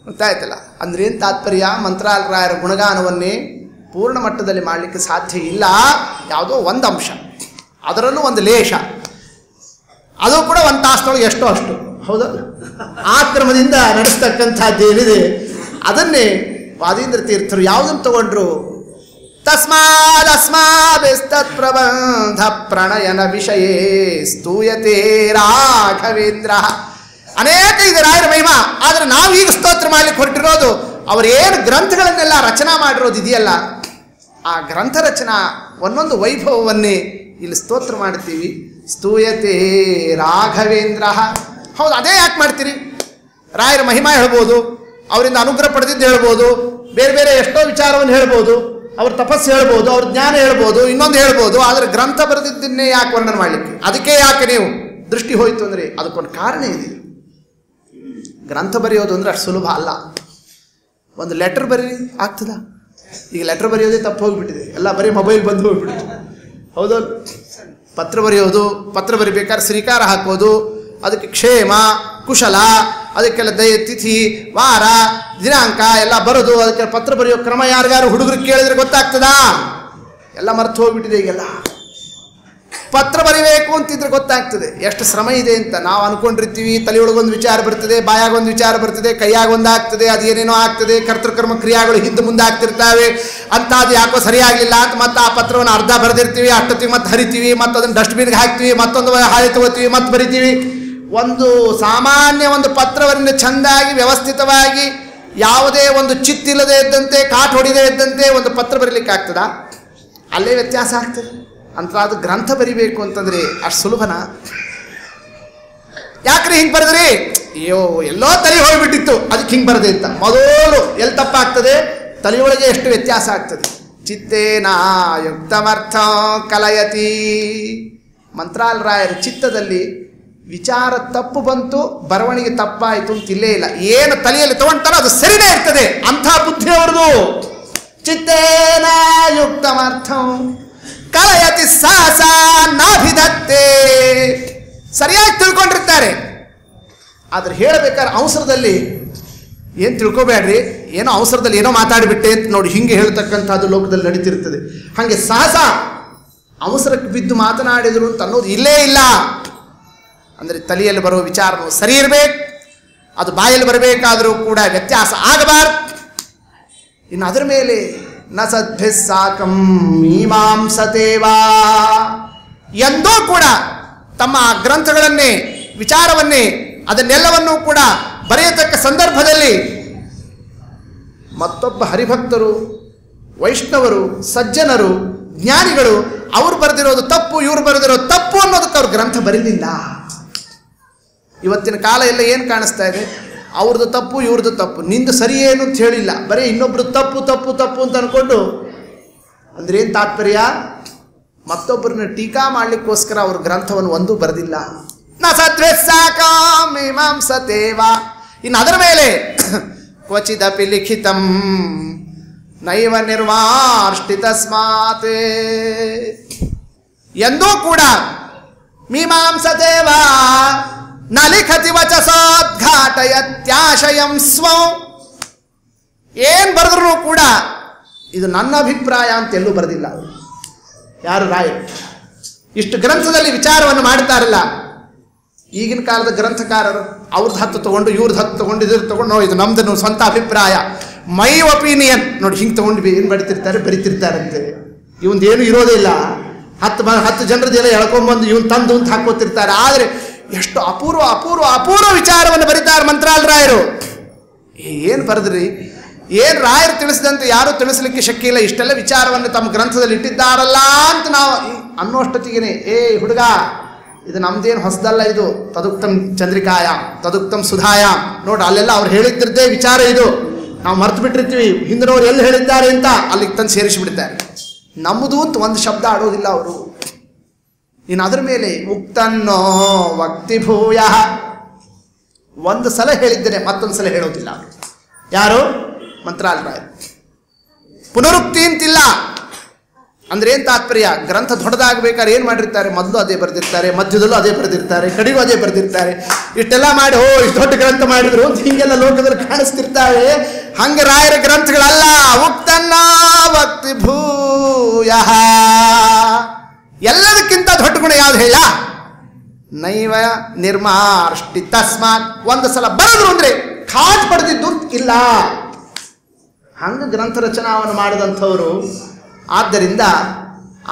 ಗೊತ್ತಾಯ್ತಲ್ಲ? ಅಂದ್ರೆ ಏನು ತಾತ್ಪರ್ಯ? ಮಂತ್ರಾಲರಾಯರ ಗುಣಗಾನವನ್ನೇ ಪೂರ್ಣ ಮಟ್ಟದಲ್ಲಿ ಮಾಡಲಿಕ್ಕೆ ಸಾಧ್ಯ ಇಲ್ಲ. ಯಾವುದೋ ಒಂದು ಅಂಶ, ಅದರಲ್ಲೂ ಒಂದು ಲೇಷ, ಅದು ಕೂಡ ಒಂದು ತಾಸದೊಳಗೆ ಎಷ್ಟೋ ಅಷ್ಟು, ಹೌದಾ? ಆ ಕ್ರಮದಿಂದ ನಡೆಸ್ತಕ್ಕಂಥದ್ದೇನಿದೆ ಅದನ್ನೇ ವಾದೀಂದ್ರ ತೀರ್ಥರು ಯಾವುದನ್ನು ತಗೊಂಡ್ರು? ತಸ್ಮಾದಸ್ಮಾಭಿಸ್ತತ್ ಪ್ರಬಂಧ ಪ್ರಣಯನ ವಿಷಯೇ ಸ್ತೂಯತೆ ರಾಘವೇಂದ್ರ. ಅನೇಕ ಇದೆ ರಾಯರ ಮಹಿಮಾ. ಆದರೆ ನಾವು ಈಗ ಸ್ತೋತ್ರ ಮಾಡಲಿಕ್ಕೆ ಹೊರಟಿರೋದು ಅವರೇನು ಗ್ರಂಥಗಳನ್ನೆಲ್ಲ ರಚನಾ ಮಾಡಿರೋದು ಇದೆಯಲ್ಲ, ಆ ಗ್ರಂಥ ರಚನಾ ಒಂದೊಂದು ವೈಭವವನ್ನೇ ಇಲ್ಲಿ ಸ್ತೋತ್ರ ಮಾಡ್ತೀವಿ. ಸ್ತೂಯತೆ ರಾಘವೇಂದ್ರ. ಹೌದು, ಅದೇ ಯಾಕೆ ಮಾಡ್ತೀರಿ? ರಾಯರ ಮಹಿಮಾ ಹೇಳ್ಬೋದು, ಅವರಿಂದ ಅನುಗ್ರಹ ಪಡೆದಿದ್ದು ಹೇಳ್ಬೋದು, ಬೇರೆ ಬೇರೆ ಎಷ್ಟೋ ವಿಚಾರವನ್ನು ಹೇಳ್ಬೋದು, ಅವ್ರ ತಪಸ್ಸು ಹೇಳ್ಬೋದು, ಅವ್ರ ಜ್ಞಾನ ಹೇಳ್ಬೋದು, ಇನ್ನೊಂದು ಹೇಳ್ಬೋದು. ಆದರೆ ಗ್ರಂಥ ಬರೆದಿದ್ದನ್ನೇ ಯಾಕೆ ವರ್ಣನೆ ಮಾಡಲಿಕ್ಕೆ? ಅದಕ್ಕೆ ಯಾಕೆ ನೀವು ದೃಷ್ಟಿ ಹೋಯಿತು ಅಂದರೆ ಅದಕ್ಕೊಂದು ಕಾರಣ ಇದೆ. ಗ್ರಂಥ ಬರೆಯೋದು ಅಂದರೆ ಅಷ್ಟು ಸುಲಭ ಅಲ್ಲ. ಒಂದು ಲೆಟರ್ ಬರೀ ಆಗ್ತದ? ಈಗ ಲೆಟರ್ ಬರೆಯೋದೇ ತಪ್ಪು ಹೋಗಿಬಿಟ್ಟಿದೆ, ಎಲ್ಲ ಬರೀ ಮೊಬೈಲ್ ಬಂದು ಹೋಗ್ಬಿಟ್ಟಿದೆ, ಹೌದಾ? ಪತ್ರ ಬರೆಯೋದು, ಪತ್ರ ಬರಿಬೇಕಾದ್ರೆ ಶ್ರೀಕಾರ ಹಾಕೋದು, ಅದಕ್ಕೆ ಕ್ಷೇಮ ಕುಶಲ, ಅದಕ್ಕೆಲ್ಲ ತಿಥಿ ವಾರ ದಿನಾಂಕ ಎಲ್ಲ ಬರೋದು, ಅದಕ್ಕೆ ಪತ್ರ ಬರೆಯೋ ಕ್ರಮ ಯಾರಿಗಾರು ಹುಡುಗರಿಗೆ ಕೇಳಿದ್ರೆ ಗೊತ್ತಾಗ್ತದಾ? ಎಲ್ಲ ಮರ್ತು ಹೋಗ್ಬಿಟ್ಟಿದೆ. ಈಗೆಲ್ಲ ಪತ್ರ ಬರಿಬೇಕು ಅಂತಿದ್ರೆ ಗೊತ್ತಾಗ್ತದೆ ಎಷ್ಟು ಶ್ರಮ ಇದೆ ಅಂತ. ನಾವು ಅನ್ಕೊಂಡಿರ್ತೀವಿ, ತಲೆಯೊಳಗೊಂದು ವಿಚಾರ ಬರ್ತದೆ, ಬಾಯಾಗೊಂದು ವಿಚಾರ ಬರ್ತದೆ, ಕೈಯಾಗೊಂದು ಆಗ್ತದೆ, ಅದೇನೇನೋ ಆಗ್ತದೆ, ಕರ್ತೃಕರ್ಮ ಕ್ರಿಯಾಗಳು ಹಿಂದೆ ಮುಂದೆ ಆಗ್ತಿರ್ತಾವೆ ಅಂತ. ಅದು ಯಾಕೋ ಸರಿಯಾಗಲಿಲ್ಲ ಅಂತ ಮತ್ತೆ ಆ ಪತ್ರವನ್ನು ಅರ್ಧ ಬರೆದಿರ್ತೀವಿ, ಅಷ್ಟೊತ್ತಿಗೆ ಮತ್ತೆ ಹರಿತೀವಿ, ಮತ್ತು ಅದನ್ನು ಡಸ್ಟ್ಬಿನ್ಗೆ ಹಾಕ್ತೀವಿ, ಮತ್ತೊಂದು ಹಾಳೆ ತಗೋತೀವಿ, ಮತ್ತೆ ಬರಿತೀವಿ. ಒಂದು ಸಾಮಾನ್ಯ ಒಂದು ಪತ್ರವನ್ನು ಚೆಂದಾಗಿ ವ್ಯವಸ್ಥಿತವಾಗಿ ಯಾವುದೇ ಒಂದು ಚಿತ್ತಿಲ್ಲದೆ ಇದ್ದಂತೆ, ಕಾಟ್ ಹೊಡಿದೇ ಇದ್ದಂತೆ ಒಂದು ಪತ್ರ ಬರೀಲಿಕ್ಕೆ ಆಗ್ತದಾ? ಅಲ್ಲೇ ವ್ಯತ್ಯಾಸ ಆಗ್ತದೆ ಅಂತ. ಅದು ಗ್ರಂಥ ಬರಿಬೇಕು ಅಂತಂದ್ರೆ ಅಷ್ಟು ಸುಲಭನ? ಯಾಕ್ರಿ ಹಿಂಗೆ ಬರೆದ್ರಿ? ಅಯ್ಯೋ ಎಲ್ಲೋ ತಲೆ ಹೋಗಿಬಿಟ್ಟಿತ್ತು ಅದಕ್ಕೆ ಹಿಂಗೆ ಬರದೆ ಅಂತ. ಮೊದಲು ಎಲ್ಲಿ ತಪ್ಪಾಗ್ತದೆ? ತಲೆಯೊಳಗೆ ಎಷ್ಟು ವ್ಯತ್ಯಾಸ ಆಗ್ತದೆ. ಚಿತ್ತೇನ ಯುಕ್ತಮರ್ಥ ಕಲಯತಿ. ಮಂತ್ರಾಲ್ ರಾಯರ ಚಿತ್ತದಲ್ಲಿ ವಿಚಾರ ತಪ್ಪು ಬಂತು, ಬರವಣಿಗೆ ತಪ್ಪಾಯಿತು ಅಂತ ಇಲ್ಲೇ ಇಲ್ಲ. ಏನು ತಲೆಯಲ್ಲಿ ತಗೊಂತಾನೋ ಅದು ಸರಿನೇ ಇರ್ತದೆ, ಅಂಥ ಬುದ್ಧಿ ಅವ್ರದು. ಚಿತ್ತೇನ ಯುಕ್ತಮರ್ಥ ಕಲಯತಿ ಸಾಸ ನಾಭಿಧತ್ತೆ. ಸರಿಯಾಗಿ ತಿಳ್ಕೊಂಡಿರ್ತಾರೆ, ಆದ್ರೆ ಹೇಳಬೇಕಾದ್ರೆ ಅವಸರದಲ್ಲಿ ಏನು ತಿಳ್ಕೊಬೇಡ್ರಿ, ಏನೋ ಅವಸರದಲ್ಲಿ ಏನೋ ಮಾತಾಡಿಬಿಟ್ಟೆ ಅಂತ ನೋಡಿ ಹಿಂಗೆ ಹೇಳ್ತಕ್ಕಂಥದ್ದು ಲೋಕದಲ್ಲಿ ನಡೀತಿರ್ತದೆ. ಹಾಗೆ ಸಾಹಸ ಅವಸರಕ್ಕೆ ಬಿದ್ದು ಮಾತನಾಡಿದ್ರು ಅಂತ ಅನ್ನೋದು ಇಲ್ಲೇ ಇಲ್ಲ. ಅಂದರೆ ತಲೆಯಲ್ಲಿ ಬರುವ ವಿಚಾರನು ಸರಿ ಇರಬೇಕು, ಅದು ಬಾಯಲ್ಲಿ ಬರಬೇಕಾದರೂ ಕೂಡ ವ್ಯತ್ಯಾಸ ಆಗಬಾರ್ದು. ಇನ್ನು ಅದರ ಮೇಲೆ ನ ಸದ್ಭಿ ಸಾಕಂ ಮೀಮಾಂಸತೇವಾ. ಎಂದೂ ಕೂಡ ತಮ್ಮ ಗ್ರಂಥಗಳನ್ನೇ ವಿಚಾರವನ್ನೇ ಅದನ್ನೆಲ್ಲವನ್ನೂ ಕೂಡ ಬರೆಯತಕ್ಕ ಸಂದರ್ಭದಲ್ಲಿ ಮತ್ತೊಬ್ಬ ಹರಿಭಕ್ತರು, ವೈಷ್ಣವರು, ಸಜ್ಜನರು, ಜ್ಞಾನಿಗಳು ಅವ್ರು ಬರೆದಿರೋದು ತಪ್ಪು, ಇವ್ರು ಬರೆದಿರೋದು ತಪ್ಪು ಅನ್ನೋದಕ್ಕೆ ಅವ್ರು ಗ್ರಂಥ ಬರೀಲಿಲ್ಲ. ಇವತ್ತಿನ ಕಾಲ ಎಲ್ಲ ಏನು ಕಾಣಿಸ್ತಾ ಇದೆ? ಅವ್ರದ್ದು ತಪ್ಪು, ಇವ್ರದ್ದು ತಪ್ಪು, ನಿಂದು ಸರಿ ಏನು ಅಂತ ಹೇಳಿಲ್ಲ, ಬರೀ ಇನ್ನೊಬ್ರು ತಪ್ಪು ತಪ್ಪು ತಪ್ಪು ಅಂತ ಅಂದ್ಕೊಂಡು. ಅಂದ್ರೆ ಏನು ತಾತ್ಪರ್ಯ? ಮತ್ತೊಬ್ಬರನ್ನ ಟೀಕಾ ಮಾಡಲಿಕ್ಕೋಸ್ಕರ ಅವ್ರ ಗ್ರಂಥವನ್ನು ಒಂದೂ ಬರೆದಿಲ್ಲ. ನ ಸತ್ವೇತ್ಸಾಕಾಮೀಮಾಂಸತೇವ. ಇನ್ನು ಅದರ ಮೇಲೆ ಕ್ವಚಿದಪಿ ಲಿಖಿತಂ ನೈವ ನಿರ್ವಾರ್ಷ್ಟಿತಸ್ಮಾತ್. ಎಂದೂ ಕೂಡ ಮೀಮಾಂಸತೇವ ನ ಲಿಖತಿ ವಚಸೋದ್ಘಾಟಯತ್ಯಾಶಯಂ ಸ್ವಂ. ಏನು ಬರೆದ್ರು ಕೂಡ ಇದು ನನ್ನ ಅಭಿಪ್ರಾಯ ಅಂತ ಎಲ್ಲೂ ಬರೆದಿಲ್ಲ ಅವರು. ಯಾರು? ರಾಯರು. ಇಷ್ಟು ಗ್ರಂಥದಲ್ಲಿ ವಿಚಾರವನ್ನು ಮಾಡ್ತಾರಲ್ಲ, ಈಗಿನ ಕಾಲದ ಗ್ರಂಥಕಾರರು ಅವ್ರದ್ದು ಹತ್ತು ತಗೊಂಡು ಇವ್ರದ್ದು ಹತ್ತು ತಗೊಂಡು ಇದ್ರ ತಗೊಂಡು ಇದು ನಮ್ದು ಸ್ವಂತ ಅಭಿಪ್ರಾಯ, ಮೈ ಒಪಿನಿಯನ್ ನೋಡಿ ಹಿಂಗೆ ತಗೊಂಡು ಏನು ಬರಿತಿರ್ತಾರಂತೆ. ಇವಂದೇನು ಇರೋದೇ ಇಲ್ಲ. 10 ಜನರದೆಲ್ಲ ಎಳ್ಕೊಂಬಂದು ಇವನ್ ತಂದು ಅಂತ ಹಾಕೋತಿರ್ತಾರೆ. ಆದರೆ ಎಷ್ಟು ಅಪೂರ್ವ ಅಪೂರ್ವ ಅಪೂರ್ವ ವಿಚಾರವನ್ನು ಬರೀತಾರೆ ಮಂತ್ರಾಲ್ ರಾಯರು. ಏನು ಬರೆದ್ರಿ? ಏನು ರಾಯರು ತಿಳಿಸಿದಂತೆ ಯಾರೂ ತಿಳಿಸ್ಲಿಕ್ಕೆ ಶಕ್ಯ ಇಲ್ಲ. ಇಷ್ಟೆಲ್ಲ ವಿಚಾರವನ್ನು ತಮ್ಮ ಗ್ರಂಥದಲ್ಲಿ ಇಟ್ಟಿದ್ದಾರಲ್ಲ ಅಂತ ನಾವು ಅನ್ನೋಷ್ಟೊತ್ತಿಗೆ ಹುಡುಗ ಇದು ನಮ್ದೇನು ಹೊಸದಲ್ಲ, ಇದು ತದುಕ್ತಂ ಚಂದ್ರಿಕಾಯಾಮ್ ತದುಕ್ತಂ ಸುಧಾಯಾಮ್ ನೋಡಿ ಅಲ್ಲೆಲ್ಲ ಅವ್ರು ಹೇಳಿದ್ರದ್ದೇ ವಿಚಾರ ಇದು. ನಾವು ಮರ್ತು ಬಿಟ್ಟಿರ್ತೀವಿ ಹಿಂದಿನವ್ರು ಎಲ್ಲಿ ಹೇಳಿದ್ದಾರೆ ಅಂತ, ಅಲ್ಲಿಗೆ ತಂದು ಸೇರಿಸಿಬಿಡ್ತಾರೆ. ನಮ್ಮದು ಅಂತ ಒಂದು ಶಬ್ದ ಆಡೋದಿಲ್ಲ ಅವರು. ಇನ್ನು ಅದರ ಮೇಲೆ ಉಕ್ತನ್ನೋ ವಕ್ತಿಭೂಯ, ಒಂದು ಸಲ ಹೇಳಿದ್ದೇನೆ ಮತ್ತೊಂದು ಸಲ ಹೇಳೋದಿಲ್ಲ. ಯಾರು? ಮಂತ್ರಾಲ್ ರಾಯರು. ಪುನರುಕ್ತಿ ಅಂತಿಲ್ಲ. ಅಂದ್ರೆ ಏನು ತಾತ್ಪರ್ಯ? ಗ್ರಂಥ ದೊಡ್ಡದಾಗಬೇಕಾದ್ರೆ ಏನು ಮಾಡಿರ್ತಾರೆ? ಮೊದಲು ಅದೇ ಬರೆದಿರ್ತಾರೆ, ಮಧ್ಯದಲ್ಲೂ ಅದೇ ಬರೆದಿರ್ತಾರೆ, ಕಡೆಗೂ ಅದೇ ಬರೆದಿರ್ತಾರೆ. ಇಷ್ಟೆಲ್ಲ ಮಾಡಿ ಇಷ್ಟು ದೊಡ್ಡ ಗ್ರಂಥ ಮಾಡಿದ್ರು ಅಂತ ಹಿಂಗೆಲ್ಲ ಲೋಕದಲ್ಲಿ ಕಾಣಿಸ್ತಿರ್ತಾವೆ. ಹಂಗೆ ರಾಯರ ಗ್ರಂಥಗಳಲ್ಲ. ಉಕ್ತನ್ನ ಭಕ್ತಿ ಭೂಯ. ಎಲ್ಲದಕ್ಕಿಂತ ದೊಡ್ಡ ಗುಣ ಯಾವ್ದು ಹೇಳ? ನೈವ ನಿರ್ಮಾರ್ಷ್ಟಿ ತಸ್ಮಾತ್. ಒಂದು ಸಲ ಬರೆದ್ರು ಅಂದ್ರೆ ಖಾಟ್ ಪಡೆದಿದ್ದು ಇಲ್ಲ. ಹಂಗೆ ಗ್ರಂಥ ರಚನಾವನ್ನು ಮಾಡಿದಂಥವರು. ಆದ್ದರಿಂದ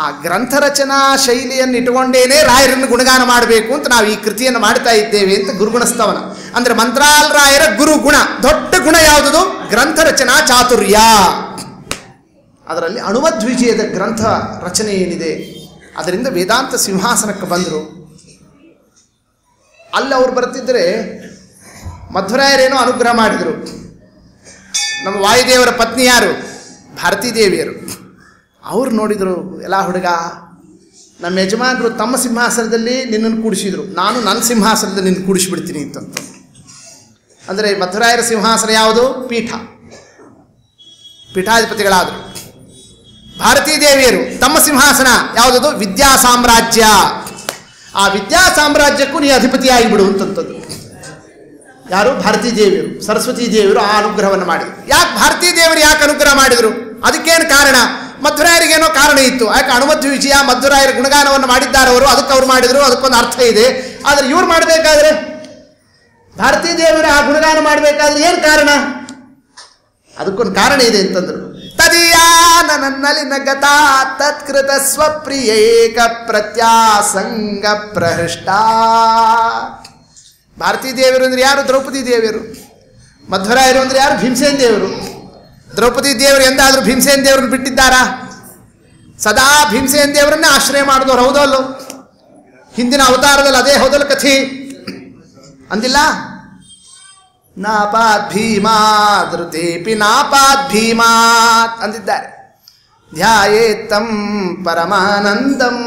ಆ ಗ್ರಂಥ ರಚನಾ ಶೈಲಿಯನ್ನು ಇಟ್ಟುಕೊಂಡೇನೆ ರಾಯರನ್ನು ಗುಣಗಾನ ಮಾಡಬೇಕು ಅಂತ ನಾವು ಈ ಕೃತಿಯನ್ನು ಮಾಡ್ತಾ ಇದ್ದೇವೆ ಅಂತ ಗುರುಗುಣಸ್ತವನ. ಅಂದರೆ ಮಂತ್ರಾಲ್ ರಾಯರ ಗುರುಗುಣ, ದೊಡ್ಡ ಗುಣ ಯಾವುದದು? ಗ್ರಂಥ ರಚನಾ ಚಾತುರ್ಯ. ಅದರಲ್ಲಿ ಅಣುಮಧ್ವಿಜಯದ ಗ್ರಂಥ ರಚನೆ ಏನಿದೆ, ಅದರಿಂದ ವೇದಾಂತ ಸಿಂಹಾಸನಕ್ಕೆ ಬಂದರು. ಅಲ್ಲಿ ಅವ್ರು ಬರ್ತಿದ್ದರೆ ಮಧ್ವರಾಯರೇನೋ ಅನುಗ್ರಹ ಮಾಡಿದರು. ನಮ್ಮ ವಾಯುದೇವರ ಪತ್ನಿ ಯಾರು? ಭಾರತೀ ದೇವಿಯರು. ಅವ್ರು ನೋಡಿದರು, ಎಲ್ಲ ಹುಡುಗ, ನಮ್ಮ ಯಜಮಾನರು ತಮ್ಮ ಸಿಂಹಾಸನದಲ್ಲಿ ನಿನ್ನನ್ನು ಕೂಡಿಸಿದ್ರು, ನಾನು ನನ್ನ ಸಿಂಹಾಸನದಲ್ಲಿ ನಿನ್ನ ಕೂಡಿಸಿಬಿಡ್ತೀನಿ ಅಂತಂತ. ಅಂದರೆ ಮಧ್ವರಾಯರ ಸಿಂಹಾಸನ ಯಾವುದು? ಪೀಠ, ಪೀಠಾಧಿಪತಿಗಳಾದರು. ಭಾರತೀ ದೇವಿಯರು ತಮ್ಮ ಸಿಂಹಾಸನ ಯಾವುದದು? ವಿದ್ಯಾ ಸಾಮ್ರಾಜ್ಯ. ಆ ವಿದ್ಯಾ ಸಾಮ್ರಾಜ್ಯಕ್ಕೂ ನೀ ಅಧಿಪತಿಯಾಗಿ ಬಿಡು ಅಂತಂಥದ್ದು. ಯಾರು? ಭಾರತೀ ದೇವಿಯರು. ಸರಸ್ವತೀ ದೇವಿಯರು ಆ ಅನುಗ್ರಹವನ್ನು ಮಾಡಿದರು. ಯಾಕೆ ಭಾರತೀ ದೇವರು ಯಾಕೆ ಅನುಗ್ರಹ ಮಾಡಿದರು? ಅದಕ್ಕೇನು ಕಾರಣ? ಮಧ್ವರಾಯರಿಗೇನೋ ಕಾರಣ ಇತ್ತು. ಯಾಕೆ ಅಣುಮಧ್ವ ವಿಜಯ ಮಧ್ವರಾಯರ ಗುಣಗಾನವನ್ನು ಮಾಡಿದ್ದಾರೆ ಅವರು, ಅದಕ್ಕೆ ಅವ್ರು ಮಾಡಿದರು, ಅದಕ್ಕೊಂದು ಅರ್ಥ ಇದೆ. ಆದರೆ ಇವ್ರು ಮಾಡಬೇಕಾದ್ರೆ, ಭಾರತೀ ದೇವರ ಆ ಗುಣಗಾನ ಮಾಡಬೇಕಾದ್ರೆ ಏನು ಕಾರಣ? ಅದಕ್ಕೊಂದು ಕಾರಣ ಇದೆ ಅಂತಂದ್ರು. ತದಿಯಾನ ನನ್ನಲಿನ ಗತಾ ತತ್ಕೃತ ಸ್ವಪ್ರಿಯೇಕ ಪ್ರತ್ಯಾಸಂಗ ಪ್ರಹೃಷ್ಟ. ಭಾರತೀ ದೇವರು ಅಂದರೆ ಯಾರು? ದ್ರೌಪದಿ ದೇವಿಯರು. ಮಧ್ವರಾಯರು ಅಂದರೆ ಯಾರು? ಭೀಮಸೇನ ದೇವರು. ದ್ರೌಪದಿ ದೇವರು ಎಂದಾದರೂ ಭೀಮಸೇನ ದೇವರನ್ನು ಬಿಟ್ಟಿದ್ದಾರಾ? ಸದಾ ಭೀಮಸೇನ ದೇವರನ್ನೇ ಆಶ್ರಯ ಮಾಡಿದವರು. ಹೌದಲ್ಲೋ? ಹಿಂದಿನ ಅವತಾರದಲ್ಲಿ ಅದೇ ಹೌದಲ್ಲ ಕಥೆ ಅಂದಿಲ್ಲ? ನಾಪಾತ್ ಭೀಮಾತ್ ಋತೇಪಿ ನಾಪಾತ್ ಭೀಮಾತ್ ಅಂದಿದ್ದಾರೆ. ಧ್ಯಾಯೇತ್ತಂ ಪರಮಾನಂದಂ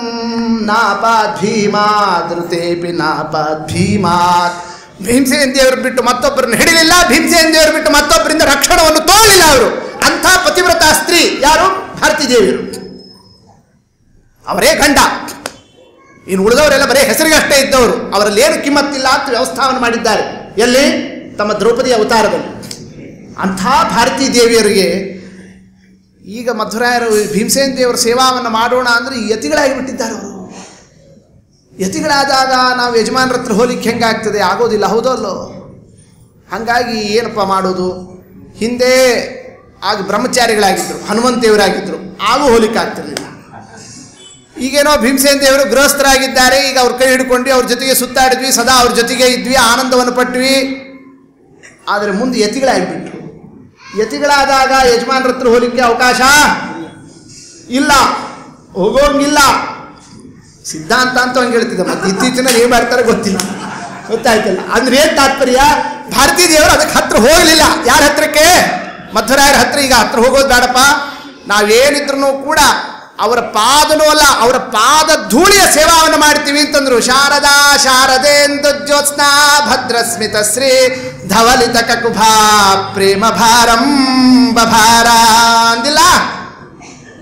ನಾಪಾತ್ ಭೀಮಾತ್ ಋತೇಪಿ ನಾಪಾತ್ ಭೀಮಾತ್. ಭೀಮಸೇನ ದೇವರು ಬಿಟ್ಟು ಮತ್ತೊಬ್ಬರನ್ನು ಹಿಡಿಲಿಲ್ಲ, ಭೀಮಸೇನ ದೇವರು ಬಿಟ್ಟು ಮತ್ತೊಬ್ಬರಿಂದ ರಕ್ಷಣವನ್ನು ತೋರಲಿಲ್ಲ ಅವರು. ಅಂಥ ಪತಿವ್ರತ ಸ್ತ್ರೀ ಯಾರು? ಭಾರತೀ ದೇವಿಯರು. ಅವರೇ ಗಂಡ. ಇನ್ನು ಉಳಿದವರೆಲ್ಲ ಬರೀ ಹೆಸರಿಗಷ್ಟೇ ಇದ್ದವರು. ಅವರಲ್ಲಿ ಏನು ಕಿಮ್ಮತ್ತಿಲ್ಲ ಅಂತ ವ್ಯವಸ್ಥಾವನ್ನು ಮಾಡಿದ್ದಾರೆ. ಎಲ್ಲಿ? ತಮ್ಮ ದ್ರೌಪದಿ ಅವತಾರದಲ್ಲಿ. ಅಂಥ ಭಾರತೀ ದೇವಿಯರಿಗೆ ಈಗ ಮಧ್ವರಾಯರು ಭೀಮಸೇನ ದೇವರ ಸೇವಾವನ್ನು ಮಾಡೋಣ ಅಂದರೆ ಯತಿಗಳಾಗಿ ಬಿಟ್ಟಿದ್ದಾರೆ ಅವರು. ಯತಿಗಳಾದಾಗ ನಾವು ಯಜಮಾನರ ಹತ್ರ ಹೋಲಿಕ್ಕೆ ಹೆಂಗಾಗ್ತದೆ? ಆಗೋದಿಲ್ಲ. ಹೌದೋ ಅಲ್ಲೋ? ಹಾಗಾಗಿ ಏನಪ್ಪ ಮಾಡೋದು? ಹಿಂದೆ ಆಗ ಬ್ರಹ್ಮಚಾರಿಗಳಾಗಿದ್ದರು, ಹನುಮಂತ ದೇವರಾಗಿದ್ದರು, ಆಗೂ ಹೋಲಿಕೆ ಆಗ್ತಿರ್ಲಿಲ್ಲ. ಈಗೇನೋ ಭೀಮಸೇನ ದೇವರು ಗೃಹಸ್ಥರಾಗಿದ್ದಾರೆ. ಈಗ ಅವ್ರ ಕೈ ಹಿಡ್ಕೊಂಡು ಅವ್ರ ಜೊತೆಗೆ ಸುತ್ತಾಡಿದ್ವಿ, ಸದಾ ಅವ್ರ ಜೊತೆಗೆ ಇದ್ವಿ, ಆನಂದವನ್ನು ಪಟ್ವಿ. ಆದರೆ ಮುಂದೆ ಯತಿಗಳಾಗಿಬಿಟ್ರು. ಯತಿಗಳಾದಾಗ ಯಜಮಾನರ ಹತ್ರ ಹೋಲಿಕೆ ಅವಕಾಶ ಇಲ್ಲ, ಹೋಗೋಂಗಿಲ್ಲ. ಸಿದ್ಧಾಂತ ಅಂತ ಹಂಗೆ ಹೇಳ್ತಿದ್ದೆ. ಮತ್ತೆ ಇತ್ತೀಚಿನಲ್ಲಿ ಏನು ಮಾಡ್ತಾರೆ ಗೊತ್ತಿಲ್ಲ, ಗೊತ್ತಾಯ್ತಲ್ಲ. ಅಂದ್ರೆ ಏನು ತಾತ್ಪರ್ಯ? ಭಾರತೀ ದೇವರು ಅದಕ್ಕೆ ಹತ್ರ ಹೋಗಲಿಲ್ಲ. ಯಾರ ಹತ್ರಕ್ಕೆ? ಮಧ್ವರಾಯರ ಹತ್ರ. ಈಗ ಹತ್ರ ಹೋಗೋದು ಬೇಡಪ್ಪ, ನಾವೇನಿದ್ರು ಕೂಡ ಅವರ ಪಾದನೂ ಅಲ್ಲ, ಅವರ ಪಾದ ಧೂಳಿಯ ಸೇವಾವನ್ನು ಮಾಡ್ತೀವಿ ಅಂತಂದ್ರು. ಶಾರದಾ ಶಾರದೇಂದು ಜ್ಯೋತ್ಸ್ನಾ ಭದ್ರಸ್ಮಿತ ಶ್ರೀ ಧವಲಿತ ಕಕುಭಾ ಪ್ರೇಮ ಭಾರಂ ಬಭಾರ ಅಂದಿಲ್ಲ?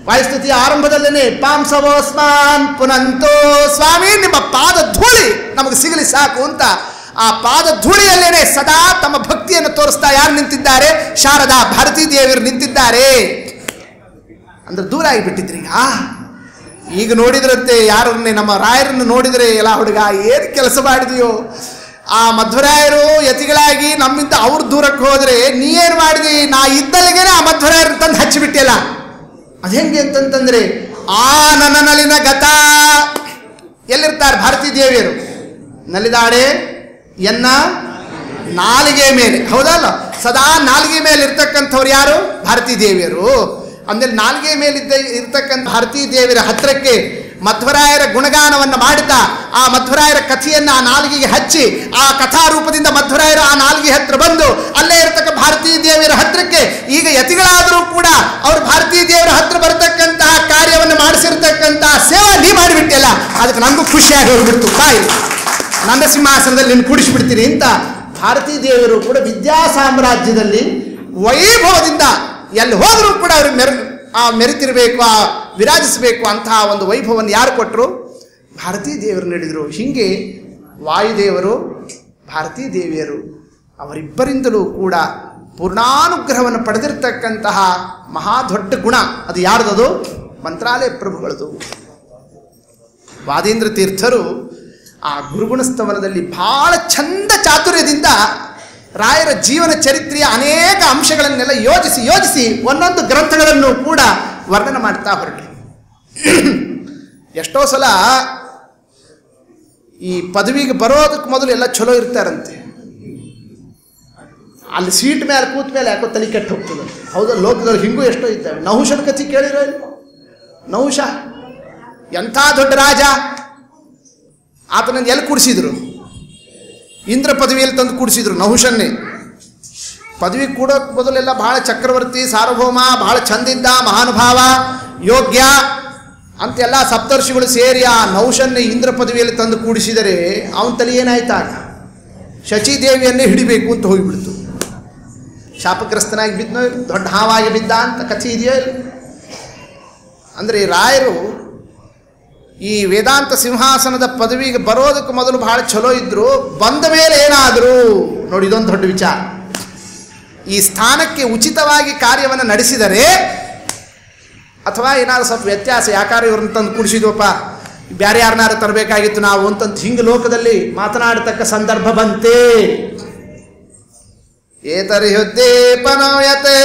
ವಾಯುಸ್ತುತಿಯ ಆರಂಭದಲ್ಲೇನೆ ಪಾಂಸವೋಸ್ಮಾನ್ ಪುನಂತೋ ಸ್ವಾಮಿ, ನಿಮ್ಮ ಪಾದ ಧೂಳಿ ನಮಗೆ ಸಿಗಲಿ ಸಾಕು ಅಂತ ಆ ಪಾದ ಧೂಳಿಯಲ್ಲೇನೆ ಸದಾ ತಮ್ಮ ಭಕ್ತಿಯನ್ನು ತೋರಿಸ್ತಾ ಯಾರು ನಿಂತಿದ್ದಾರೆ? ಶಾರದಾ ಭಾರತೀ ದೇವಿಯರು ನಿಂತಿದ್ದಾರೆ. ಅಂದ್ರೆ ದೂರ ಆಗಿಬಿಟ್ಟಿದ್ರಿ. ಈಗ ನೋಡಿದ್ರಂತೆ ಯಾರನ್ನೇ, ನಮ್ಮ ರಾಯರನ್ನು ನೋಡಿದರೆ ಎಲ್ಲ ಹುಡುಗ ಏನು ಕೆಲಸ ಮಾಡಿದೆಯೋ. ಆ ಮಧ್ವರಾಯರು ಯತಿಗಳಾಗಿ ನಮ್ಮಿಂದ ಅವ್ರು ದೂರಕ್ಕೆ ಹೋದರೆ ನೀ ಏನು ಮಾಡಿದಿ? ನಾ ಇದ್ದಲ್ಲಿಗೇನೆ ಆ ಮಧ್ವರಾಯರನ್ನು ತಂದು ಹಚ್ಚಿಬಿಟ್ಟಿಯಲ್ಲ. ಅದು ಹೆಂಗೆ ಅಂತಂತಂದ್ರೆ, ಆ ನನ್ನ ನಲಿನ ಗತ ಎಲ್ಲಿರ್ತಾರೆ ಭಾರತೀ ದೇವಿಯರು? ನಲಿದಾಡೆ ಎನ್ನ ನಾಲಿಗೆ ಮೇಲೆ. ಹೌದಲ್ಲ? ಸದಾ ನಾಲಿಗೆ ಮೇಲೆ ಇರ್ತಕ್ಕಂಥವ್ರು ಯಾರು? ಭಾರತೀ ದೇವಿಯರು. ಅಂದರೆ ನಾಲಿಗೆ ಮೇಲಿದ್ದ ಇರ್ತಕ್ಕಂಥ ಭಾರತೀ ದೇವಿಯರ ಹತ್ತಿರಕ್ಕೆ ಮಧ್ವರಾಯರ ಗುಣಗಾನವನ್ನು ಮಾಡುತ್ತಾ ಆ ಮಧ್ವರಾಯರ ಕಥೆಯನ್ನು ಆ ನಾಲಿಗೆಗೆ ಹಚ್ಚಿ ಆ ಕಥಾರೂಪದಿಂದ ಮಧ್ವರಾಯರ ಆ ನಾಲಿಗೆ ಹತ್ರ ಬಂದು ಅಲ್ಲೇ ಇರತಕ್ಕ ಭಾರತೀ ದೇವಿಯರ ಹತ್ತಿರಕ್ಕೆ ಈಗ ಯತಿಗಳಾದರೂ ಕೂಡ ಅವರು ಭಾರತೀ ದೇವರ ಹತ್ರ ಬರತಕ್ಕಂತಹ ಕಾರ್ಯವನ್ನು ಮಾಡಿಸಿರ್ತಕ್ಕಂತಹ ಸೇವಾ ನೀ ಮಾಡಿಬಿಟ್ಟಿಲ್ಲ. ಅದಕ್ಕೆ ನನಗೂ ಖುಷಿಯಾಗಿ ಹೋಗ್ಬಿಡ್ತು. ತಾಯಿ, ನನ್ನ ಸಿಂಹಾಸನದಲ್ಲಿ ನೀನು ಕೂಡಿಸಿಬಿಡ್ತೀನಿ ಅಂತ ಭಾರತೀ ದೇವರು ಕೂಡ ವಿದ್ಯಾ ಸಾಮ್ರಾಜ್ಯದಲ್ಲಿ ವೈಭವದಿಂದ ಎಲ್ಲಿ ಹೋದರೂ ಕೂಡ ಅವ್ರಿಗೆ ಮೆರಿತಿರಬೇಕು, ವಿರಾಜಿಸಬೇಕು ಅಂತಹ ಒಂದು ವೈಭವವನ್ನು ಯಾರು ಕೊಟ್ಟರು? ಭಾರತೀ ದೇವರು ನೀಡಿದರು. ಹೀಗೆ ವಾಯುದೇವರು ಭಾರತೀ ದೇವಿಯರು ಅವರಿಬ್ಬರಿಂದಲೂ ಕೂಡ ಪೂರ್ಣಾನುಗ್ರಹವನ್ನು ಪಡೆದಿರ್ತಕ್ಕಂತಹ ಮಹಾ ದೊಡ್ಡ ಗುಣ ಅದು ಯಾರ್ದದು? ಮಂತ್ರಾಲಯ ಪ್ರಭುಗಳದು. ವಾದೀಂದ್ರ ತೀರ್ಥರು ಆ ಗುರುಗುಣಸ್ತವನದಲ್ಲಿ ಬಹಳ ಚಂದ ಚಾತುರ್ಯದಿಂದ ರಾಯರ ಜೀವನ ಚರಿತ್ರೆಯ ಅನೇಕ ಅಂಶಗಳನ್ನೆಲ್ಲ ಯೋಜಿಸಿ ಒಂದೊಂದು ಗ್ರಂಥಗಳನ್ನು ಕೂಡ ವರ್ಣನೆ ಮಾಡ್ತಾ ಹೊರಟರು. ಎಷ್ಟೋ ಸಲ ಈ ಪದವಿಗೆ ಬರೋದಕ್ಕೆ ಮೊದಲು ಎಲ್ಲ ಚಲೋ ಇರ್ತಾರಂತೆ, ಅಲ್ಲಿ ಸೀಟ್ ಮೇಲೆ ಕೂತ ಮೇಲೆ ಯಾಕೋ ತಲೆ ಕೆಟ್ಟು ಹೋಗ್ತದಂತೆ. ಹೌದಾ? ಲೋಕದವ್ರು ಹಿಂಗೂ ಎಷ್ಟೋ ಇದ್ದಾವೆ. ನಹುಷನ ಕಥೆ ಕೇಳಿರೋ? ನಹುಷ ಎಂಥ ದೊಡ್ಡ ರಾಜ, ಆತನನ್ನು ಎಲ್ಲಿ ಕೂಡಿಸಿದ್ರು? ಇಂದ್ರ ಪದವಿಯಲ್ಲಿ ತಂದು ಕೂಡಿಸಿದ್ರು ನಹುಷನ್ನೇ. ಪದವಿ ಕೂಡೋಕೆ ಮೊದಲೆಲ್ಲ ಬಹಳ ಚಕ್ರವರ್ತಿ, ಸಾರ್ವಭೌಮ, ಬಹಳ ಚಂದಿದ್ದ, ಮಹಾನುಭಾವ, ಯೋಗ್ಯ ಅಂತೆಲ್ಲ ಸಪ್ತರ್ಷಿಗಳು ಸೇರಿ ಆ ನಹುಷನ್ನೇ ಇಂದ್ರ ಪದವಿಯಲ್ಲಿ ತಂದು ಕೂಡಿಸಿದರೆ ಅವನ ತಲೆ ಏನಾಯ್ತಾಗ? ಶಚಿದೇವಿಯನ್ನೇ ಹಿಡಿಬೇಕು ಅಂತ ಹೋಗಿಬಿಡ್ತು. ಶಾಪಗ್ರಸ್ತನಾಗಿ ಬಿದ್ದನೋ, ದೊಡ್ಡ ಹಾವಾಗಿ ಬಿದ್ದ ಅಂತ ಕಥೆ ಇದೆಯೋ? ಅಂದರೆ ರಾಯರು ಈ ವೇದಾಂತ ಸಿಂಹಾಸನದ ಪದವಿಗೆ ಬರೋದಕ್ಕೆ ಮೊದಲು ಬಹಳ ಚಲೋ ಇದ್ದರು, ಬಂದ ಮೇಲೆ ಏನಾದರೂ ನೋಡಿ, ಇದೊಂದು ದೊಡ್ಡ ವಿಚಾರ. ಈ ಸ್ಥಾನಕ್ಕೆ ಉಚಿತವಾಗಿ ಕಾರ್ಯವನ್ನು ನಡೆಸಿದರೆ ಅಥವಾ ಏನಾದ್ರು ಸ್ವಲ್ಪ ವ್ಯತ್ಯಾಸ, ಯಾಕಾದ್ರೆ ಇವ್ರನ್ನ ತಂದು ಕೂಡಿಸಿದ್ವಪ್ಪ, ಬೇರೆ ಯಾರನ್ನಾರು ತರಬೇಕಾಗಿತ್ತು ನಾವು ಅಂತಂತ ಹಿಂಗೆ ಲೋಕದಲ್ಲಿ ಮಾತನಾಡತಕ್ಕ ಸಂದರ್ಭ ಬಂತೆ. ಏತರ್ಹ್ಯುದ್ದೀಪನಯತೆ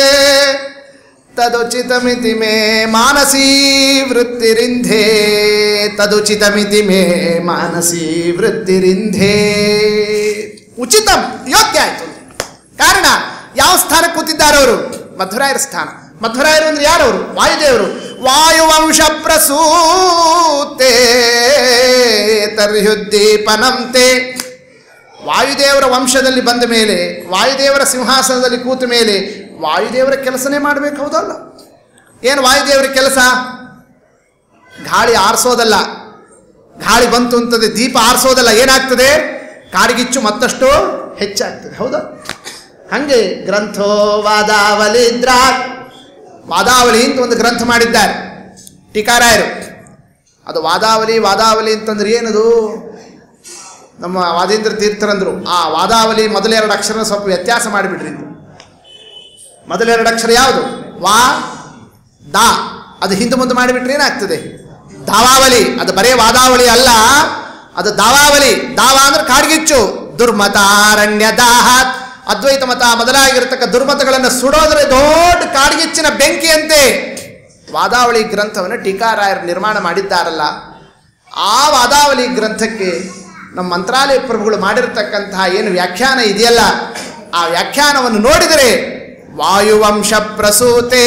ತದುಚಿತಮಿತಿ ಮೇ ಮಾನಸೀ ವೃತ್ತಿರಿಂಧೇ, ತದುಚಿತಮಿತಿ ಮೇ ಮಾನಸೀ ವೃತ್ತಿರಿಂಧೇ. ಉಚಿತಂ, ಯೋಗ್ಯ ಆಯಿತು. ಕಾರಣ ಯಾವ ಸ್ಥಾನಕ್ಕೆ ಕೂತಿದ್ದಾರೆ ಅವರು? ಮಧ್ವರಾಯರ ಸ್ಥಾನ. ಮಧ್ವರಾಯರು ಅಂದ್ರೆ ಯಾರವರು? ವಾಯುದೇವರು. ವಾಯುವಂಶ ಪ್ರಸೂತೆ ತರ್ಹ್ಯುದ್ದೀಪನಂತೆ. ವಾಯುದೇವರ ವಂಶದಲ್ಲಿ ಬಂದ ಮೇಲೆ, ವಾಯುದೇವರ ಸಿಂಹಾಸನದಲ್ಲಿ ಕೂತ ಮೇಲೆ ವಾಯುದೇವರ ಕೆಲಸನೇ ಮಾಡಬೇಕು. ಹೌದಲ್ಲ? ಏನು ವಾಯುದೇವರ ಕೆಲಸ? ಗಾಳಿ ಆರಿಸೋದಲ್ಲ. ಗಾಳಿ ಬಂತು ಅಂತಂದ್ರೆ ದೀಪ ಆರಿಸೋದಲ್ಲ. ಏನಾಗ್ತದೆ? ಕಾಡ್ಗಿಚ್ಚು ಮತ್ತಷ್ಟು ಹೆಚ್ಚಾಗ್ತದೆ. ಹೌದಾ? ಹಾಗೆ ಗ್ರಂಥೋ ವಾದಾವಲಿ ವಾದಾವಲಿ ಅಂತ ಒಂದು ಗ್ರಂಥ ಮಾಡಿದ್ದಾರೆ ಟೀಕಾರಾಯರು. ಅದು ವಾದಾವಲಿ ಅಂತಂದ್ರೆ ಏನದು? ನಮ್ಮ ವಾದೀಂದ್ರ ತೀರ್ಥರಂದರು ಆ ವಾದಾವಲಿ ಮೊದಲೆರಡು ಅಕ್ಷರ ಸ್ವಲ್ಪ ವ್ಯತ್ಯಾಸ ಮಾಡಿಬಿಡ್ರಿ. ಮೊದಲೆರಡು ಅಕ್ಷರ ಯಾವುದು? ವಾ ದಾ. ಅದು ಹಿಂದೆ ಮುಂದೆ ಮಾಡಿಬಿಟ್ರೆ ಏನಾಗ್ತದೆ? ದಾವಾವಲಿ. ಅದು ಬರೇ ವಾದಾವಳಿ ಅಲ್ಲ, ಅದು ದಾವಾವಲಿ. ದಾವ ಅಂದ್ರೆ ಕಾಡ್ಗಿಚ್ಚು. ದುರ್ಮತಾರಣ್ಯ ದಾಹಾತ್. ಅದ್ವೈತ ಮತ ಮೊದಲಾಗಿರತಕ್ಕ ದುರ್ಮತಗಳನ್ನು ಸುಡೋದ್ರೆ ದೊಡ್ಡ ಕಾಡ್ಗಿಚ್ಚಿನ ಬೆಂಕಿಯಂತೆ ವಾದಾವಳಿ ಗ್ರಂಥವನ್ನು ಟೀಕಾರಾಯರು ನಿರ್ಮಾಣ ಮಾಡಿದ್ದಾರಲ್ಲ, ಆ ವಾದಾವಳಿ ಗ್ರಂಥಕ್ಕೆ ನಮ್ಮ ಮಂತ್ರಾಲಯ ಪ್ರಭುಗಳು ಮಾಡಿರತಕ್ಕಂತಹ ಏನು ವ್ಯಾಖ್ಯಾನ ಇದೆಯಲ್ಲ, ಆ ವ್ಯಾಖ್ಯಾನವನ್ನು ನೋಡಿದರೆ ವಾಯುವಂಶ ಪ್ರಸೂತೇ.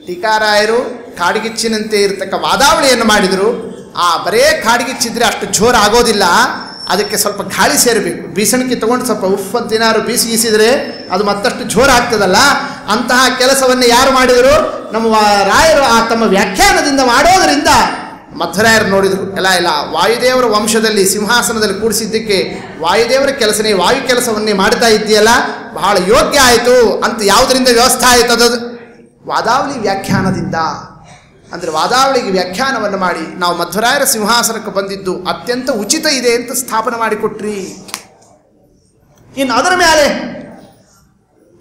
ಟೀಕಾರಾಯರು ಕಾಡ್ಗಿಚ್ಚಿನಂತೆ ಇರತಕ್ಕ ವಾದಾವಳಿಯನ್ನು ಮಾಡಿದರು. ಆ ಬರೇ ಕಾಡ್ಗಿಚ್ಚಿದ್ರೆ ಅಷ್ಟು ಜೋರು ಆಗೋದಿಲ್ಲ, ಅದಕ್ಕೆ ಸ್ವಲ್ಪ ಗಾಳಿ ಸೇರಬೇಕು. ಬೀಸಣಿಕೆ ತೊಗೊಂಡು ಸ್ವಲ್ಪ ಉಫ್ ಅಂತ ಏನಾದ್ರು ಬೀಸಿಗಿಸಿದರೆ ಅದು ಮತ್ತಷ್ಟು ಜೋರು ಆಗ್ತದಲ್ಲ. ಅಂತಹ ಕೆಲಸವನ್ನು ಯಾರು ಮಾಡಿದರು? ನಮ್ಮ ರಾಯರು ಆ ತಮ್ಮ ವ್ಯಾಖ್ಯಾನದಿಂದ ಮಾಡೋದರಿಂದ ಮಧ್ವರಾಯರು ನೋಡಿದರು. ಇಲ್ಲ ವಾಯುದೇವರ ವಂಶದಲ್ಲಿ ಸಿಂಹಾಸನದಲ್ಲಿ ಕೂಡಿಸಿದ್ದಕ್ಕೆ ವಾಯುದೇವರ ಕೆಲಸನೇ, ವಾಯು ಕೆಲಸವನ್ನೇ ಮಾಡ್ತಾ ಇದ್ದೀಯಲ್ಲ, ಬಹಳ ಯೋಗ್ಯ ಆಯಿತು ಅಂತ. ಯಾವುದರಿಂದ ವ್ಯವಸ್ಥೆ ಆಯಿತು? ಅದು ವಾದಾವಳಿ ವ್ಯಾಖ್ಯಾನದಿಂದ. ಅಂದರೆ ವಾದಾವಳಿಗೆ ವ್ಯಾಖ್ಯಾನವನ್ನು ಮಾಡಿ ನಾವು ಮಧ್ವರಾಯರ ಸಿಂಹಾಸನಕ್ಕೆ ಬಂದಿದ್ದು ಅತ್ಯಂತ ಉಚಿತ ಇದೆ ಅಂತ ಸ್ಥಾಪನೆ ಮಾಡಿಕೊಟ್ರಿ. ಇನ್ನು ಅದರ ಮೇಲೆ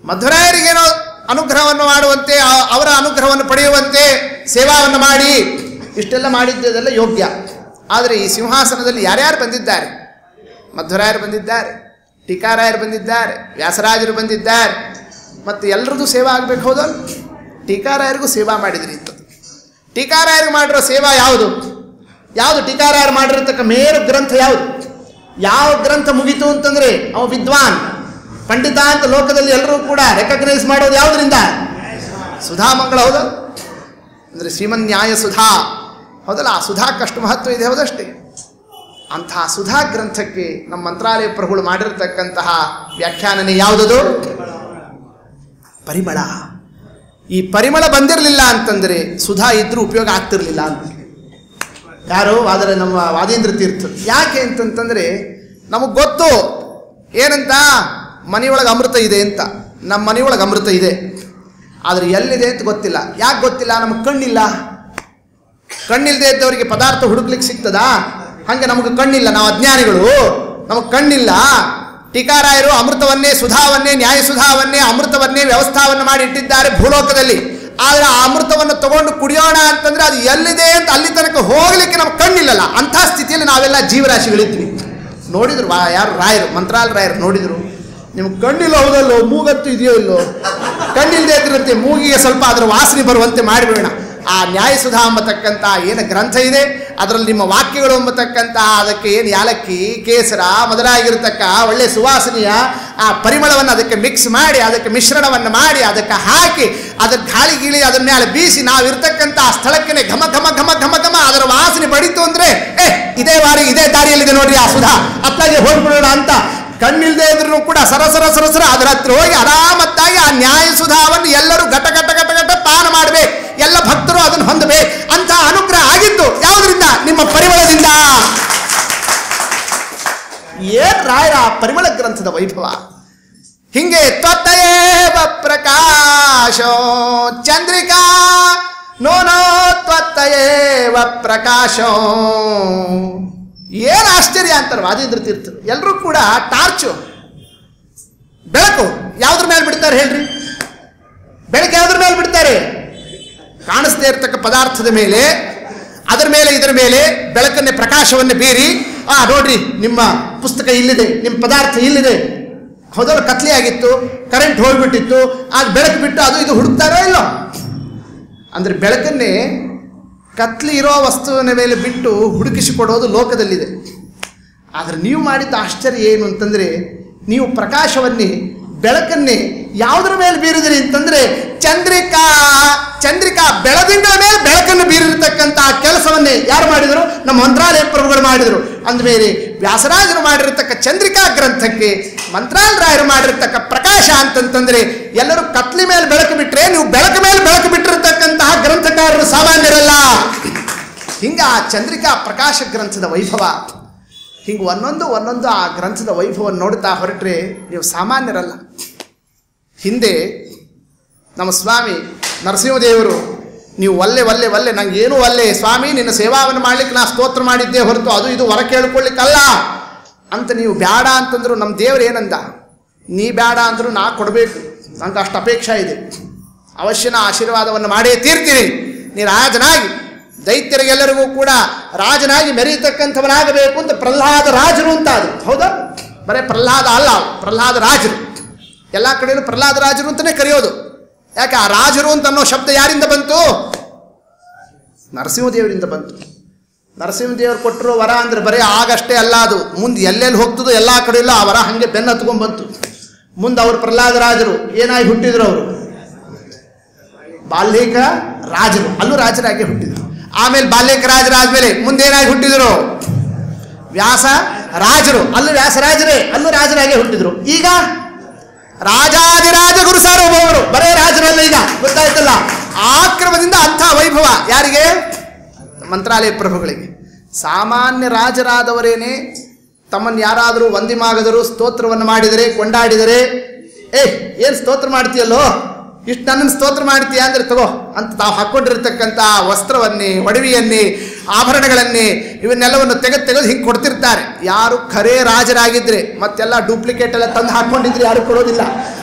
ಮಧ್ವರಾಯರಿಗೇನೋ ಅನುಗ್ರಹವನ್ನು ಮಾಡುವಂತೆ, ಅವರ ಅನುಗ್ರಹವನ್ನು ಪಡೆಯುವಂತೆ ಸೇವಾವನ್ನು ಮಾಡಿ ಇಷ್ಟೆಲ್ಲ ಮಾಡಿದ್ದೆಲ್ಲ ಯೋಗ್ಯ. ಆದರೆ ಈ ಸಿಂಹಾಸನದಲ್ಲಿ ಯಾರ್ಯಾರು ಬಂದಿದ್ದಾರೆ? ಮಧ್ವರಾಯರು ಬಂದಿದ್ದಾರೆ, ಟೀಕಾರಾಯರು ಬಂದಿದ್ದಾರೆ, ವ್ಯಾಸರಾಜರು ಬಂದಿದ್ದಾರೆ, ಮತ್ತು ಎಲ್ಲರದ್ದು ಸೇವಾ ಆಗಬೇಕು. ಹೌದಲ್ಲ? ಟೀಕಾರಾಯರಿಗೂ ಸೇವಾ ಮಾಡಿದ್ರಿ. ಇಂಥದ್ದು ಟೀಕಾರಾಯರಿಗೆ ಮಾಡಿರೋ ಸೇವಾ ಯಾವುದು? ಟೀಕಾರಾಯರು ಮಾಡಿರತಕ್ಕ ಮೇರು ಗ್ರಂಥ ಯಾವುದು? ಯಾವ ಗ್ರಂಥ ಮುಗಿತು ಅಂತಂದರೆ ಅವ ವಿದ್ವಾನ್ ಪಂಡಿತ ಅಂತ ಲೋಕದಲ್ಲಿ ಎಲ್ಲರೂ ಕೂಡ ರೆಕಗ್ನೈಸ್ ಮಾಡೋದು ಯಾವುದರಿಂದ? ಸುಧಾಮಂಗಳ. ಹೌದಾ? ಅಂದರೆ ಶ್ರೀಮನ್ಯಾಯ ಸುಧಾ. ಹೌದಲ್ಲ? ಆ ಸುಧಾಕ್ಕಷ್ಟು ಮಹತ್ವ ಇದೆ. ಹೌದಷ್ಟೇ? ಅಂತಹ ಸುಧಾ ಗ್ರಂಥಕ್ಕೆ ನಮ್ಮ ಮಂತ್ರಾಲಯ ಪ್ರಭುಗಳು ಮಾಡಿರತಕ್ಕಂತಹ ವ್ಯಾಖ್ಯಾನನೇ ಯಾವುದದು? ಪರಿಮಳ. ಈ ಪರಿಮಳ ಬಂದಿರಲಿಲ್ಲ ಅಂತಂದರೆ ಸುಧಾ ಇದ್ರೂ ಉಪಯೋಗ ಆಗ್ತಿರ್ಲಿಲ್ಲ ಅಂತ. ಯಾರು? ಆದರೆ ನಮ್ಮ ವಾದೀಂದ್ರ ತೀರ್ಥ. ಯಾಕೆ ಅಂತಂತಂದರೆ ನಮಗೆ ಗೊತ್ತು ಏನಂತ, ಮನೆಯೊಳಗೆ ಅಮೃತ ಇದೆ ಅಂತ. ನಮ್ಮ ಮನೆಯೊಳಗೆ ಅಮೃತ ಇದೆ, ಆದರೆ ಎಲ್ಲಿದೆ ಅಂತ ಗೊತ್ತಿಲ್ಲ. ಯಾಕೆ ಗೊತ್ತಿಲ್ಲ? ನಮಗೆ ಕಣ್ಣಿಲ್ಲ. ಕಣ್ಣಿಲ್ಲದೆ ಇದ್ದವರಿಗೆ ಪದಾರ್ಥ ಹುಡುಕ್ಲಿಕ್ಕೆ ಸಿಗ್ತದಾ? ಹಾಗೆ ನಮಗೆ ಕಣ್ಣಿಲ್ಲ, ನಾವು ಅಜ್ಞಾನಿಗಳು, ನಮಗೆ ಕಣ್ಣಿಲ್ಲ. ಟೀಕಾರಾಯರು ಅಮೃತವನ್ನೇ, ಸುಧಾವನ್ನೇ, ನ್ಯಾಯಸುಧಾವನ್ನೇ, ಅಮೃತವನ್ನೇ ವ್ಯವಸ್ಥಾವನ್ನು ಮಾಡಿ ಇಟ್ಟಿದ್ದಾರೆ ಭೂಲೋಕದಲ್ಲಿ. ಆದರೆ ಆ ಅಮೃತವನ್ನು ತಗೊಂಡು ಕುಡಿಯೋಣ ಅಂತಂದ್ರೆ ಅದು ಎಲ್ಲಿದೆ ಅಂತ ಅಲ್ಲಿ ತನಕ ಹೋಗ್ಲಿಕ್ಕೆ ನಮ್ಗೆ ಕಣ್ಣಿಲ್ಲಲ್ಲ. ಅಂಥ ಸ್ಥಿತಿಯಲ್ಲಿ ನಾವೆಲ್ಲ ಜೀವರಾಶಿಗಳಿದ್ವಿ. ನೋಡಿದ್ರು ಯಾರು ರಾಯರು, ಮಂತ್ರಾಲ ರಾಯರು ನೋಡಿದ್ರು. ನಿಮ್ಗೆ ಕಣ್ಣಿಲ್ಲ ಹೌದಲ್ಲೋ, ಮೂಗತ್ತು ಇದೆಯೋ ಇಲ್ಲೋ, ಕಣ್ಣಿಲ್ಲದೆ ಇದ್ರಂತೆ ಮೂಗಿಗೆ ಸ್ವಲ್ಪ ಅದರ ವಾಸನೆ ಬರುವಂತೆ ಮಾಡಿಬಿಡೋಣ. ಆ ನ್ಯಾಯಸುಧಾ ಎಂಬತಕ್ಕಂಥ ಏನು ಗ್ರಂಥ ಇದೆ ಅದರಲ್ಲಿ ನಿಮ್ಮ ವಾಕ್ಯಗಳು ಎಂಬತಕ್ಕಂಥ ಅದಕ್ಕೆ ಏನು ಯಾಲಕ್ಕಿ, ಕೇಸರ ಮೊದಲಾಗಿರ್ತಕ್ಕ ಒಳ್ಳೆ ಸುವಾಸನೆಯ ಆ ಪರಿಮಳವನ್ನು ಅದಕ್ಕೆ ಮಿಕ್ಸ್ ಮಾಡಿ, ಅದಕ್ಕೆ ಮಿಶ್ರಣವನ್ನು ಮಾಡಿ, ಅದಕ್ಕೆ ಹಾಕಿ, ಅದಕ್ಕೆ ಗಾಳಿ ಗೀಳಿ ಅದರ ಮೇಲೆ ಬೀಸಿ ನಾವಿರ್ತಕ್ಕಂಥ ಆ ಸ್ಥಳಕ್ಕೆ ಘಮ ಘಮ ಘಮ ಘಮ ಘಮ ಅದರ ವಾಸನೆ ಬಡಿತು ಅಂದರೆ ಇದೇ ದಾರಿಯಲ್ಲಿದೆ ನೋಡ್ರಿ ಆ ಸುಧಾ, ಅತ್ತಾಗೆ ಹೋಗ್ಬಿಡೋಣ ಅಂತ ಕಣ್ಣಿಲ್ದೇ ಇದ್ರೂ ಕೂಡ ಸರಸರ ಅದರ ಹತ್ರ ಹೋಗಿ ಆರಾಮತ್ತಾಗಿ ಆ ನ್ಯಾಯಸುಧಾವನ್ನು ಎಲ್ಲರೂ ಘಟ ಘಟ ಘಟ ಘಟ ಪಾನ ಮಾಡಬೇಕು. ಎಲ್ಲ ಭಕ್ತರು ಅದನ್ನು ಹೊಂದಬೇಕು ಅಂತ ಅನುಗ್ರಹ ಆಗಿದ್ದು ಯಾವುದರಿಂದ? ನಿಮ್ಮ ಪರಿಮಳದಿಂದ. ಏನ್ ರಾಯರ ಪರಿಮಳ ಗ್ರಂಥದ ವೈಭವ! ಹಿಂಗೆ ತ್ವತ್ತಯೇವ ಪ್ರಕಾಶೋ ಚಂದ್ರಿಕಾ ನೋನೋ ತ್ವತ್ತಯೇವ ಪ್ರಕಾಶೋ. ಏನು ಆಶ್ಚರ್ಯ ಅಂತಾರೆ ವಾದೀಂದ್ರ ತೀರ್ಥರು. ಎಲ್ಲರೂ ಕೂಡ ಟಾರ್ಚು, ಬೆಳಕು ಯಾವ್ದ್ರ ಮೇಲೆ ಬಿಡ್ತಾರೆ ಹೇಳ್ರಿ? ಬೆಳಕು ಯಾವ್ದ್ರ ಮೇಲೆ ಬಿಡ್ತಾರೆ? ಕಾಣಿಸ್ದೇ ಇರ್ತಕ್ಕ ಪದಾರ್ಥದ ಮೇಲೆ, ಅದರ ಮೇಲೆ ಇದರ ಮೇಲೆ ಬೆಳಕನ್ನೇ, ಪ್ರಕಾಶವನ್ನು ಬೀರಿ, ನೋಡ್ರಿ ನಿಮ್ಮ ಪುಸ್ತಕ ಇಲ್ಲಿದೆ, ನಿಮ್ಮ ಪದಾರ್ಥ ಇಲ್ಲಿದೆ. ಹೌದಲ್ಲ, ಕತ್ಲೆ ಆಗಿತ್ತು, ಕರೆಂಟ್ ಹೋಗ್ಬಿಟ್ಟಿತ್ತು, ಆಗ ಬೆಳಕು ಬಿಟ್ಟು ಅದು ಇದು ಹುಡುಕ್ತಾರೋ ಇಲ್ಲೋ? ಅಂದರೆ ಬೆಳಕನ್ನೇ ಕತ್ಲಿ ಇರೋ ವಸ್ತುವಿನ ಮೇಲೆ ಬಿಟ್ಟು ಹುಡುಕಿಸಿಕೊಡೋದು ಲೋಕದಲ್ಲಿದೆ. ಆದರೆ ನೀವು ಮಾಡಿದ್ದ ಆಶ್ಚರ್ಯ ಏನು ಅಂತಂದರೆ, ನೀವು ಪ್ರಕಾಶವನ್ನೇ, ಬೆಳಕನ್ನೇ ಯಾವುದರ ಮೇಲೆ ಬೀರಿದಿರಿ ಅಂತಂದರೆ ಚಂದ್ರಿಕಾ ಬೆಳದಿಂಗಳ ಮೇಲೆ ಬೆಳಕನ್ನು ಬೀರಿರ್ತಕ್ಕಂಥ ಕೆಲಸವನ್ನೇ ಯಾರು ಮಾಡಿದರು? ನಮ್ಮ ಮಂತ್ರಾಲಯ ಪ್ರಭುಗಳು ಮಾಡಿದರು. ಅಂದಮೇಲೆ ವ್ಯಾಸರಾಜರು ಮಾಡಿರತಕ್ಕ ಚಂದ್ರಿಕಾ ಗ್ರಂಥಕ್ಕೆ ಮಂತ್ರಾಲ ರಾಯರು ಮಾಡಿರ್ತಕ್ಕ ಪ್ರಕಾಶ ಅಂತಂತಂದರೆ ಎಲ್ಲರೂ ಕತ್ಲಿ ಮೇಲೆ ಬೆಳಕು ಬಿಟ್ಟರೆ, ನೀವು ಬೆಳಕು ಮೇಲೆ ಬೆಳಕು ಬಿಟ್ಟಿರತಕ್ಕಂತಹ ಗ್ರಂಥಕಾರರು ಸಾಮಾನ್ಯರಲ್ಲ. ಹಿಂಗೆ ಆ ಚಂದ್ರಿಕಾ ಪ್ರಕಾಶ ಗ್ರಂಥದ ವೈಭವ, ಹಿಂಗೆ ಒಂದೊಂದು ಆ ಗ್ರಂಥದ ವೈಭವವನ್ನು ನೋಡ್ತಾ ಹೊರಟ್ರೆ ನೀವು ಸಾಮಾನ್ಯರಲ್ಲ. ಹಿಂದೆ ನಮ್ಮ ಸ್ವಾಮಿ ನರಸಿಂಹದೇವರು, ನೀವು ಒಲ್ಲೆ ನಂಗೇನು ಒಲ್ಲೆ ಸ್ವಾಮಿ, ನಿನ್ನ ಸೇವಾವನ್ನು ಮಾಡ್ಲಿಕ್ಕೆ ನಾ ಸ್ತೋತ್ರ ಮಾಡಿದ್ದೇ ಹೊರತು ಅದು ಇದು ಹೊರ ಕೇಳ್ಕೊಳ್ಳಿಕ್ಕಲ್ಲ ಅಂತ ನೀವು ಬೇಡ ಅಂತಂದ್ರು. ನಮ್ಮ ದೇವರು ಏನಂದ? ನೀ ಬೇಡ ಅಂದರೂ ನಾ ಕೊಡಬೇಕು, ನಂಗೆ ಅಷ್ಟು ಅಪೇಕ್ಷೆ ಇದೆ, ಅವಶ್ಯನ ಆಶೀರ್ವಾದವನ್ನು ಮಾಡೇ ತೀರ್ತೀನಿ. ನೀ ರಾಜನಾಗಿ ದೈತ್ಯರಿಗೆಲ್ಲರಿಗೂ ಕೂಡ ರಾಜನಾಗಿ ಮೆರೀತಕ್ಕಂಥವನಾಗಬೇಕು ಅಂತ ಪ್ರಹ್ಲಾದ ರಾಜರು ಅಂತ ಅದು. ಹೌದಾ? ಬರೇ ಪ್ರಹ್ಲಾದ ಅಲ್ಲ, ಪ್ರಹ್ಲಾದ ರಾಜರು. ಎಲ್ಲ ಕಡೆಯೂ ಪ್ರಹ್ಲಾದ ರಾಜರು ಅಂತಲೇ ಕರೆಯೋದು. ಯಾಕೆ ಆ ರಾಜರು ಅಂತ ಅನ್ನೋ ಶಬ್ದ ಯಾರಿಂದ ಬಂತು? ನರಸಿಂಹದೇವರಿಂದ ಬಂತು. ನರಸಿಂಹದೇವರು ಕೊಟ್ಟರು ವರ ಅಂದರೆ ಬರೀ ಆಗಷ್ಟೇ ಅಲ್ಲ, ಅದು ಮುಂದೆ ಎಲ್ಲೆಲ್ಲಿ ಹೋಗ್ತದೋ ಎಲ್ಲ ಕಡೆಯಲ್ಲೂ ಆ ವರ ಹಾಗೆ ಬೆನ್ನು ಹತ್ಕೊಂಡು ಬಂತು. ಮುಂದೆ ಅವರು ಪ್ರಹ್ಲಾದ ರಾಜರು ಏನಾಗಿ ಹುಟ್ಟಿದ್ರು? ಅವರು ಬಾಲ್ಯಕ ರಾಜರು, ಅಲ್ಲೂ ರಾಜರಾಗಿ ಹುಟ್ಟಿದ್ರು. ಆಮೇಲೆ ಬಾಲ್ಯಕ ರಾಜರಾದ್ಮೇಲೆ ಮುಂದೇನಾಗಿ ಹುಟ್ಟಿದ್ರು? ವ್ಯಾಸ ರಾಜರು, ಅಲ್ಲೂ ವ್ಯಾಸರಾಜರೇ, ಅಲ್ಲೂ ರಾಜರಾಗೆ ಹುಟ್ಟಿದ್ರು. ಈಗ ರಾಜಾದಿರಾಜ ಗುರು ಸಾರ್ವಭೌಮರು, ಬರೇ ರಾಜರಲ್ಲ ಈಗ, ಗೊತ್ತಾಯ್ತಲ್ಲ? ಆಕ್ರಮದಿಂದ ಅಂಥ ವೈಭವ ಯಾರಿಗೆ? ಮಂತ್ರಾಲಯ ಪ್ರಭುಗಳಿಗೆ. ಸಾಮಾನ್ಯ ರಾಜರಾದವರೇನೆ ತಮ್ಮನ್ನು ಯಾರಾದರೂ ವಂದಿಮಾಗದರು, ಸ್ತೋತ್ರವನ್ನು ಮಾಡಿದರೆ, ಕೊಂಡಾಡಿದರೆ, ಏನು ಸ್ತೋತ್ರ ಮಾಡ್ತೀಯಲ್ಲೋ, ಇಷ್ಟು ನನ್ನನ್ನು ಸ್ತೋತ್ರ ಮಾಡ್ತೀಯ ಅಂದರೆ ತಗೋ ಅಂತ ತಾವು ಹಾಕ್ಕೊಂಡಿರ್ತಕ್ಕಂಥ ವಸ್ತ್ರವನ್ನೇ, ಒಡವೆಯನ್ನೇ, ಆಭರಣಗಳನ್ನೇ ಇವನ್ನೆಲ್ಲವನ್ನು ತೆಗೆದು ಹಿಂಗೆ ಕೊಡ್ತಿರ್ತಾರೆ. ಯಾರು ಖರೇ ರಾಜರಾಗಿದ್ದರೆ, ಮತ್ತೆಲ್ಲ ಡೂಪ್ಲಿಕೇಟ್ ಎಲ್ಲ ತಂದು ಹಾಕ್ಕೊಂಡಿದ್ರೆ ಯಾರು ಕೊಡೋದಿಲ್ಲ.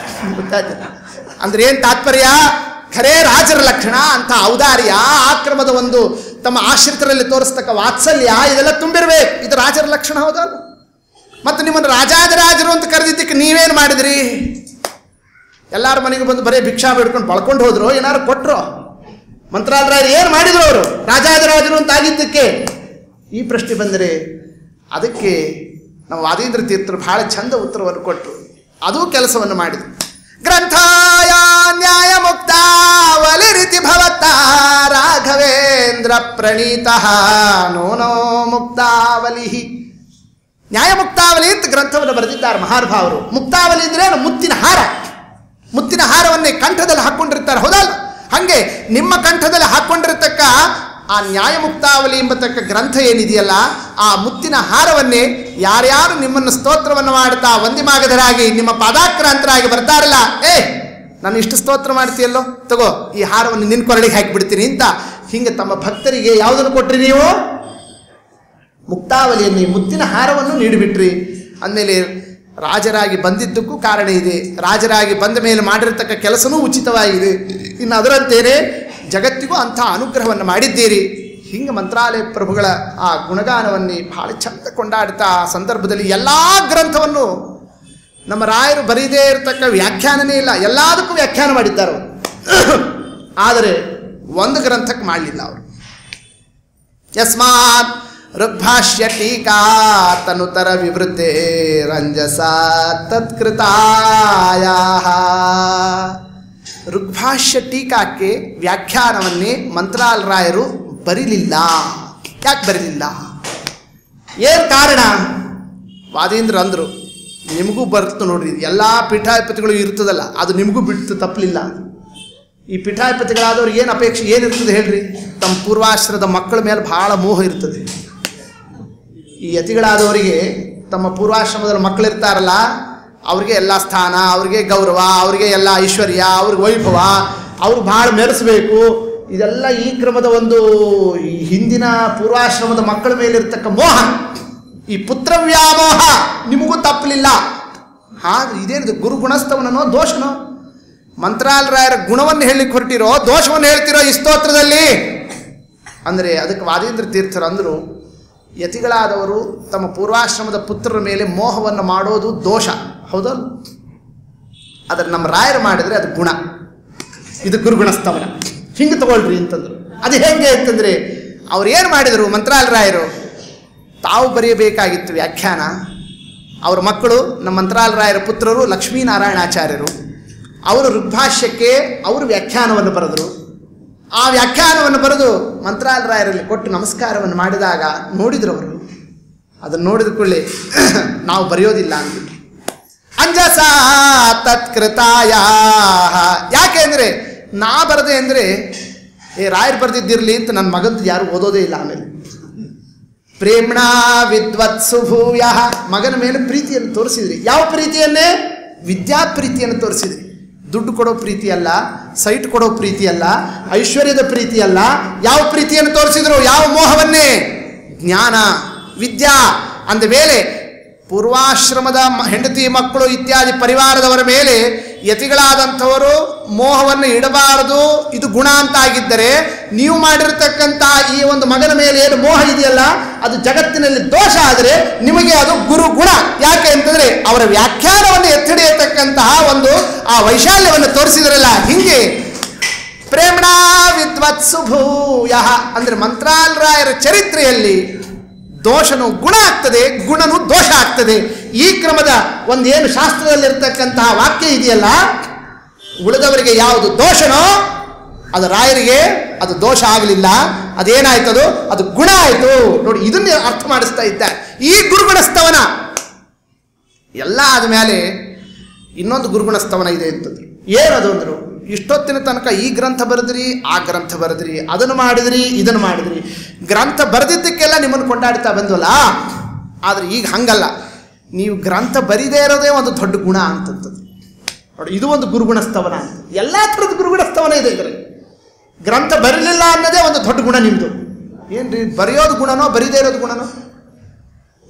ಗೊತ್ತಾಯ್ತಲ್ಲ? ಅಂದ್ರೆ ಏನು ತಾತ್ಪರ್ಯ? ಖರೇ ರಾಜರ ಲಕ್ಷಣ ಅಂತ ಔದಾರ್ಯ, ಆಕ್ರಮದ ಒಂದು ತಮ್ಮ ಆಶ್ರಿತರಲ್ಲಿ ತೋರಿಸ್ತಕ್ಕ ವಾತ್ಸಲ್ಯ ಇದೆಲ್ಲ ತುಂಬಿರ್ಬೇಕು. ಇದು ರಾಜರ ಲಕ್ಷಣ ಹೌದಲ್ಲ? ಮತ್ತು ನಿಮ್ಮನ್ನು ರಾಜಾದಿರಾಜರು ಅಂತ ಕರೆದಿದ್ದಕ್ಕೆ ನೀವೇನು ಮಾಡಿದ್ರಿ? ಎಲ್ಲರ ಮನೆಗೂ ಬಂದು ಬರೀ ಭಿಕ್ಷಾ ಬೇಡ್ಕೊಂಡು ಬಳ್ಕೊಂಡು ಹೋದ್ರು, ಏನಾರು ಕೊಟ್ಟರು? ಮಂತ್ರಾಲಯರು ಏನು ಮಾಡಿದ್ರು? ಅವರು ರಾಜಾದಿರಾಜರು ಅಂತ ಆಗಿದ್ದಕ್ಕೆ ಈ ಪ್ರಶ್ನೆ ಬಂದರೆ ಅದಕ್ಕೆ ನಾವು ವಾದೀಂದ್ರ ತೀರ್ಥರು ಬಹಳ ಚಂದ ಉತ್ತರವನ್ನು ಕೊಟ್ಟರು. ಅದೂ ಕೆಲಸವನ್ನು ಮಾಡಿದ್ರು. ಗ್ರಂಥಾಯ ನ್ಯಾಯ ಮುಕ್ತಾವಲಿ ರೀತಿ ಭವತ್ತ ರಾಘವೇಂದ್ರ ಪ್ರಣೀತಃ ನೋನೋ ಮುಕ್ತಾವಲಿ. ನ್ಯಾಯ ಮುಕ್ತಾವಲಿ ಅಂತ ಗ್ರಂಥವನ್ನು ಬರೆದಿದ್ದಾರೆ ಮಹಾನುಭಾವರು. ಮುಕ್ತಾವಲಿ ಅಂದ್ರೆ ಮುತ್ತಿನ ಹಾರ. ಮುತ್ತಿನ ಹಾರವನ್ನೇ ಕಂಠದಲ್ಲಿ ಹಾಕ್ಕೊಂಡಿರ್ತಾರೆ, ಹೌದಲ್ಲ? ಹಾಗೆ ನಿಮ್ಮ ಕಂಠದಲ್ಲಿ ಹಾಕ್ಕೊಂಡಿರತಕ್ಕ ಆ ನ್ಯಾಯಮುಕ್ತಾವಲಿ ಎಂಬತಕ್ಕ ಗ್ರಂಥ ಏನಿದೆಯಲ್ಲ, ಆ ಮುತ್ತಿನ ಹಾರವನ್ನೇ ಯಾರ್ಯಾರು ನಿಮ್ಮನ್ನು ಸ್ತೋತ್ರವನ್ನು ಮಾಡುತ್ತಾ ವಂದಿಮಾಗಧರಾಗಿ ನಿಮ್ಮ ಪಾದಾಕ್ರಾಂತರಾಗಿ ಬರ್ತಾರಲ್ಲ, ನಾನು ಇಷ್ಟು ಸ್ತೋತ್ರ ಮಾಡ್ತೀಯಲ್ಲೋ, ತಗೋ ಈ ಹಾರವನ್ನು ನಿನ್ನ ಕೊರಳಿಗೆ ಹಾಕಿಬಿಡ್ತೀನಿ ಅಂತ ಹಿಂಗೆ ತಮ್ಮ ಭಕ್ತರಿಗೆ ಯಾವುದನ್ನು ಕೊಟ್ರಿ ನೀವು? ಮುಕ್ತಾವಲಿಯನ್ನೇ, ಮುತ್ತಿನ ಹಾರವನ್ನು ನೀಡಿಬಿಟ್ರಿ. ಅಂದಮೇಲೆ ರಾಜರಾಗಿ ಬಂದಿದ್ದಕ್ಕೂ ಕಾರಣ ಇದೆ, ರಾಜರಾಗಿ ಬಂದ ಮೇಲೆ ಮಾಡಿರತಕ್ಕ ಕೆಲಸನೂ ಉಚಿತವಾಗಿದೆ, ಇನ್ನು ಅದರಂತೇನೆ ಜಗತ್ತಿಗೂ ಅಂಥ ಅನುಗ್ರಹವನ್ನು ಮಾಡಿದ್ದೀರಿ. ಹಿಂಗೆ ಮಂತ್ರಾಲಯ ಪ್ರಭುಗಳ ಆ ಗುಣಗಾನವನ್ನೇ ಬಹಳ ಚಂದ ಕೊಂಡಾಡ್ತಾ ಆ ಸಂದರ್ಭದಲ್ಲಿ ಎಲ್ಲ ಗ್ರಂಥವನ್ನು ನಮ್ಮ ರಾಯರು ಬರೀದೇ ಇರತಕ್ಕ ವ್ಯಾಖ್ಯಾನನೇ ಇಲ್ಲ, ಎಲ್ಲದಕ್ಕೂ ವ್ಯಾಖ್ಯಾನ ಮಾಡಿದ್ದಾರೆ ಅವರು. ಆದರೆ ಒಂದು ಗ್ರಂಥಕ್ಕೆ ಮಾಡಲಿಲ್ಲ ಅವರು. ಯಸ್ಮಾತ್ ಋಗ್ಭಾಷ್ಯ ಟೀಕಾ ತನುತರ ವಿವೃತೆ ರಂಜಸ ತತ್ಕೃತಾಯ. ಋಗ್ಭಾಷ್ಯ ಟೀಕಾಕ್ಕೆ ವ್ಯಾಖ್ಯಾನವನ್ನೇ ಮಂತ್ರಾಲಯ ರಾಯರು ಬರೀಲಿಲ್ಲ. ಯಾಕೆ ಬರೀಲಿಲ್ಲ? ಏನು ಕಾರಣ? ವಾದೀಂದ್ರ ಅಂದರು, ನಿಮಗೂ ಬರ್ತು ನೋಡ್ರಿ, ಎಲ್ಲ ಪೀಠಾಧಿಪತಿಗಳು ಇರ್ತದಲ್ಲ, ಅದು ನಿಮಗೂ ಬಿಟ್ಟು ತಪ್ಪಲಿಲ್ಲ. ಈ ಪೀಠಾಧಿಪತಿಗಳಾದವ್ರಿಗೆ ಏನು ಅಪೇಕ್ಷೆ ಏನಿರ್ತದೆ ಹೇಳ್ರಿ? ತಮ್ಮ ಪೂರ್ವಾಶ್ರದ ಮಕ್ಕಳ ಮೇಲೆ ಭಾಳ ಮೋಹ ಇರ್ತದೆ. ಈ ಯತಿಗಳಾದವರಿಗೆ ತಮ್ಮ ಪೂರ್ವಾಶ್ರಮದಲ್ಲಿ ಮಕ್ಕಳಿರ್ತಾರಲ್ಲ, ಅವ್ರಿಗೆ ಎಲ್ಲ ಸ್ಥಾನ, ಅವ್ರಿಗೆ ಗೌರವ, ಅವ್ರಿಗೆ ಎಲ್ಲ ಐಶ್ವರ್ಯ, ಅವ್ರಿಗೆ ವೈಭವ, ಅವ್ರಿಗೆ ಭಾಳ ಮೆರೆಸಬೇಕು. ಇದೆಲ್ಲ ಈ ಕ್ರಮದ ಒಂದು ಹಿಂದಿನ ಪೂರ್ವಾಶ್ರಮದ ಮಕ್ಕಳ ಮೇಲಿರ್ತಕ್ಕ ಮೋಹ, ಈ ಪುತ್ರ ವ್ಯಾಮೋಹ ನಿಮಗೂ ತಪ್ಪಲಿಲ್ಲ. ಹಾಗೆ ಇದೇನಿದು ಗುರುಗುಣಸ್ಥವನೋ ದೋಷನೋ? ಮಂತ್ರಾಲಯ ರಾಯರ ಗುಣವನ್ನು ಹೇಳಲಿಕ್ಕೆ ಹೊರಟಿರೋ ದೋಷವನ್ನು ಹೇಳ್ತಿರೋ ಈ ಸ್ತೋತ್ರದಲ್ಲಿ ಅಂದರೆ ಅದಕ್ಕೆ ವಾದೀಂದ್ರ ತೀರ್ಥರು ಅಂದರು, ಯತಿಗಳಾದವರು ತಮ್ಮ ಪೂರ್ವಾಶ್ರಮದ ಪುತ್ರರ ಮೇಲೆ ಮೋಹವನ್ನು ಮಾಡೋದು ದೋಷ, ಹೌದಲ್ಲ? ಆದರೆ ನಮ್ಮ ರಾಯರು ಮಾಡಿದರೆ ಅದು ಗುಣ, ಇದು ಗುರುಗುಣಸ್ಥವನ. ಹಿಂಗೆ ತಗೊಳ್ರಿ ಅಂತಂದರು. ಅದು ಹೇಗೆ ಅಂತಂದರೆ ಅವ್ರು ಏನು ಮಾಡಿದರು? ಮಂತ್ರಾಲಯ ರಾಯರು ತಾವು ಬರೆಯಬೇಕಾಗಿತ್ತು ವ್ಯಾಖ್ಯಾನ. ಅವರ ಮಕ್ಕಳು ನಮ್ಮ ಮಂತ್ರಾಲಯ ರಾಯರ ಪುತ್ರರು ಲಕ್ಷ್ಮೀನಾರಾಯಣಾಚಾರ್ಯರು, ಅವರು ಋಗ್ಭಾಷ್ಯಕ್ಕೆ ಅವರು ವ್ಯಾಖ್ಯಾನವನ್ನು ಬರೆದರು. ಆ ವ್ಯಾಖ್ಯಾನವನ್ನು ಬರೆದು ಮಂತ್ರಾಲಯ ರಾಯರಲ್ಲಿ ಕೊಟ್ಟು ನಮಸ್ಕಾರವನ್ನು ಮಾಡಿದಾಗ ನೋಡಿದ್ರು ಅವರು. ಅದನ್ನು ನೋಡಿದ ಕೂಡಲೇ ನಾವು ಬರೆಯೋದಿಲ್ಲ ಅಂದ್ಬಿಟ್ಟು ಅಂಜಸ ತತ್ಕೃತಾಯ. ಯಾಕೆ ಅಂದರೆ ನಾ ಬರದೆ ಅಂದರೆ ರಾಯರು ಬರೆದಿದ್ದಿರಲಿ ಅಂತ ನನ್ನ ಮಗಂದು ಯಾರು ಓದೋದೇ ಇಲ್ಲ. ಆಮೇಲೆ ಪ್ರೇಮ್ಣ ವಿದ್ವತ್ಸು ಭೂಯ, ಮಗನ ಮೇಲೆ ಪ್ರೀತಿಯನ್ನು ತೋರಿಸಿದ್ರಿ. ಯಾವ ಪ್ರೀತಿಯನ್ನೇ? ವಿದ್ಯಾ ಪ್ರೀತಿಯನ್ನು ತೋರಿಸಿದ್ರಿ. ದುಡ್ಡು ಕೊಡೋ ಪ್ರೀತಿ ಅಲ್ಲ, ಸೈಟ್ ಕೊಡೋ ಪ್ರೀತಿ ಅಲ್ಲ, ಐಶ್ವರ್ಯದ ಪ್ರೀತಿ ಅಲ್ಲ. ಯಾವ ಪ್ರೀತಿಯನ್ನು ತೋರಿಸಿದ್ರು? ಯಾವ ಮೋಹವನ್ನೇ? ಜ್ಞಾನ ವಿದ್ಯಾ ಅಂದ ಮೇಲೆ ಪೂರ್ವಾಶ್ರಮದ ಹೆಂಡತಿ ಮಕ್ಕಳು ಇತ್ಯಾದಿ ಪರಿವಾರದವರ ಮೇಲೆ ಯತಿಗಳಾದಂಥವರು ಮೋಹವನ್ನು ಇಡಬಾರದು, ಇದು ಗುಣ ಅಂತ ಆಗಿದ್ದರೆ, ನೀವು ಮಾಡಿರತಕ್ಕಂಥ ಈ ಒಂದು ಮಗನ ಮೇಲೆ ಏನು ಮೋಹ ಇದೆಯಲ್ಲ ಅದು ಜಗತ್ತಿನಲ್ಲಿ ದೋಷ ಆದರೆ ನಿಮಗೆ ಅದು ಗುರು ಗುಣ. ಯಾಕೆ ಅಂತಂದರೆ ಅವರ ವ್ಯಾಖ್ಯಾನವನ್ನು ಎತ್ತಿಡಿಯತಕ್ಕಂತಹ ಒಂದು ಆ ವೈಶಾಲ್ಯವನ್ನು ತೋರಿಸಿದ್ರಲ್ಲ. ಹಿಂಗೆ ಪ್ರೇಮ್ಣ ವಿದ್ವತ್ಸು ಭೂಯ ಅಂದರೆ ಮಂತ್ರಾಲಯ ರಾಯರ ಚರಿತ್ರೆಯಲ್ಲಿ ದೋಷನು ಗುಣ ಆಗ್ತದೆ, ಗುಣನು ದೋಷ ಆಗ್ತದೆ. ಈ ಕ್ರಮದ ಒಂದೇನು ಶಾಸ್ತ್ರದಲ್ಲಿರ್ತಕ್ಕಂತಹ ವಾಕ್ಯ ಇದೆಯಲ್ಲ, ಉಳಿದವರಿಗೆ ಯಾವುದು ದೋಷನೋ ಅದು ರಾಯರಿಗೆ ಅದು ದೋಷ ಆಗಲಿಲ್ಲ. ಅದೇನಾಯ್ತದು? ಅದು ಗುಣ ಆಯಿತು. ನೋಡಿ, ಇದನ್ನೇ ಅರ್ಥ ಮಾಡಿಸ್ತಾ ಇದ್ದಾರೆ ಈ ಗುರುಗುಣಸ್ಥವನ. ಎಲ್ಲ ಆದಮೇಲೆ ಇನ್ನೊಂದು ಗುರುಗುಣಸ್ಥವನ ಇದೆ ಅಂತಂದ್ರು. ಏನದು ಅಂದರು? ಇಷ್ಟೊತ್ತಿನ ತನಕ ಈ ಗ್ರಂಥ ಬರೆದ್ರಿ, ಆ ಗ್ರಂಥ ಬರೆದ್ರಿ, ಅದನ್ನು ಮಾಡಿದ್ರಿ, ಇದನ್ನು ಮಾಡಿದ್ರಿ, ಗ್ರಂಥ ಬರೆದಿದ್ದಕ್ಕೆಲ್ಲ ನಿಮ್ಮನ್ನು ಕೊಂಡಾಡ್ತಾ ಬಂದ್ವಲ್ಲ. ಆದರೆ ಈಗ ಹಂಗಲ್ಲ, ನೀವು ಗ್ರಂಥ ಬರೀದೇ ಇರೋದೇ ಒಂದು ದೊಡ್ಡ ಗುಣ ಅಂತಂತದ್ದು. ನೋಡಿ, ಇದು ಒಂದು ಗುರುಗುಣಸ್ಥವನ ಅಂತ. ಎಲ್ಲ ಥರದ ಗುರುಗುಣಸ್ಥವನ ಇದೆ ಇದರಲ್ಲಿ. ಗ್ರಂಥ ಬರಲಿಲ್ಲ ಅನ್ನೋದೇ ಒಂದು ದೊಡ್ಡ ಗುಣ ನಿಮ್ಮದು. ಏನ್ರಿ, ಬರೆಯೋದು ಗುಣನೋ ಬರೀದೇ ಇರೋದು ಗುಣನೋ?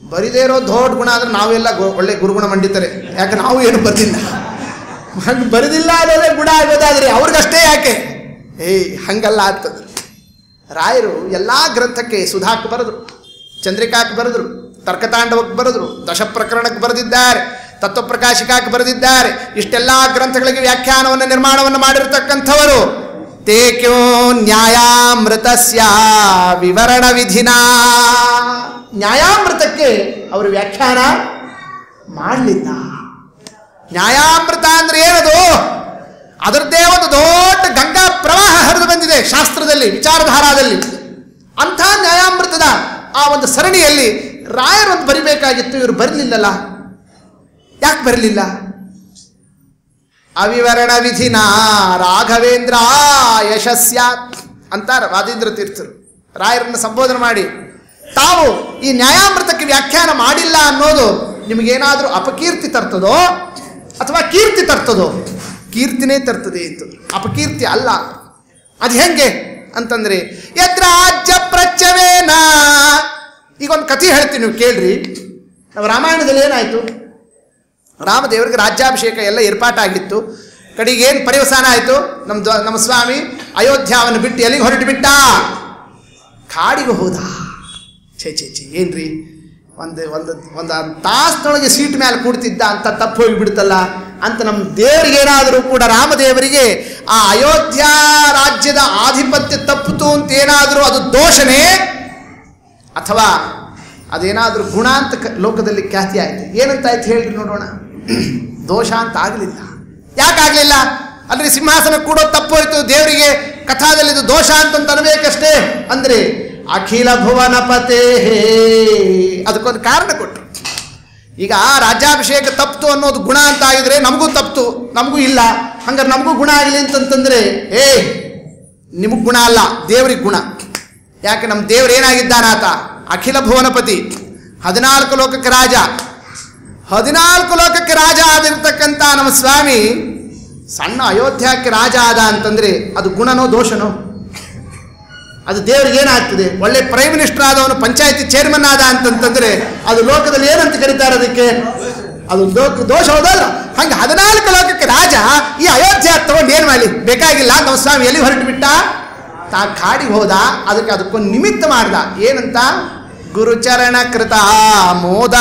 ಬರೀದೇ ಇರೋದು ದೊಡ್ಡ ಗುಣ ಅಂದರೆ ನಾವೆಲ್ಲ ಒಳ್ಳೆ ಗುರುಗುಣ ಮಂಡಿತಾರೆ. ಯಾಕೆ ನಾವು ಏನು ಬರೆದಿಲ್ಲ, ಹಂಗೆ ಬರೆದಿಲ್ಲ ಅನ್ನೋದೇ ಗುಣ ಆಗೋದಾದ್ರೆ ಅವ್ರಿಗಷ್ಟೇ ಯಾಕೆ? ಹಂಗಲ್ಲ ಆಗ್ತದೆ. ರಾಯರು ಎಲ್ಲ ಗ್ರಂಥಕ್ಕೆ ಸುಧಾಕ್ಕೆ ಬರೆದ್ರು, ಚಂದ್ರಿಕಾಕ್ಕೆ ಬರೆದ್ರು, ತರ್ಕತಾಂಡವಕ್ಕೆ ಬರೆದ್ರು, ದಶಪ್ರಕರಣಕ್ಕೆ ಬರೆದಿದ್ದಾರೆ, ತತ್ವಪ್ರಕಾಶಿಕಾಕ್ಕೆ ಬರೆದಿದ್ದಾರೆ. ಇಷ್ಟೆಲ್ಲ ಗ್ರಂಥಗಳಿಗೆ ವ್ಯಾಖ್ಯಾನವನ್ನು ನಿರ್ಮಾಣವನ್ನು ಮಾಡಿರತಕ್ಕಂಥವರು. ತೇಕ್ಯೋ ನ್ಯಾಯಾಮೃತಸ್ಯ ವಿವರಣ ವಿಧಿನ, ನ್ಯಾಯಾಮೃತಕ್ಕೆ ಅವರು ವ್ಯಾಖ್ಯಾನ ಮಾಡಲಿಲ್ಲ. ನ್ಯಾಯಾಮೃತ ಅಂದ್ರೆ ಏನದು? ಅದರದ್ದೇ ಒಂದು ದೊಡ್ಡ ಗಂಗಾ ಪ್ರವಾಹ ಹರಿದು ಬಂದಿದೆ ಶಾಸ್ತ್ರದಲ್ಲಿ, ವಿಚಾರಧಾರಾದಲ್ಲಿ. ಅಂಥ ನ್ಯಾಯಾಮೃತದ ಆ ಒಂದು ಸರಣಿಯಲ್ಲಿ ರಾಯರೊಂದು ಬರಿಬೇಕಾಗಿತ್ತು, ಇವರು ಬರಲಿಲ್ಲಲ್ಲ. ಯಾಕೆ ಬರಲಿಲ್ಲ? ಅವಿವರಣ ವಿಧಿನ ರಾಘವೇಂದ್ರ ಯಶಸ್ಯಾತ್ ಅಂತಾರ ವಾದೀಂದ್ರ ತೀರ್ಥರು ರಾಯರನ್ನು ಸಂಬೋಧನೆ ಮಾಡಿ. ತಾವು ಈ ನ್ಯಾಯಾಮೃತಕ್ಕೆ ವ್ಯಾಖ್ಯಾನ ಮಾಡಿಲ್ಲ ಅನ್ನೋದು ನಿಮಗೇನಾದರೂ ಅಪಕೀರ್ತಿ ತರ್ತದೋ ಅಥವಾ ಕೀರ್ತಿ ತರ್ತದೋ? ಕೀರ್ತಿನೇ ತರ್ತದೆ ಅಂತ, ಅಪಕೀರ್ತಿ ಅಲ್ಲ. ಅದು ಹೆಂಗೆ ಅಂತಂದ್ರೆ, ಯದ್ರಾಜ್ಯ ಪ್ರಚ್ಯವೇನ. ಈಗ ಒಂದು ಕಥೆ ಹೇಳ್ತೀನಿ, ನೀವು ಕೇಳ್ರಿ. ನಾವು ರಾಮಾಯಣದಲ್ಲಿ ಏನಾಯಿತು? ರಾಮದೇವರಿಗೆ ರಾಜ್ಯಾಭಿಷೇಕ ಎಲ್ಲ ಏರ್ಪಾಟಾಗಿತ್ತು. ಕಡೆಗೆ ಏನು ಪರ್ಯವಸಾನ ಆಯಿತು? ನಮ್ಮ ಸ್ವಾಮಿ ಅಯೋಧ್ಯಾವನ್ನು ಬಿಟ್ಟು ಎಲ್ಲಿಗೆ ಹೊರಟು ಬಿಟ್ಟ? ಕಾಡಿಗೆ ಹೋದ. ಛೇ ಏನ್ರಿ, ಒಂದು ತಾಸಿನೊಳಗೆ ಸೀಟ್ ಮೇಲೆ ಕೂಡ್ತಿದ್ದ ಅಂತ ತಪ್ಪು ಹೋಗಿಬಿಡ್ತಲ್ಲ ಅಂತ ನಮ್ಮ ದೇವರಿಗೇನಾದರೂ ಕೂಡ, ರಾಮದೇವರಿಗೆ ಆ ಅಯೋಧ್ಯ ರಾಜ್ಯದ ಆಧಿಪತ್ಯ ತಪ್ಪಿತು ಅಂತೇನಾದರೂ ಅದು ದೋಷನೇ ಅಥವಾ ಅದೇನಾದರೂ ಗುಣ ಅಂತ ಲೋಕದಲ್ಲಿ ಖ್ಯಾತಿ ಆಯಿತು? ಏನಂತಾಯ್ತು ಹೇಳ್ರಿ ನೋಡೋಣ. ದೋಷ ಅಂತ ಆಗಲಿಲ್ಲ. ಯಾಕಾಗಲಿಲ್ಲ? ಅಂದರೆ ಸಿಂಹಾಸನ ಕೂಡೋದು ತಪ್ಪೋಯ್ತು, ದೇವರಿಗೆ ಕಥಾದಲ್ಲಿ ಇದು ದೋಷ ಅಂತ ಅನ್ಬೇಕಷ್ಟೇ. ಅಂದರೆ ಅಖಿಲ ಭುವನಪತೆ, ಅದಕ್ಕೊಂದು ಕಾರಣ ಕೊಟ್ಟರು. ಈಗ ರಾಜ್ಯಾಭಿಷೇಕ ತಪ್ಪಿತು ಅನ್ನೋದು ಗುಣ ಅಂತ ಆಗಿದ್ರೆ ನಮಗೂ ತಪ್ಪಿತು, ನಮಗೂ ಇಲ್ಲ, ಹಂಗಾರೆ ನಮಗೂ ಗುಣ ಆಗಲಿ ಅಂತಂತಂದರೆ ನಿಮಗೆ ಗುಣ ಅಲ್ಲ, ದೇವ್ರಿಗೆ ಗುಣ. ಯಾಕೆ? ನಮ್ಮ ದೇವ್ರು ಏನಾಗಿದ್ದಾನಾತ? ಅಖಿಲ ಭುವನಪತಿ, 14 ಲೋಕಕ್ಕೆ ರಾಜ. 14 ಲೋಕಕ್ಕೆ ರಾಜ ಆಗಿರ್ತಕ್ಕಂಥ ನಮ್ಮ ಸ್ವಾಮಿ ಸಣ್ಣ ಅಯೋಧ್ಯಕ್ಕೆ ರಾಜ ಆದ ಅಂತಂದರೆ ಅದು ಗುಣನೋ ದೋಷನೋ? ಅದು ದೇವ್ರಿಗೆ ಏನಾಗ್ತದೆ? ಒಳ್ಳೆ ಪ್ರೈಮ್ ಮಿನಿಸ್ಟರ್ ಆದವನು ಪಂಚಾಯತಿ ಚೇರ್ಮನ್ ಆದ ಅಂತಂತಂದರೆ ಅದು ಲೋಕದಲ್ಲಿ ಏನಂತ ಕರೀತಾರೆ? ಅದಕ್ಕೆ ಅದು ದೋಷ ಹೋದಲ್ಲ. ಹಂಗೆ 14 ಲೋಕಕ್ಕೆ ರಾಜ ಈ ಅಯೋಧ್ಯ ತಗೊಂಡು ಏನು ಮಾಡಲಿ? ಬೇಕಾಗಿಲ್ಲ. ನಮ್ಮ ಸ್ವಾಮಿ ಎಲ್ಲಿ ಹೊರಟು ಬಿಟ್ಟ? ತಾ ಕಾಡಿಗೆ ಹೋದ. ಅದಕ್ಕೊಂದು ನಿಮಿತ್ತ ಮಾಡ್ದ. ಏನಂತ? ಗುರುಚರಣ ಕೃತ ಮೋದ.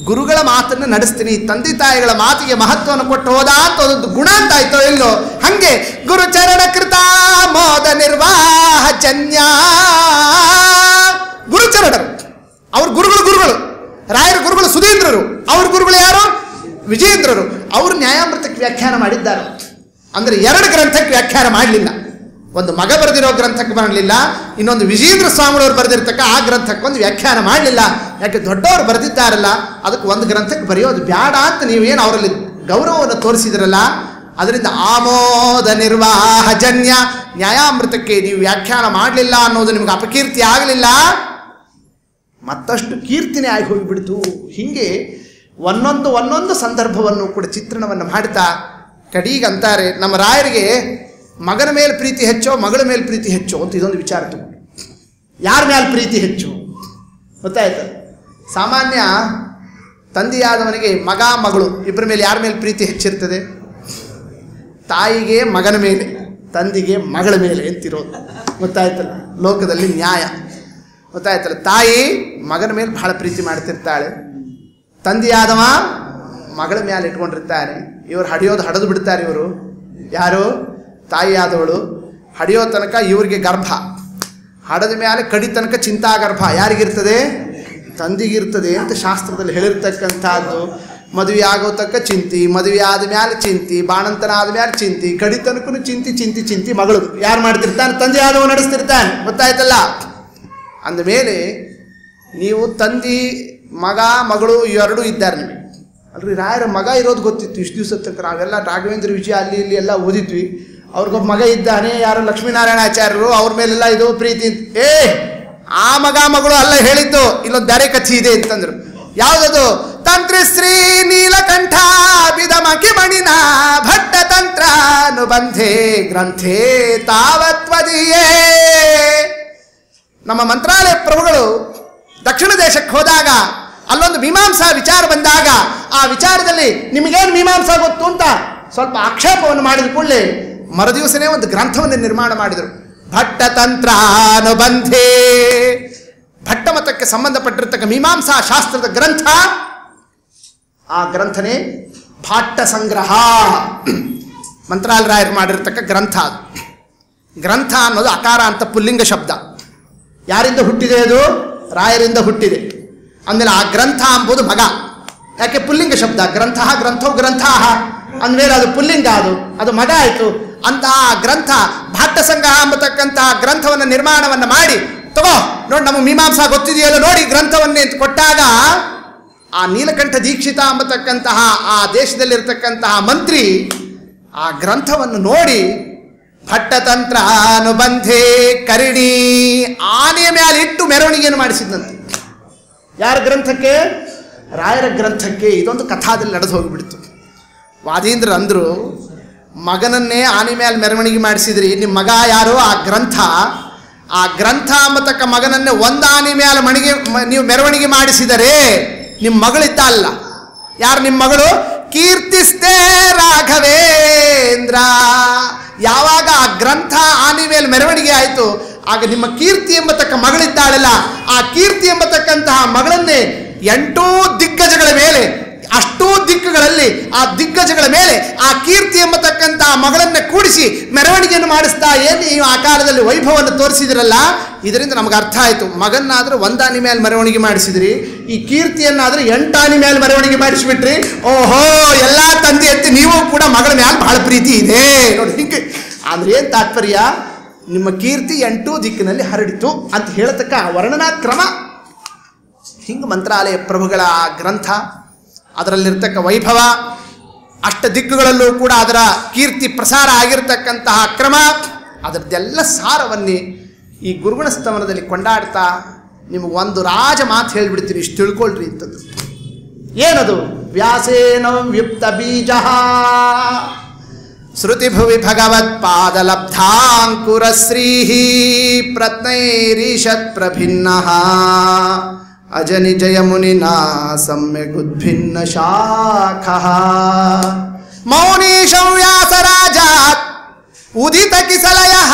ಗುರುಗಳ ಮಾತನ್ನು ನಡೆಸ್ತೀನಿ, ತಂದೆ ತಾಯಿಗಳ ಮಾತಿಗೆ ಮಹತ್ವವನ್ನು ಕೊಟ್ಟು ಹೋದ ಅಂತ ಒಂದು ಗುಣ ಅಂತ ಆಯ್ತೋ ಇಲ್ಲೋ? ಹಂಗೆ ಗುರುಚರಣ ಕೃತ ಮೋದ ನಿರ್ವಾಹ ಜನ್ಯ. ಗುರುಚರಣರು, ಅವ್ರ ಗುರುಗಳು ರಾಯರ ಗುರುಗಳು ಸುಧೀಂದ್ರರು, ಅವ್ರ ಗುರುಗಳು ಯಾರು? ವಿಜೇಂದ್ರರು. ಅವರು ನ್ಯಾಯಾಮೃತಕ್ಕೆ ವ್ಯಾಖ್ಯಾನ ಮಾಡಿದ್ದಾರೆ. ಅಂದರೆ 2 ಗ್ರಂಥಕ್ಕೆ ವ್ಯಾಖ್ಯಾನ ಮಾಡಲಿಲ್ಲ. ಒಂದು ಮಗ ಬರೆದಿರೋ ಗ್ರಂಥಕ್ಕೆ ಬರಲಿಲ್ಲ, ಇನ್ನೊಂದು ವಿಜೇಂದ್ರ ಸ್ವಾಮಿಯವರು ಬರೆದಿರ್ತಕ್ಕ ಆ ಗ್ರಂಥಕ್ಕೊಂದು ವ್ಯಾಖ್ಯಾನ ಮಾಡಲಿಲ್ಲ. ಯಾಕೆ? ದೊಡ್ಡವರು ಬರೆದಿದ್ದಾರಲ್ಲ, ಅದಕ್ಕೆ ಒಂದು ಗ್ರಂಥಕ್ಕೆ ಬರೆಯೋದು ಬೇಡ ಅಂತ ನೀವೇನು ಅವರಲ್ಲಿ ಗೌರವವನ್ನು ತೋರಿಸಿದ್ರಲ್ಲ, ಅದರಿಂದ ಆಮೋದ ನಿರ್ವಾಹ ಜನ್ಯ. ನ್ಯಾಯಾಮೃತಕ್ಕೆ ನೀವು ವ್ಯಾಖ್ಯಾನ ಮಾಡಲಿಲ್ಲ ಅನ್ನೋದು ನಿಮಗೆ ಅಪಕೀರ್ತಿ ಆಗಲಿಲ್ಲ, ಮತ್ತಷ್ಟು ಕೀರ್ತಿನೇ ಆಗಿ ಹೋಗಿಬಿಡ್ತು. ಹೀಗೆ ಒಂದೊಂದು ಸಂದರ್ಭವನ್ನು ಕೂಡ ಚಿತ್ರಣವನ್ನು ಮಾಡ್ತಾ ಕಡೀಗಂತಾರೆ ನಮ್ಮ ರಾಯರಿಗೆ ಮಗನ ಮೇಲೆ ಪ್ರೀತಿ ಹೆಚ್ಚೋ ಮಗಳ ಮೇಲೆ ಪ್ರೀತಿ ಹೆಚ್ಚೋ ಅಂತ ಇದೊಂದು ವಿಚಾರ ತಗೊಂಡು. ಯಾರ ಮೇಲೆ ಪ್ರೀತಿ ಹೆಚ್ಚು ಗೊತ್ತಾಯ್ತು? ಸಾಮಾನ್ಯ ತಂದೆಯಾದವನಿಗೆ ಮಗ ಮಗಳು ಇಬ್ಬರ ಮೇಲೆ ಯಾರ ಮೇಲೆ ಪ್ರೀತಿ ಹೆಚ್ಚಿರ್ತದೆ? ತಾಯಿಗೆ ಮಗನ ಮೇಲೆ, ತಂದೆಗೆ ಮಗಳ ಮೇಲೆ ಅಂತಿರೋದು. ಗೊತ್ತಾಯ್ತಲ್ಲ, ಲೋಕದಲ್ಲಿ ನ್ಯಾಯ. ಗೊತ್ತಾಯ್ತಲ್ಲ, ತಾಯಿ ಮಗನ ಮೇಲೆ ಬಹಳ ಪ್ರೀತಿ ಮಾಡ್ತಿರ್ತಾಳೆ, ತಂದೆಯಾದವ ಮಗಳ ಮೇಲೆ ಇಟ್ಕೊಂಡಿರ್ತಾನೆ. ಇವರು ಹಡಿದು ಬಿಡ್ತಾರೆ. ಇವರು ಯಾರು? ತಾಯಿಯಾದವಳು ಹಡಿಯೋ ತನಕ ಇವ್ರಿಗೆ ಗರ್ಭ, ಹಡದ ಮೇಲೆ ಕಡಿ ತನಕ ಚಿಂತಾಗರ್ಭ ಯಾರಿಗಿರ್ತದೆ? ತಂದಿಗಿರ್ತದೆ ಅಂತ ಶಾಸ್ತ್ರದಲ್ಲಿ ಹೇಳಿರ್ತಕ್ಕಂಥದ್ದು. ಮದುವೆ ಆಗೋ ತಕ್ಕ ಚಿಂತಿ, ಮದುವೆ ಆದ ಮೇಲೆ ಚಿಂತಿ, ಬಾಣಂತನ ಆದ ಮೇಲೆ ಚಿಂತಿ, ಕಡಿ ತನಕನು ಚಿಂತಿ ಮಗಳದು ಯಾರು ಮಾಡ್ತಿರ್ತಾನೆ? ತಂದೆ ಆದವ ನಡೆಸ್ತಿರ್ತಾನೆ. ಗೊತ್ತಾಯ್ತಲ್ಲ? ಅಂದಮೇಲೆ ನೀವು ತಂದೆ ಮಗ ಮಗಳು ಇವೆರಡೂ ಇದ್ದಾರೆ ನಿಮಗೆ. ಅಲ್ರಿ, ರಾಯರ ಮಗ ಇರೋದು ಗೊತ್ತಿತ್ತು ಇಷ್ಟು ದಿವಸ ತನಕ. ನಾವೆಲ್ಲ ರಾಘವೇಂದ್ರ ವಿಜಯ ಅಲ್ಲಿ ಇಲ್ಲಿ ಎಲ್ಲ ಓದಿದ್ವಿ. ಅವ್ರಿಗೊಬ್ಬ ಮಗ ಇದ್ದಾನೆ, ಯಾರು ಲಕ್ಷ್ಮೀನಾರಾಯಣಾಚಾರ್ಯರು, ಅವ್ರ ಮೇಲೆಲ್ಲ ಇದು ಪ್ರೀತಿ. ಆ ಮಗ ಮಗಳು ಅಲ್ಲ ಹೇಳಿದ್ದು, ಇಲ್ಲೊಂದು ಬೇರೆ ಕಥೆ ಇದೆ ಅಂತಂದ್ರು. ಯಾವುದದು? ತಂತ್ರಿಶ್ರೀ ನೀಲಕಂಠ ಬಿದಮಕಿ ಮಣಿನ ಭಟ್ಟ ತಂತ್ರ ಅನುಬಂಧೆ ಗ್ರಂಥೇ ತಾವತ್ವದಿಯೇ. ನಮ್ಮ ಮಂತ್ರಾಲಯ ಪ್ರಭುಗಳು ದಕ್ಷಿಣ ದೇಶಕ್ಕೆ ಹೋದಾಗ ಅಲ್ಲೊಂದು ಮೀಮಾಂಸಾ ವಿಚಾರ ಬಂದಾಗ ಆ ವಿಚಾರದಲ್ಲಿ ನಿಮಗೇನು ಮೀಮಾಂಸಾ ಗೊತ್ತು ಅಂತ ಸ್ವಲ್ಪ ಆಕ್ಷೇಪವನ್ನು ಮಾಡಿದ ಕೂಡಲೇ ಮರುದಿವಸನೇ ಒಂದು ಗ್ರಂಥವನ್ನು ನಿರ್ಮಾಣ ಮಾಡಿದರು. ಭಟ್ಟತಂತ್ರ ಅನುಬಂಧೆ, ಭಟ್ಟ ಮತಕ್ಕೆ ಸಂಬಂಧಪಟ್ಟಿರ್ತಕ್ಕ ಮೀಮಾಂಸಾ ಶಾಸ್ತ್ರದ ಗ್ರಂಥ. ಆ ಗ್ರಂಥನೇ ಭಾಟ್ಟ ಸಂಗ್ರಹ. ಮಂತ್ರಾಲರಾಯರು ಮಾಡಿರ್ತಕ್ಕ ಗ್ರಂಥ ಅದು. ಗ್ರಂಥ ಅನ್ನೋದು ಅಕಾರ ಅಂತ ಪುಲ್ಲಿಂಗ ಶಬ್ದ. ಯಾರಿಂದ ಹುಟ್ಟಿದೆ ಅದು? ರಾಯರಿಂದ ಹುಟ್ಟಿದೆ. ಅಂದಮೇಲೆ ಆ ಗ್ರಂಥ ಎಂಬುದು ಮಗ. ಯಾಕೆ? ಪುಲ್ಲಿಂಗ ಶಬ್ದ. ಗ್ರಂಥ ಗ್ರಂಥೋ ಗ್ರಂಥಾಹ ಅಂದಮೇಲೆ ಅದು ಪುಲ್ಲಿಂಗ, ಅದು ಮಗ ಆಯಿತು. ಅಂತಹ ಗ್ರಂಥ ಭಾಟ್ಟ ಸಂಗ್ರಹ ಎಂಬತಕ್ಕಂತಹ ಗ್ರಂಥವನ್ನು ನಿರ್ಮಾಣವನ್ನು ಮಾಡಿ ತಗೋ ನೋಡಿ, ನಮಗೆ ಮೀಮಾಂಸಾ ಗೊತ್ತಿದೆಯಲ್ಲ ನೋಡಿ ಗ್ರಂಥವನ್ನೇ ಕೊಟ್ಟಾಗ ಆ ನೀಲಕಂಠ ದೀಕ್ಷಿತ ಎಂಬತಕ್ಕಂತಹ ಆ ದೇಶದಲ್ಲಿರ್ತಕ್ಕಂತಹ ಮಂತ್ರಿ ಆ ಗ್ರಂಥವನ್ನು ನೋಡಿ ಭಟ್ಟತಂತ್ರ ಅನುಬಂಧೆ ಕರಿಣಿ ಆನೆಯ ಮೇಲೆ ಇಟ್ಟು ಮೆರವಣಿಗೆಯನ್ನು ಮಾಡಿಸಿದಂತೆ. ಯಾರ ಗ್ರಂಥಕ್ಕೆ? ರಾಯರ ಗ್ರಂಥಕ್ಕೆ. ಇದೊಂದು ಕಥಾದಲ್ಲಿ ನಡೆದು ಹೋಗಿಬಿಡ್ತು. ವಾದೀಂದ್ರ ಅಂದರು, ಮಗನನ್ನೇ ಆನೆ ಮೇಲೆ ಮೆರವಣಿಗೆ ಮಾಡಿಸಿದ್ರಿ, ನಿಮ್ಮ ಮಗ ಯಾರು? ಆ ಗ್ರಂಥ ಎಂಬತಕ್ಕ ಮಗನನ್ನೇ ಒಂದು ಆನೆ ಮೇಲೆ ನೀವು ಮೆರವಣಿಗೆ ಮಾಡಿಸಿದರೆ ನಿಮ್ಮ ಮಗಳಿದ್ದ ಅಲ್ಲ, ಯಾರು ನಿಮ್ಮ ಮಗಳು? ಕೀರ್ತಿಸ್ತೆ ರಾಘವೇಂದ್ರ. ಯಾವಾಗ ಆ ಗ್ರಂಥ ಆನೆ ಮೇಲೆ ಮೆರವಣಿಗೆ ಆಯಿತು, ಆಗ ನಿಮ್ಮ ಕೀರ್ತಿ ಎಂಬತಕ್ಕ ಮಗಳಿದ್ದಾಳಲ್ಲ, ಆ ಕೀರ್ತಿ ಎಂಬತಕ್ಕಂತಹ ಮಗಳನ್ನೇ 8 ದಿಗ್ಗಜಗಳ ಮೇಲೆ, ಅಷ್ಟೂ ದಿಕ್ಕುಗಳಲ್ಲಿ ಆ ದಿಗ್ಗಜಗಳ ಮೇಲೆ ಆ ಕೀರ್ತಿ ಎಂಬತಕ್ಕಂತಹ ಮಗಳನ್ನೇ ಕೂಡಿಸಿ ಮೆರವಣಿಗೆಯನ್ನು ಮಾಡಿಸ್ತಾ ಏನು ನೀವು ಆ ಕಾಲದಲ್ಲಿ ವೈಭವವನ್ನು ತೋರಿಸಿದ್ರಲ್ಲ, ಇದರಿಂದ ನಮಗೆ ಅರ್ಥ ಆಯಿತು. ಮಗನ್ನಾದರೂ 1 ಆನೆ ಮೇಲೆ ಮೆರವಣಿಗೆ ಮಾಡಿಸಿದ್ರಿ, ಈ ಕೀರ್ತಿಯನ್ನಾದರೂ 8 ಆನೆ ಮೇಲೆ ಮೆರವಣಿಗೆ ಮಾಡಿಸಿಬಿಟ್ರಿ. ಓಹೋ, ಎಲ್ಲ ತಂದೆ ಎತ್ತಿ ನೀವು ಕೂಡ ಮಗಳ ಮೇಲೆ ಬಹಳ ಪ್ರೀತಿ ಇದೆ ನೋಡಿ. ಹಿಂಗೆ ಅಂದ್ರೆ ಏನು ತಾತ್ಪರ್ಯ? ನಿಮ್ಮ ಕೀರ್ತಿ 8 ದಿಕ್ಕಿನಲ್ಲಿ ಹರಡಿತು ಅಂತ ಹೇಳತಕ್ಕ ವರ್ಣನಾ ಕ್ರಮ. ಹಿಂಗೆ ಮಂತ್ರಾಲಯ ಪ್ರಭುಗಳ ಗ್ರಂಥ, ಅದರಲ್ಲಿರ್ತಕ್ಕ ವೈಭವ, ಅಷ್ಟ ದಿಕ್ಕುಗಳಲ್ಲೂ ಕೂಡ ಅದರ ಕೀರ್ತಿ ಪ್ರಸಾರ ಆಗಿರತಕ್ಕಂತಹ ಕ್ರಮ, ಅದರದ್ದೆಲ್ಲ ಸಾರವನ್ನೇ ಈ ಗುರುಗುಣ ಸ್ತವನದಲ್ಲಿ ಕೊಂಡಾಡ್ತಾ ನಿಮಗೆ ಒಂದು ರಾಜ ಮಾತು ಹೇಳಿಬಿಡ್ತೀನಿ, ಇಷ್ಟು ತಿಳ್ಕೊಳ್ರಿ ಅಂತದ್ದು. ಏನದು? ವ್ಯಾಸೇನ ವ್ಯುಕ್ತ ಬೀಜ ಶ್ರುತಿಭುವಿ ಭಗವತ್ಪಾದಲಬ್ಧಾಂಕುರಶ್ರೀ ಪ್ರತ್ನೈರೀಷತ್ ಪ್ರಭಿನ್ನಃ ಅಜನಿ ಜಯ ಮುನಿನಾ ಸಮ್ಯಗುದ್ಭಿನ್ನ ಶಾಖಃ ಮೌನೀಶಂ ವ್ಯಾಸರಾಜಾತ್ ಉದಿತ ಕಿಸಲಯಃ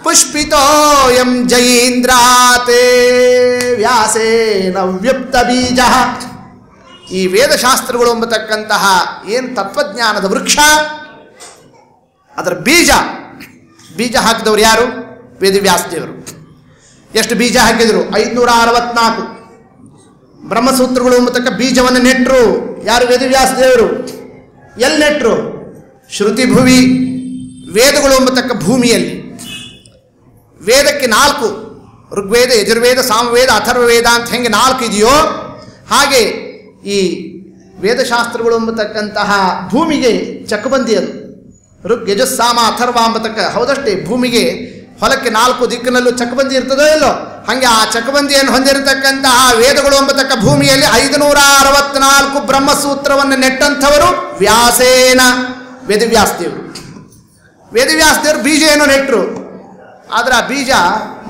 ಪುಷ್ಪಿತೋಯಂ ಜಯೀಂದ್ರಾತೆ ವ್ಯಾಸೇನ ವ್ಯುಕ್ತ ಬೀಜ. ಈ ವೇದಶಾಸ್ತ್ರಗಳು ಎಂಬತಕ್ಕಂತಹ ಏನು ತತ್ವಜ್ಞಾನದ ವೃಕ್ಷ, ಅದರ ಬೀಜ ಹಾಕಿದವರು ಯಾರು? ವೇದವ್ಯಾಸದೇವರು. ಎಷ್ಟು ಬೀಜ ಹಾಕಿದರು? 564 ಬ್ರಹ್ಮಸೂತ್ರಗಳು ಎಂಬತಕ್ಕ ಬೀಜವನ್ನು ನೆಟ್ಟರು ಯಾರು? ವೇದವ್ಯಾಸದೇವರು. ಎಲ್ಲಿ ನೆಟ್ಟರು? ಶ್ರುತಿ ಭುವಿ, ವೇದಗಳು ಎಂಬತಕ್ಕ ಭೂಮಿಯಲ್ಲಿ. ವೇದಕ್ಕೆ 4, ಋಗ್ವೇದ, ಯಜುರ್ವೇದ, ಸಾಮವೇದ, ಅಥರ್ವವೇದ ಅಂತ ಹೆಂಗೆ 4 ಇದೆಯೋ, ಹಾಗೆ ಈ ವೇದಶಾಸ್ತ್ರಗಳು ಎಂಬತಕ್ಕಂತಹ ಭೂಮಿಗೆ ಚಕಬಂದಿ. ಅದು ಋಗ್, ಯಜಸ್ಸಾಮ, ಅಥರ್ವ ಎಂಬತಕ್ಕ, ಹೌದಷ್ಟೇ, ಭೂಮಿಗೆ ಹೊಲಕ್ಕೆ 4 ದಿಕ್ಕಿನಲ್ಲೂ ಚಕಬಂದಿ ಇರ್ತದೋ ಇಲ್ಲೋ, ಹಾಗೆ ಆ ಚಕಬಂದಿಯನ್ನು ಹೊಂದಿರತಕ್ಕಂತಹ ವೇದಗಳು ಎಂಬತಕ್ಕ ಭೂಮಿಯಲ್ಲಿ 564 ಬ್ರಹ್ಮಸೂತ್ರವನ್ನು ನೆಟ್ಟಂಥವರು ವ್ಯಾಸೇನ, ವೇದವ್ಯಾಸದೇವರು. ವೇದವ್ಯಾಸದೇವರು ಬೀಜ ಏನೋ ನೆಟ್ಟರು, ಆದರೆ ಆ ಬೀಜ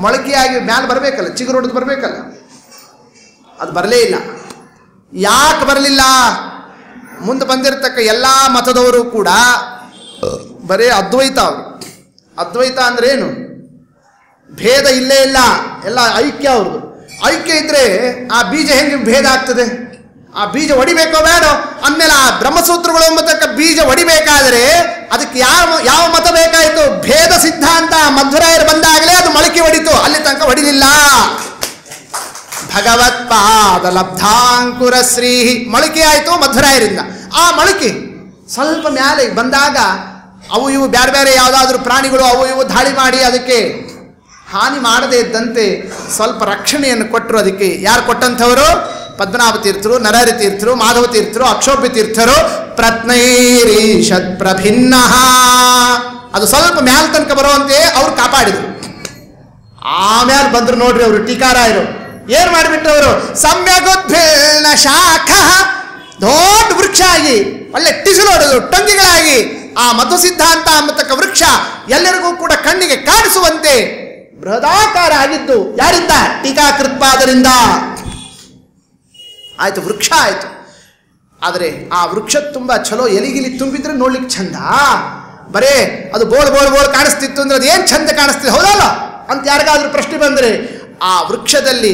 ಮೊಳಕೆಯಾಗಿ ಮ್ಯಾಲೆ ಬರಬೇಕಲ್ಲ, ಚಿಗುರು ಹೊಡೆದು ಬರಬೇಕಲ್ಲ, ಅದು ಬರಲೇ ಇಲ್ಲ. ಯಾಕೆ ಬರಲಿಲ್ಲ? ಮುಂದೆ ಬಂದಿರತಕ್ಕ ಎಲ್ಲ ಮತದವರು ಕೂಡ ಬರೇ ಅದ್ವೈತ. ಅವರು ಅದ್ವೈತ ಅಂದ್ರೆ ಏನು? ಭೇದ ಇಲ್ಲೇ ಇಲ್ಲ, ಎಲ್ಲ ಐಕ್ಯ. ಅವ್ರದ್ದು ಐಕ್ಯ ಇದ್ರೆ ಆ ಬೀಜ ಹೆಂಗೆ ಭೇದ ಆಗ್ತದೆ? ಆ ಬೀಜ ಹೊಡಿಬೇಕೋ ಬೇಡ? ಅಂದಮೇಲೆ ಆ ಬ್ರಹ್ಮಸೂತ್ರಗಳು ಎಂಬತಕ್ಕ ಬೀಜ ಹೊಡಿಬೇಕಾದರೆ ಅದಕ್ಕೆ ಯಾವ ಮತ ಬೇಕಾಯಿತು? ಭೇದ ಸಿದ್ಧಾಂತ ಮಧ್ವರಾಯರು ಬಂದಾಗಲೇ ಅದು ಮೊಳಕೆ ಹೊಡಿತು, ಅಲ್ಲಿ ತನಕ ಹೊಡಿಲಿಲ್ಲ. ಭಗವತ್ಪಾದ ಲಬ್ಧಾಂಕುರ ಶ್ರೀ ಮೊಳಕೆ ಆಯಿತು ಮಧ್ವರಾಯರಿಂದ. ಆ ಮೊಳಕೆ ಸ್ವಲ್ಪ ಮ್ಯಾಲೆ ಬಂದಾಗ ಅವು ಇವು ಬೇರೆ ಬೇರೆ ಯಾವುದಾದ್ರೂ ಪ್ರಾಣಿಗಳು ಅವು ಇವು ದಾಳಿ ಮಾಡಿ ಅದಕ್ಕೆ ಹಾನಿ ಮಾಡದೇ ಇದ್ದಂತೆ ಸ್ವಲ್ಪ ರಕ್ಷಣೆಯನ್ನು ಕೊಟ್ಟರು. ಅದಕ್ಕೆ ಯಾರು ಕೊಟ್ಟಂಥವರು? ಪದ್ಮನಾಭ ತೀರ್ಥರು, ನರಹರಿ ತೀರ್ಥರು, ಮಾಧವ ತೀರ್ಥರು, ಅಕ್ಷೋಭ್ಯ ತೀರ್ಥರು. ಪ್ರತ್ನೈರೀಷತ್ ಪ್ರಭಿನ್ನ, ಅದು ಸ್ವಲ್ಪ ಮ್ಯಾಲ ತನಕ ಬರುವಂತೆ ಅವ್ರು ಕಾಪಾಡಿದ್ರು. ಆಮೇಲೆ ಬಂದ್ರು ನೋಡ್ರಿ ಅವರು ಟೀಕಾರಾಯರು, ಏನ್ ಮಾಡಿಬಿಟ್ರು ಅವರು? ಸಮ್ಯಗುದ್ಭಿನ್ನ ಶಾಖ, ದೊಡ್ಡ ವೃಕ್ಷ ಆಗಿ ಒಳ್ಳೆ ಟಿಸಿಲು ಹೊಡೆದು ಟೊಂಗಿಗಳಾಗಿ ಆ ಮಧು ಸಿದ್ಧಾಂತ ಎಂಬತಕ್ಕ ವೃಕ್ಷ ಎಲ್ಲರಿಗೂ ಕೂಡ ಕಣ್ಣಿಗೆ ಕಾಣಿಸುವಂತೆ ಬೃಹದಾಕಾರ ಆಗಿದ್ದು ಯಾರಿಂದ? ಟೀಕಾಕೃತ್ಪಾದರಿಂದ ಆಯ್ತು, ವೃಕ್ಷ ಆಯ್ತು. ಆದರೆ ಆ ವೃಕ್ಷ ತುಂಬಾ ಚಲೋ ಎಲಿಗಿಲಿ ತುಂಬಿದ್ರೆ ನೋಡ್ಲಿಕ್ಕೆ ಚಂದ, ಬರೇ ಅದು ಬೋಳ್ ಕಾಣಿಸ್ತಿತ್ತು ಅಂದ್ರೆ ಅದು ಏನ್ ಚಂದ ಕಾಣಿಸ್ತಿದೆ, ಹೌದಲ್ಲ ಅಂತ ಯಾರಿಗಾದ್ರೂ ಪ್ರಶ್ನೆ ಬಂದರೆ, ಆ ವೃಕ್ಷದಲ್ಲಿ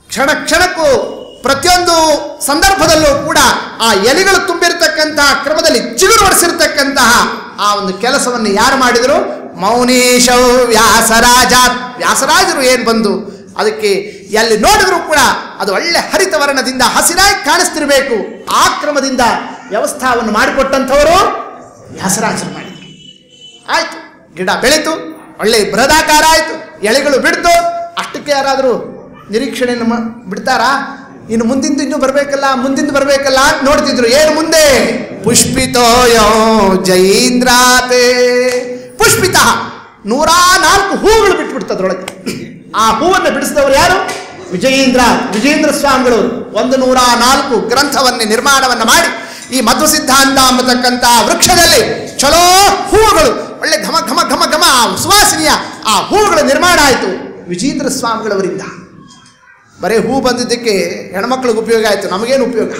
ಕ್ಷಣ ಕ್ಷಣಕ್ಕೂ ಪ್ರತಿಯೊಂದು ಸಂದರ್ಭದಲ್ಲೂ ಕೂಡ ಆ ಎಲೆಗಳು ತುಂಬಿರತಕ್ಕಂತಹ ಕ್ರಮದಲ್ಲಿ ಚಿಗುರು ಹೊಡಿಸಿರ್ತಕ್ಕಂತಹ ಆ ಒಂದು ಕೆಲಸವನ್ನು ಯಾರು ಮಾಡಿದರು? ಮೌನೀಶೌ ವ್ಯಾಸರಾಜ. ವ್ಯಾಸರಾಜರು ಏನು ಬಂದು ಅದಕ್ಕೆ ಎಲ್ಲಿ ನೋಡಿದ್ರು ಕೂಡ ಅದು ಒಳ್ಳೆ ಹರಿತ ವರ್ಣದಿಂದ ಹಸಿರಾಗಿ ಕಾಣಿಸ್ತಿರ್ಬೇಕು, ಆ ಕ್ರಮದಿಂದ ವ್ಯವಸ್ಥಾವನ್ನು ಮಾಡಿಕೊಟ್ಟಂಥವರು ವ್ಯಾಸರಾಜರು ಮಾಡಿದರು. ಆಯ್ತು, ಗಿಡ ಬೆಳೀತು, ಒಳ್ಳೆ ಬೃಹದಾಕಾರ ಆಯಿತು, ಎಳೆಗಳು ಬಿಡ್ತು. ಅಷ್ಟಕ್ಕೆ ಯಾರಾದರೂ ನಿರೀಕ್ಷಣೆಯನ್ನು ಬಿಡ್ತಾರಾ? ಇನ್ನು ಮುಂದಿಂದು ಇನ್ನೂ ಬರಬೇಕಲ್ಲ, ಮುಂದಿಂದು ಬರಬೇಕಲ್ಲ ಅಂತ ನೋಡ್ತಿದ್ರು. ಏನು ಮುಂದೆ? ಪುಷ್ಪಿತೋಯೋ ಜಯೀಂದ್ರಾತೆ. ಪುಷ್ಪಿತ 104 ಹೂಗಳು ಬಿಟ್ಬಿಡ್ತದ್ರೊಳಗೆ. ಆ ಹೂವನ್ನು ಬಿಡಿಸಿದವರು ಯಾರು? ವಿಜಯೇಂದ್ರ ಸ್ವಾಮಿಗಳು 104 ಗ್ರಂಥವನ್ನೇ ನಿರ್ಮಾಣವನ್ನು ಮಾಡಿ ಈ ಮಧು ಸಿದ್ಧಾಂತ ಎಂಬತಕ್ಕಂಥ ವೃಕ್ಷದಲ್ಲಿ ಚಲೋ ಹೂವುಗಳು, ಒಳ್ಳೆ ಘಮ ಘಮ ಘಮ ಘಮ ಸುವಾಸನೆಯ ಆ ಹೂವುಗಳ ನಿರ್ಮಾಣ ಆಯಿತು ವಿಜಯೇಂದ್ರ ಸ್ವಾಮಿಗಳವರಿಂದ. ಬರೀ ಹೂ ಬಂದಿದ್ದಕ್ಕೆ ಹೆಣ್ಮಕ್ಳಿಗೆ ಉಪಯೋಗ ಆಯಿತು, ನಮಗೇನು ಉಪಯೋಗ?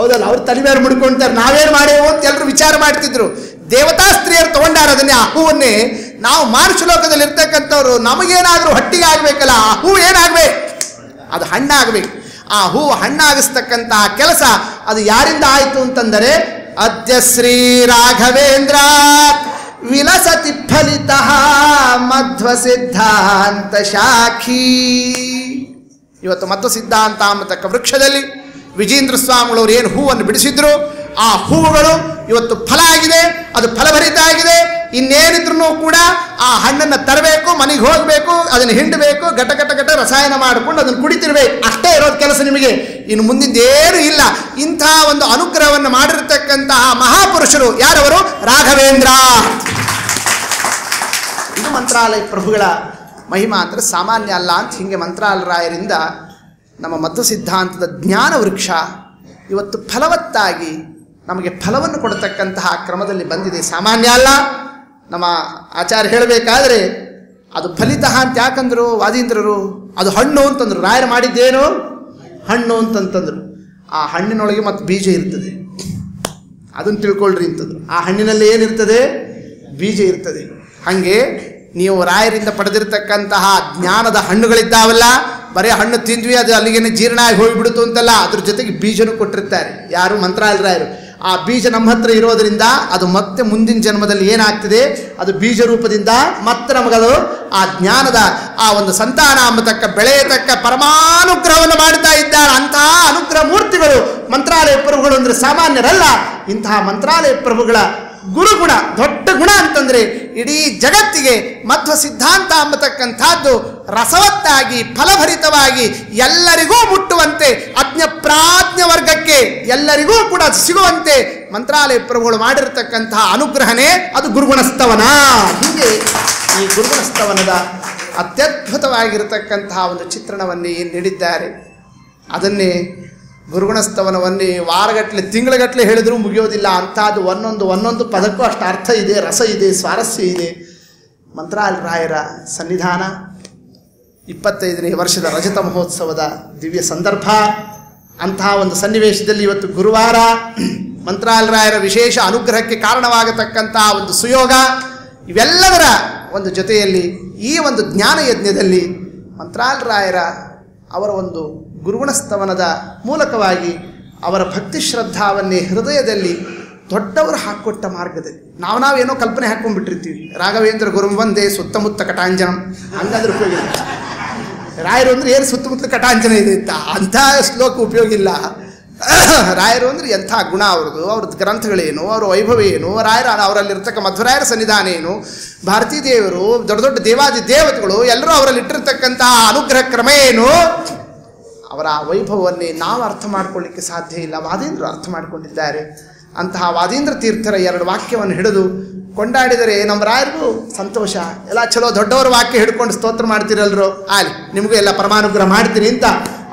ಹೌದಲ್ಲ, ಅವ್ರು ತಲೆ ಮೇಲೆ ಮುಡ್ಕೊಳ್ತಾರೆ, ನಾವೇನು ಮಾಡೇವು ಅಂತ ಎಲ್ಲರೂ ವಿಚಾರ ಮಾಡ್ತಿದ್ರು. ದೇವತಾ ಸ್ತ್ರೀಯರು ತಗೊಂಡಾರ ಅದನ್ನೇ, ಆ ಹೂವನ್ನೇ. ನಾವು ಮಾನುಷ ಲೋಕದಲ್ಲಿ ಇರ್ತಕ್ಕಂಥವ್ರು ನಮಗೇನಾದರೂ ಹೊಟ್ಟಿಗೆ ಆಗ್ಬೇಕಲ್ಲ, ಆ ಹೂ ಏನಾಗ್ಬೇಕು, ಅದು ಹಣ್ಣಾಗಬೇಕು. ಆ ಹೂ ಹಣ್ಣಾಗಿಸ್ತಕ್ಕಂಥ ಕೆಲಸ ಅದು ಯಾರಿಂದ ಆಯಿತು ಅಂತಂದರೆ, ಅದ್ಯ ಶ್ರೀ ರಾಘವೇಂದ್ರ ವಿಲಸತಿ ಫಲಿತ ಮಧ್ವ ಸಿದ್ಧಾಂತ ಶಾಖಿ. ಇವತ್ತು ಮಧ್ವ ಸಿದ್ಧಾಂತ ಅನ್ನತಕ್ಕ ವೃಕ್ಷದಲ್ಲಿ ವಿಜೇಂದ್ರ ಸ್ವಾಮಿಗಳವರು ಏನು ಹೂವನ್ನು ಬಿಡಿಸಿದ್ರು, ಆ ಹೂವುಗಳು ಇವತ್ತು ಫಲ ಆಗಿದೆ, ಅದು ಫಲಭರಿತ ಆಗಿದೆ. ಇನ್ನೇನಿದ್ರು ಕೂಡ ಆ ಹಣ್ಣನ್ನು ತರಬೇಕು, ಮನೆಗೆ ಹೋಗಬೇಕು, ಅದನ್ನು ಹಿಂಡಬೇಕು, ಘಟ ರಸಾಯನ ಮಾಡಿಕೊಂಡು ಅದನ್ನು ಕುಡಿತಿರ್ಬೇಕು, ಅಷ್ಟೇ ಇರೋದು ಕೆಲಸ ನಿಮಗೆ. ಇನ್ನು ಮುಂದಿಂದೇನು ಇಲ್ಲ. ಇಂಥ ಒಂದು ಅನುಗ್ರಹವನ್ನು ಮಾಡಿರ್ತಕ್ಕಂತಹ ಮಹಾಪುರುಷರು ಯಾರವರು? ರಾಘವೇಂದ್ರ. ಇದು ಮಂತ್ರಾಲಯ ಪ್ರಭುಗಳ ಮಹಿಮಾ ಅಂದರೆ ಸಾಮಾನ್ಯ ಅಲ್ಲ ಅಂತ ಹೀಗೆ ಮಂತ್ರಾಲಯರಿಂದ ನಮ್ಮ ಮಧ್ವ ಸಿದ್ಧಾಂತದ ಜ್ಞಾನ ವೃಕ್ಷ ಇವತ್ತು ಫಲವತ್ತಾಗಿ ನಮಗೆ ಫಲವನ್ನು ಕೊಡತಕ್ಕಂತಹ ಕ್ರಮದಲ್ಲಿ ಬಂದಿದೆ. ಸಾಮಾನ್ಯ ಅಲ್ಲ. ನಮ್ಮ ಆಚಾರ್ಯ ಹೇಳಬೇಕಾದ್ರೆ ಅದು ಫಲಿತ ಅಂತ ಯಾಕಂದ್ರು ವಾದೀಂದ್ರರು, ಅದು ಹಣ್ಣು ಅಂತಂದ್ರು. ರಾಯರು ಮಾಡಿದ್ದೇನು? ಹಣ್ಣು ಅಂತಂತಂದ್ರು. ಆ ಹಣ್ಣಿನೊಳಗೆ ಮತ್ತು ಬೀಜ ಇರ್ತದೆ, ಅದನ್ನು ತಿಳ್ಕೊಳ್ರಿ ಅಂತಂದ್ರು. ಆ ಹಣ್ಣಿನಲ್ಲಿ ಏನಿರ್ತದೆ? ಬೀಜ ಇರ್ತದೆ. ಹಾಗೆ ನೀವು ರಾಯರಿಂದ ಪಡೆದಿರ್ತಕ್ಕಂತಹ ಜ್ಞಾನದ ಹಣ್ಣುಗಳಿದ್ದಾವಲ್ಲ, ಬರೀ ಹಣ್ಣು ತಿಂದ್ವಿ ಅದು ಅಲ್ಲಿಗೇನೆ ಜೀರ್ಣ ಆಗಿ ಹೋಗಿಬಿಡುತ್ತು ಅಂತಲ್ಲ, ಅದ್ರ ಜೊತೆಗೆ ಬೀಜನೂ ಕೊಟ್ಟಿರ್ತಾರೆ. ಯಾರು? ಮಂತ್ರಾಲಯ ರಾಯರು. ಆ ಬೀಜ ನಮ್ಮ ಹತ್ರ ಇರೋದರಿಂದ ಅದು ಮತ್ತೆ ಮುಂದಿನ ಜನ್ಮದಲ್ಲಿ ಏನಾಗ್ತದೆ, ಅದು ಬೀಜ ರೂಪದಿಂದ ಮತ್ತೆ ನಮಗದು ಆ ಜ್ಞಾನದ ಆ ಒಂದು ಸಂತಾನ ಅಂಬತಕ್ಕ ಬೆಳೆಯತಕ್ಕ ಪರಮಾನುಗ್ರಹವನ್ನು ಮಾಡ್ತಾ ಇದ್ದಾರೆ. ಅಂತಹ ಅನುಗ್ರಹ ಮೂರ್ತಿಗಳು ಮಂತ್ರಾಲಯ ಪ್ರಭುಗಳು ಅಂದರೆ ಸಾಮಾನ್ಯರಲ್ಲ. ಇಂತಹ ಮಂತ್ರಾಲಯ ಪ್ರಭುಗಳ ಗುರುಗುಣ ದೊಡ್ಡ ಗುಣ ಅಂತಂದರೆ ಇಡೀ ಜಗತ್ತಿಗೆ ಮಧ್ವ ಸಿದ್ಧಾಂತ ಅಂಬತಕ್ಕಂಥದ್ದು ರಸವತ್ತಾಗಿ ಫಲಭರಿತವಾಗಿ ಎಲ್ಲರಿಗೂ ಮುಟ್ಟುವಂತೆ, ಅಜ್ಞ ಪ್ರಾಜ್ಞ ವರ್ಗಕ್ಕೆ ಎಲ್ಲರಿಗೂ ಕೂಡ ಸಿಗುವಂತೆ ಮಂತ್ರಾಲಯ ಪ್ರಭುಗಳು ಮಾಡಿರತಕ್ಕಂತಹ ಅನುಗ್ರಹನೇ ಅದು ಗುರುಗುಣಸ್ತವನ. ಹೀಗೆ ಈ ಗುರುಗುಣಸ್ತವನದ ಅತ್ಯದ್ಭುತವಾಗಿರತಕ್ಕಂತಹ ಒಂದು ಚಿತ್ರಣವನ್ನೇ ಏನು ನೀಡಿದ್ದಾರೆ, ಅದನ್ನೇ ಗುರುಗುಣಸ್ತವನವನ್ನೇ ವಾರಗಟ್ಟಲೆ ತಿಂಗಳಗಟ್ಟಲೆ ಹೇಳಿದರೂ ಮುಗಿಯೋದಿಲ್ಲ. ಅಂಥದ್ದು ಒಂದೊಂದು ಪದಕ್ಕೂ ಅಷ್ಟು ಅರ್ಥ ಇದೆ, ರಸ ಇದೆ, ಸ್ವಾರಸ್ಯ ಇದೆ. ಮಂತ್ರಾಲಯ ರಾಯರ ಸನ್ನಿಧಾನ 25ನೇ ವರ್ಷದ ರಜತ ಮಹೋತ್ಸವದ ದಿವ್ಯ ಸಂದರ್ಭ. ಅಂತಹ ಒಂದು ಸನ್ನಿವೇಶದಲ್ಲಿ ಇವತ್ತು ಗುರುವಾರ ಮಂತ್ರಾಲಯ ರಾಯರ ವಿಶೇಷ ಅನುಗ್ರಹಕ್ಕೆ ಕಾರಣವಾಗತಕ್ಕಂತಹ ಒಂದು ಸುಯೋಗ, ಇವೆಲ್ಲದರ ಒಂದು ಜೊತೆಯಲ್ಲಿ ಈ ಒಂದು ಜ್ಞಾನ ಯಜ್ಞದಲ್ಲಿ ಮಂತ್ರಾಲಯ ರಾಯರ ಅವರ ಒಂದು ಗುರುಗುಣಸ್ತವನದ ಮೂಲಕವಾಗಿ ಅವರ ಭಕ್ತಿ ಶ್ರದ್ಧಾವನ್ನೇ ಹೃದಯದಲ್ಲಿ ದೊಡ್ಡವರು ಹಾಕ್ಕೊಟ್ಟ ಮಾರ್ಗದಲ್ಲಿ ನಾವೇನೋ ಕಲ್ಪನೆ ಹಾಕ್ಕೊಂಡ್ಬಿಟ್ಟಿರ್ತೀವಿ. ರಾಘವೇಂದ್ರ ಗುರುವಂದೇ ಸುತ್ತಮುತ್ತ ಕಟಾಂಜನಂ ಹಂಗಾದ್ರೆ ಉಪಯೋಗ ಇಲ್ಲ. ರಾಯರು ಅಂದರೆ ಏನು ಸುತ್ತಮುತ್ತ ಕಟಾಂಜನ ಇದೆ ಅಂತ ಅಂಥ ಶ್ಲೋಕ ಉಪಯೋಗ ಇಲ್ಲ. ರಾಯರು ಅಂದರೆ ಎಂಥ ಗುಣ ಅವ್ರದ್ದು ಗ್ರಂಥಗಳೇನು, ಅವರ ವೈಭವ ಏನು, ರಾಯರ ಅವರಲ್ಲಿರ್ತಕ್ಕ ಮಧ್ವರಾಯರ ಸನ್ನಿಧಾನ ಏನು, ಭಾರತೀ ದೇವರು, ದೊಡ್ಡ ದೊಡ್ಡ ದೇವಾದಿ ದೇವತೆಗಳು ಎಲ್ಲರೂ ಅವರಲ್ಲಿ ಇಟ್ಟಿರ್ತಕ್ಕಂತಹ ಅನುಗ್ರಹ ಕ್ರಮ ಏನು, ಅವರ ವೈಭವವನ್ನೇ ನಾವು ಅರ್ಥ ಮಾಡ್ಕೊಳ್ಳಿಕ್ಕೆ ಸಾಧ್ಯ ಇಲ್ಲ. ವಾದೀಂದ್ರರು ಅರ್ಥ ಮಾಡಿಕೊಂಡಿದ್ದಾರೆ. ಅಂತಹ ವಾದೀಂದ್ರ ತೀರ್ಥರ 2 ವಾಕ್ಯವನ್ನು ಹಿಡಿದು ಕೊಂಡಾಡಿದರೆ ನಮ್ಮ ರಾಯರಿಗೂ ಸಂತೋಷ. ಎಲ್ಲ ಚಲೋ ದೊಡ್ಡವರ ವಾಕ್ಯ ಹಿಡ್ಕೊಂಡು ಸ್ತೋತ್ರ ಮಾಡ್ತಿರಲ್ರು, ಆಲಿ ನಿಮಗೂ ಎಲ್ಲ ಪರಮಾನುಗ್ರಹ ಮಾಡ್ತೀನಿ ಅಂತ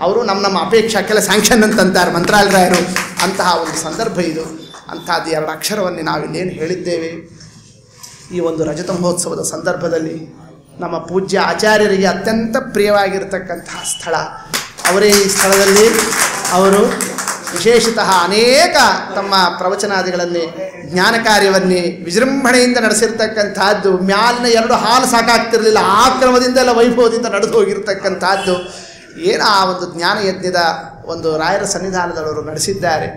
ಅವರು ನಮ್ಮ ಅಪೇಕ್ಷಾ ಕೆಲ ಸ್ಯಾಂಕ್ಷನ್ ಅಂತಂತಾರೆ ಮಂತ್ರಾಲಯ ರಾಯರು. ಅಂತಹ ಒಂದು ಸಂದರ್ಭ ಇದು. ಅಂಥದ್ದು 2 ಅಕ್ಷರವನ್ನೇ ನಾವಿಲ್ಲೇನು ಹೇಳಿದ್ದೇವೆ. ಈ ಒಂದು ರಜತ ಮಹೋತ್ಸವದ ಸಂದರ್ಭದಲ್ಲಿ ನಮ್ಮ ಪೂಜ್ಯ ಆಚಾರ್ಯರಿಗೆ ಅತ್ಯಂತ ಪ್ರಿಯವಾಗಿರತಕ್ಕಂತಹ ಸ್ಥಳ. ಅವರೇ ಈ ಸ್ಥಳದಲ್ಲಿ ಅವರು ವಿಶೇಷತಃ ಅನೇಕ ತಮ್ಮ ಪ್ರವಚನಾದಿಗಳನ್ನೇ ಜ್ಞಾನ ಕಾರ್ಯವನ್ನೇ ವಿಜೃಂಭಣೆಯಿಂದ ನಡೆಸಿರ್ತಕ್ಕಂಥದ್ದು. ಮ್ಯಾಲಿನ 2 ಹಾಲು ಸಾಕಾಗ್ತಿರಲಿಲ್ಲ, ಆ ಕ್ರಮದಿಂದೆಲ್ಲ ವೈಭವದಿಂದ ನಡೆದು ಹೋಗಿರ್ತಕ್ಕಂಥದ್ದು ಏನು ಆ ಒಂದು ಜ್ಞಾನ ಯಜ್ಞದ ಒಂದು ರಾಯರ ಸನ್ನಿಧಾನದವರು ನಡೆಸಿದ್ದಾರೆ.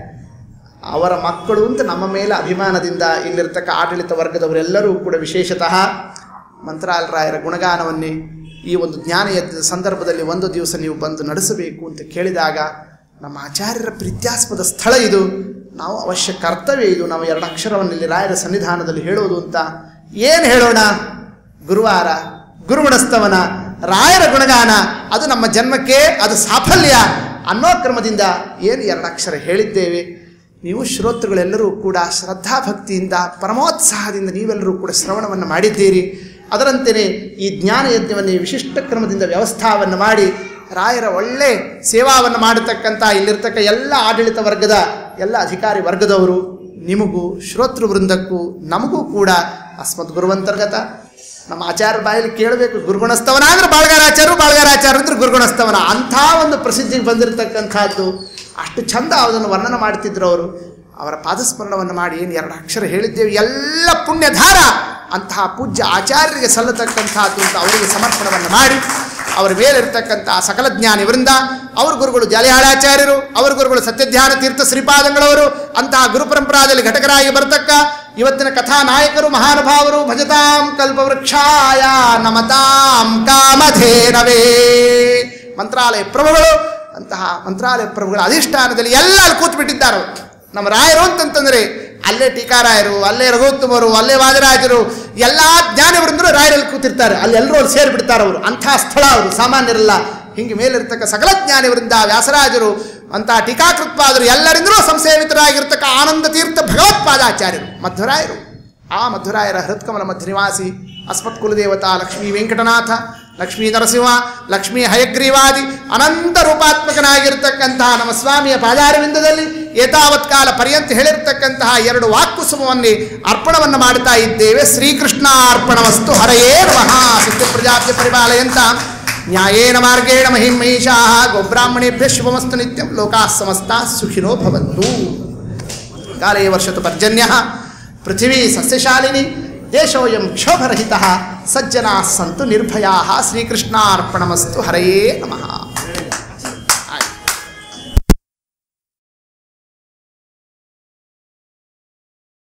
ಅವರ ಮಕ್ಕಳು ಅಂತ ನಮ್ಮ ಮೇಲೆ ಅಭಿಮಾನದಿಂದ ಇಲ್ಲಿರ್ತಕ್ಕ ಆಡಳಿತ ವರ್ಗದವರೆಲ್ಲರೂ ಕೂಡ ವಿಶೇಷತಃ ಮಂತ್ರಾಲಯ ರಾಯರ ಗುಣಗಾನವನ್ನೇ ಈ ಒಂದು ಜ್ಞಾನ ಯಜ್ಞದ ಸಂದರ್ಭದಲ್ಲಿ ಒಂದು ದಿವಸ ನೀವು ಬಂದು ನಡೆಸಬೇಕು ಅಂತ ಕೇಳಿದಾಗ ನಮ್ಮ ಆಚಾರ್ಯರ ಪ್ರೀತ್ಯಾಸ್ಪದ ಸ್ಥಳ ಇದು, ನಾವು ಅವಶ್ಯ ಕರ್ತವ್ಯ ಇದು. ನಾವು 2 ಅಕ್ಷರವನ್ನು ಇಲ್ಲಿ ರಾಯರ ಸನ್ನಿಧಾನದಲ್ಲಿ ಹೇಳೋದು ಅಂತ ಏನು ಹೇಳೋಣ? ಗುರುವಾರ ಗುರುಗುಣಸ್ತವನ ರಾಯರ ಗುಣಗಾನ, ಅದು ನಮ್ಮ ಜನ್ಮಕ್ಕೆ ಅದು ಸಾಫಲ್ಯ ಅನ್ನೋ ಕ್ರಮದಿಂದ ಏನು 2 ಅಕ್ಷರ ಹೇಳಿದ್ದೇವೆ. ನೀವು ಶ್ರೋತೃಗಳೆಲ್ಲರೂ ಕೂಡ ಶ್ರದ್ಧಾಭಕ್ತಿಯಿಂದ ಪರಮೋತ್ಸಾಹದಿಂದ ನೀವೆಲ್ಲರೂ ಕೂಡ ಶ್ರವಣವನ್ನು ಮಾಡಿದ್ದೀರಿ. ಅದರಂತೆಯೇ ಈ ಜ್ಞಾನ ಯಜ್ಞವನ್ನೇ ವಿಶಿಷ್ಟ ಕ್ರಮದಿಂದ ವ್ಯವಸ್ಥಾವನ್ನು ಮಾಡಿ ರಾಯರ ಒಳ್ಳೆ ಸೇವಾವನ್ನು ಮಾಡತಕ್ಕಂಥ ಇಲ್ಲಿರ್ತಕ್ಕ ಎಲ್ಲ ಆಡಳಿತ ವರ್ಗದ ಎಲ್ಲ ಅಧಿಕಾರಿ ವರ್ಗದವರು ನಿಮಗೂ ಶ್ರೋತೃ ವೃಂದಕ್ಕೂ ನಮಗೂ ಕೂಡ ಅಸ್ಮತ್ ಗುರುವಂತರ್ಗತ ನಮ್ಮ ಆಚಾರ್ಯ ಬಾಯಲ್ಲಿ ಕೇಳಬೇಕು. ಗುರುಗುಣಸ್ತವನ ಅಂದರೆ ಬಾಳ್ಗಾರಾಚಾರ್ಯರು, ಬಾಳ್ಗಾರಾಚಾರ್ಯ ಅಂದರೆ ಗುರುಗುಣಸ್ತವನ. ಅಂಥ ಒಂದು ಪ್ರಸಿದ್ಧಿಗೆ ಬಂದಿರತಕ್ಕಂಥದ್ದು ಅಷ್ಟು ಚಂದ ಅದನ್ನು ವರ್ಣನೆ ಮಾಡ್ತಿದ್ರು ಅವರು. ಅವರ ಪಾದಸ್ಮರಣವನ್ನು ಮಾಡಿ ಏನು 2 ಅಕ್ಷರ ಹೇಳಿದ್ದೇವೆ, ಎಲ್ಲ ಪುಣ್ಯಧಾರ ಅಂತಹ ಪೂಜ್ಯ ಆಚಾರ್ಯರಿಗೆ ಸಲ್ಲತಕ್ಕಂಥದ್ದು ಅಂತ ಅವರಿಗೆ ಸಮರ್ಪಣವನ್ನು ಮಾಡಿ, ಅವರ ಮೇಲಿರ್ತಕ್ಕಂಥ ಸಕಲ ಜ್ಞಾನಿ ವೃಂದ, ಅವ್ರ ಗುರುಗಳು ಜಾಲಿಹಾಳಾಚಾರ್ಯರು, ಅವರ ಗುರುಗಳು ಸತ್ಯಧ್ಯಾನ ತೀರ್ಥ ಶ್ರೀಪಾದಂಗಳವರು, ಅಂತಹ ಗುರುಪರಂಪರಾದಲ್ಲಿ ಘಟಕರಾಗಿ ಬರತಕ್ಕ ಇವತ್ತಿನ ಕಥಾನಾಯಕರು ಮಹಾನುಭಾವರು. ಭಜತಾಂ ಕಲ್ಪವೃಕ್ಷಾಯ ನಮತಾಂ ಕಾಮಧೇನವೇ ಮಂತ್ರಾಲಯ ಪ್ರಭುಗಳು. ಅಂತಹ ಮಂತ್ರಾಲಯ ಪ್ರಭುಗಳ ಅಧಿಷ್ಠಾನದಲ್ಲಿ ಎಲ್ಲ ಕೂತ್ಬಿಟ್ಟಿದ್ದಾರೆ. ನಮ್ಮ ರಾಯರು ಅಂತಂತಂದರೆ ಅಲ್ಲೇ ಟೀಕಾರಾಯರು, ಅಲ್ಲೇ ರಘುತ್ತಮರು, ಅಲ್ಲೇ ವಾದರಾಜರು, ಎಲ್ಲ ಜ್ಞಾನವೃಂದರು ರಾಯರಲ್ಲಿ ಕೂತಿರ್ತಾರೆ. ಅಲ್ಲಿ ಎಲ್ಲರೂ ಅಲ್ಲಿ ಸೇರಿಬಿಡ್ತಾರೆ ಅವರು. ಅಂಥ ಸ್ಥಳ ಅವರು, ಸಾಮಾನ್ಯರಲ್ಲ. ಹಿಂಗೆ ಮೇಲಿರ್ತಕ್ಕ ಸಕಲ ಜ್ಞಾನವೃಂದ, ವ್ಯಾಸರಾಜರು, ಅಂತಹ ಟೀಕಾಕೃತ್ಪಾದರು, ಎಲ್ಲರಿಂದಲೂ ಸಂಸೇವಿತರಾಗಿರ್ತಕ್ಕ ಆನಂದ ತೀರ್ಥ ಭಗವತ್ಪಾದಾಚಾರ್ಯರು ಮಧ್ವರಾಯರು. ಆ ಮಧ್ವರಾಯರ ಹೃತ್ಕಮಲ ಮಧ್ಯ ನಿವಾಸಿ ಅಸ್ಮತ್ ಕುಲದೇವತಾ ಲಕ್ಷ್ಮೀ ವೆಂಕಟನಾಥ, ಲಕ್ಷ್ಮೀ ನರಸಿಂಹ, ಲಕ್ಷ್ಮೀ ಹಯಗ್ರೀವಾದಿ ಅನಂತ ರೂಪಾತ್ಮಕನಾಗಿರ್ತಕ್ಕಂತಹ ನಮ್ಮ ಸ್ವಾಮಿಯ ಪಾದಾರವಿಂದದಲ್ಲಿ ಏತಾವತ್ ಕಾಲ ಪರ್ಯಂತ ಹೇಳಿರ್ತಕ್ಕಂತಹ 2 ವಾಕ್ಕುಸುಮವನ್ನೇ ಅರ್ಪಣವನ್ನು ಮಾಡ್ತಾ ಇದ್ದೇವೆ. ಶ್ರೀಕೃಷ್ಣಾರ್ಪಣವಸ್ತು. ಹರಯೇ ನಮಃ. ಸತ್ಯ ಪ್ರಜಾಪ್ಯ ಪರಿಪಾಲಯಂತ ನ್ಯಾಯೇನ ಮಾರ್ಗೇಣ ಮಹಿಂ ಮಹಿಷಾಃ ಗೋಬ್ರಾಹ್ಮಣೇಭ್ಯ ಶುಭಮಸ್ತು ನಿತ್ಯಂ. ಲೋಕಾಃ ಸಮಸ್ತಾಃ ಸುಖಿನೋ ಭವಂತು. ಕಾಲೇ ವರ್ಷತು ಪರ್ಜನ್ಯಃ ಪೃಥಿವೀ ಸಸ್ಯಶಾಲಿನಿ ದೇಶೋಯಂ ಕ್ಷೋಭರಹಿತಃ ಸಜ್ಜನಾಃ ಸಂತು ನಿರ್ಭಯಾಃ. ಶ್ರೀಕೃಷ್ಣಾರ್ಪಣಮಸ್ತು. ಹರಯೇ ನಮಃ.